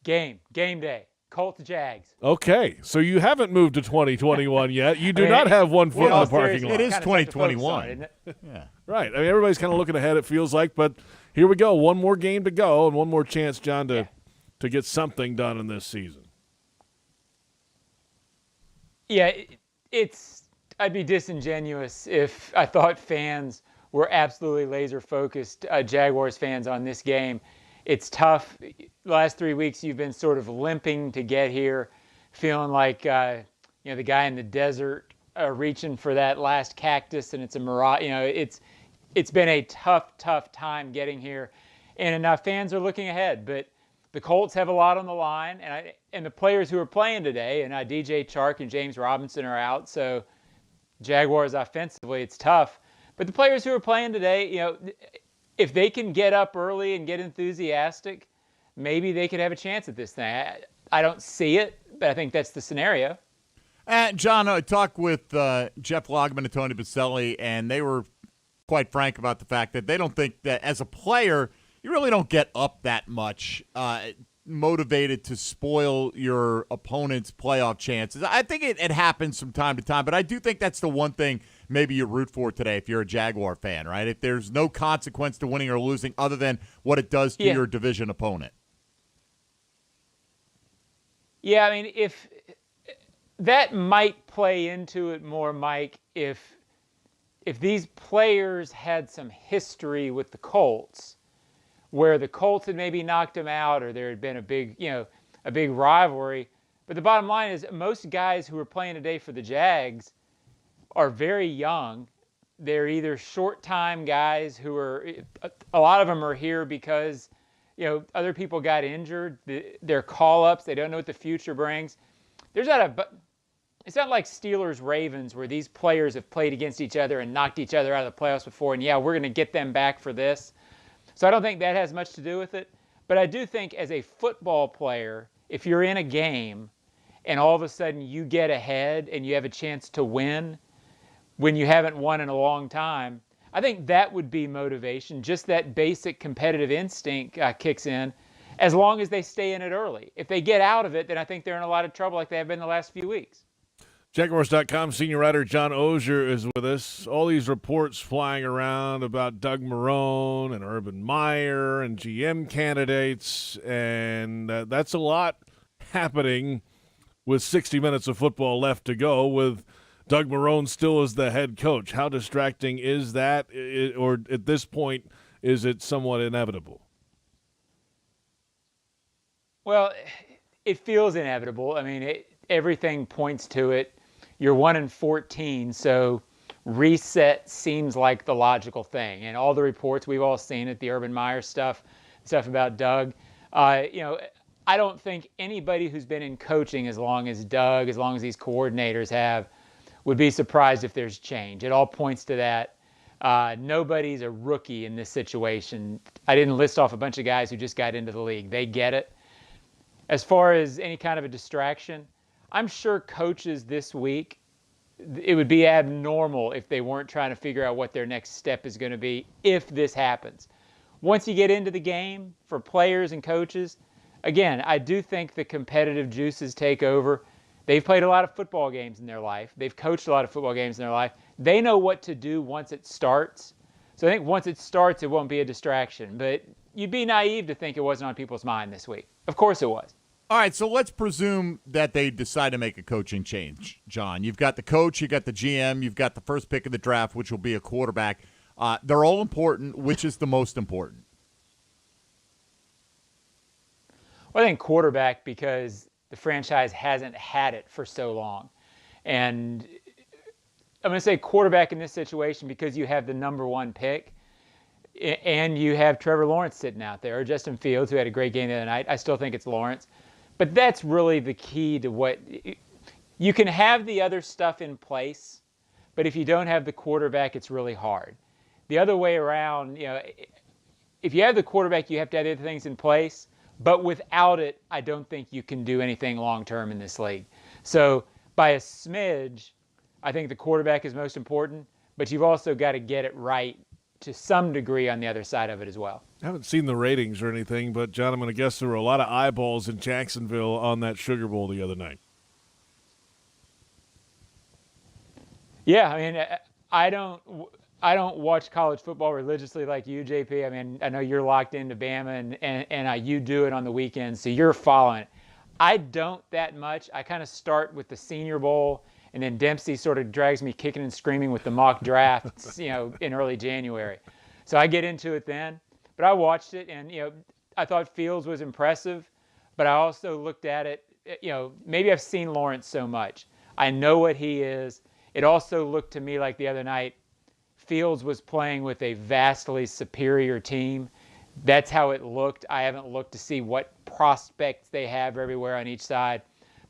Game day. Colts Jags. Okay, so you haven't moved to 2021 yet. You do not have one foot in the parking lot. It is 2021. Yeah. Right. I mean, everybody's kind of looking ahead, it feels like, but here we go. One more game to go and one more chance, John, to get something done in this season. Yeah, I'd be disingenuous if I thought fans were absolutely laser-focused, Jaguars fans, on this game. It's tough. The last 3 weeks you've been sort of limping to get here, feeling like the guy in the desert reaching for that last cactus, and it's a mirage. It's been a tough time getting here, and fans are looking ahead. But the Colts have a lot on the line, and the players who are playing today, and DJ Chark and James Robinson are out, so Jaguars offensively, it's tough. But the players who are playing today, if they can get up early and get enthusiastic, maybe they could have a chance at this thing. I don't see it, but I think that's the scenario. John, I talked with Jeff Logman and Tony Baselli, and they were quite frank about the fact that they don't think that as a player, you really don't get up that much motivated to spoil your opponent's playoff chances. I think it happens from time to time, but I do think that's the one thing maybe you root for today if you're a Jaguar fan, right? If there's no consequence to winning or losing other than what it does to your division opponent. Yeah, I mean, if that might play into it more, Mike, if these players had some history with the Colts, where the Colts had maybe knocked them out, or there had been a big rivalry. But the bottom line is most guys who are playing today for the Jags are very young. They're either short-time guys who are – a lot of them are here because, other people got injured. They're call-ups. They don't know what the future brings. It's not like Steelers-Ravens where these players have played against each other and knocked each other out of the playoffs before, and, we're going to get them back for this. So I don't think that has much to do with it. But I do think as a football player, if you're in a game and all of a sudden you get ahead and you have a chance to win when you haven't won in a long time, I think that would be motivation. Just that basic competitive instinct kicks in as long as they stay in it early. If they get out of it, then I think they're in a lot of trouble like they have been the last few weeks. Jaguars.com senior writer John Oehser is with us. All these reports flying around about Doug Marrone and Urban Meyer and GM candidates, and that's a lot happening with 60 minutes of football left to go with Doug Marrone still as the head coach. How distracting is that, or at this point, is it somewhat inevitable? Well, it feels inevitable. I mean, everything points to it. You're 1-14, so reset seems like the logical thing. And all the reports, we've all seen it, the Urban Meyer stuff about Doug. I don't think anybody who's been in coaching as long as Doug, as long as these coordinators have, would be surprised if there's change. It all points to that. Nobody's a rookie in this situation. I didn't list off a bunch of guys who just got into the league. They get it. As far as any kind of a distraction, I'm sure coaches this week, it would be abnormal if they weren't trying to figure out what their next step is going to be if this happens. Once you get into the game for players and coaches, again, I do think the competitive juices take over. They've played a lot of football games in their life. They've coached a lot of football games in their life. They know what to do once it starts. So I think once it starts, it won't be a distraction. But you'd be naive to think it wasn't on people's mind this week. Of course it was. All right, so let's presume that they decide to make a coaching change, John. You've got the coach, you've got the GM, you've got the first pick of the draft, which will be a quarterback. They're all important. Which is the most important? Well, I think quarterback because the franchise hasn't had it for so long. And I'm going to say quarterback in this situation because you have the number one pick and you have Trevor Lawrence sitting out there, or Justin Fields, who had a great game the other night. I still think it's Lawrence. But that's really the key to what you can have the other stuff in place, but if you don't have the quarterback, it's really hard. The other way around, if you have the quarterback, you have to have the other things in place, but without it, I don't think you can do anything long-term in this league. So by a smidge, I think the quarterback is most important, but you've also got to get it right to some degree on the other side of it as well. I haven't seen the ratings or anything, but John, I'm going to guess there were a lot of eyeballs in Jacksonville on that Sugar Bowl the other night. Yeah, I mean, I don't watch college football religiously like you, JP. I mean, I know you're locked into Bama, and you do it on the weekends, so you're following it. I don't that much. I kind of start with the Senior Bowl, and then Dempsey sort of drags me kicking and screaming with the mock drafts, in early January. So I get into it then. But I watched it, and I thought Fields was impressive, but I also looked at it. Maybe I've seen Lawrence so much. I know what he is. It also looked to me like the other night, Fields was playing with a vastly superior team. That's how it looked. I haven't looked to see what prospects they have everywhere on each side,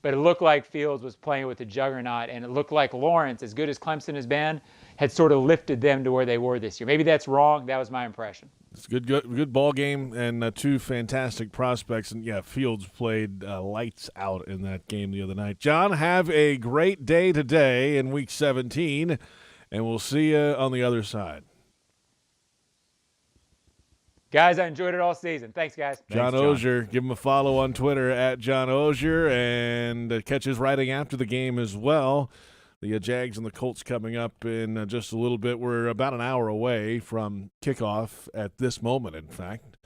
but it looked like Fields was playing with a juggernaut, and it looked like Lawrence, as good as Clemson has been, had sort of lifted them to where they were this year. Maybe that's wrong. That was my impression. It's a good ball game, and two fantastic prospects. And, yeah, Fields played lights out in that game the other night. John, have a great day today in Week 17, and we'll see you on the other side. Guys, I enjoyed it all season. Thanks, guys. John Ogier, give him a follow on Twitter at John Ogier, and catch his writing after the game as well. The Jags and the Colts coming up in just a little bit. We're about an hour away from kickoff at this moment, in fact.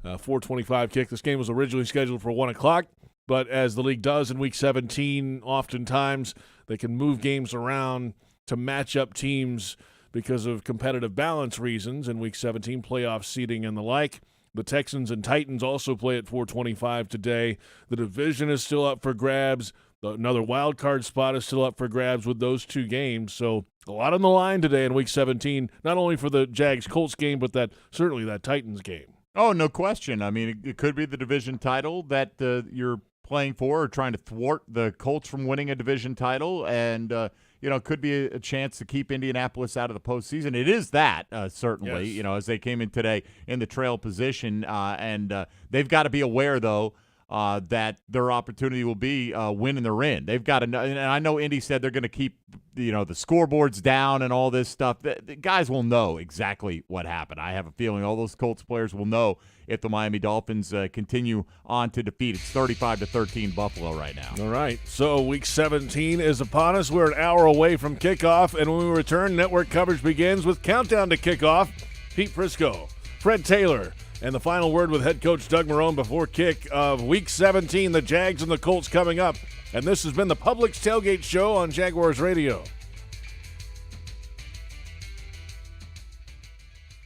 4:25 kick. This game was originally scheduled for 1 o'clock, but as the league does in Week 17, oftentimes they can move games around to match up teams because of competitive balance reasons in Week 17, playoff seeding and the like. The Texans and Titans also play at 4:25 today. The division is still up for grabs. Another wild card spot is still up for grabs with those two games. So a lot on the line today in Week 17, not only for the Jags-Colts game, but certainly that Titans game. Oh, no question. I mean, it could be the division title that you're playing for, or trying to thwart the Colts from winning a division title, and it could be a chance to keep Indianapolis out of the postseason. It is that, certainly, yes. As they came in today in the trail position, and they've got to be aware, though, that their opportunity will be win and they're in. They've got to know, and I know Indy said they're going to keep the scoreboards down and all this stuff. The guys will know exactly what happened. I have a feeling all those Colts players will know if the Miami Dolphins continue on to defeat. It's 35-13 Buffalo right now. All right, so Week 17 is upon us. We're an hour away from kickoff, and when we return, network coverage begins with Countdown to Kickoff. Pete Prisco, Fred Taylor, and the final word with head coach Doug Marrone before kick of Week 17, the Jags and the Colts coming up. And this has been the Publix Tailgate Show on Jaguars Radio.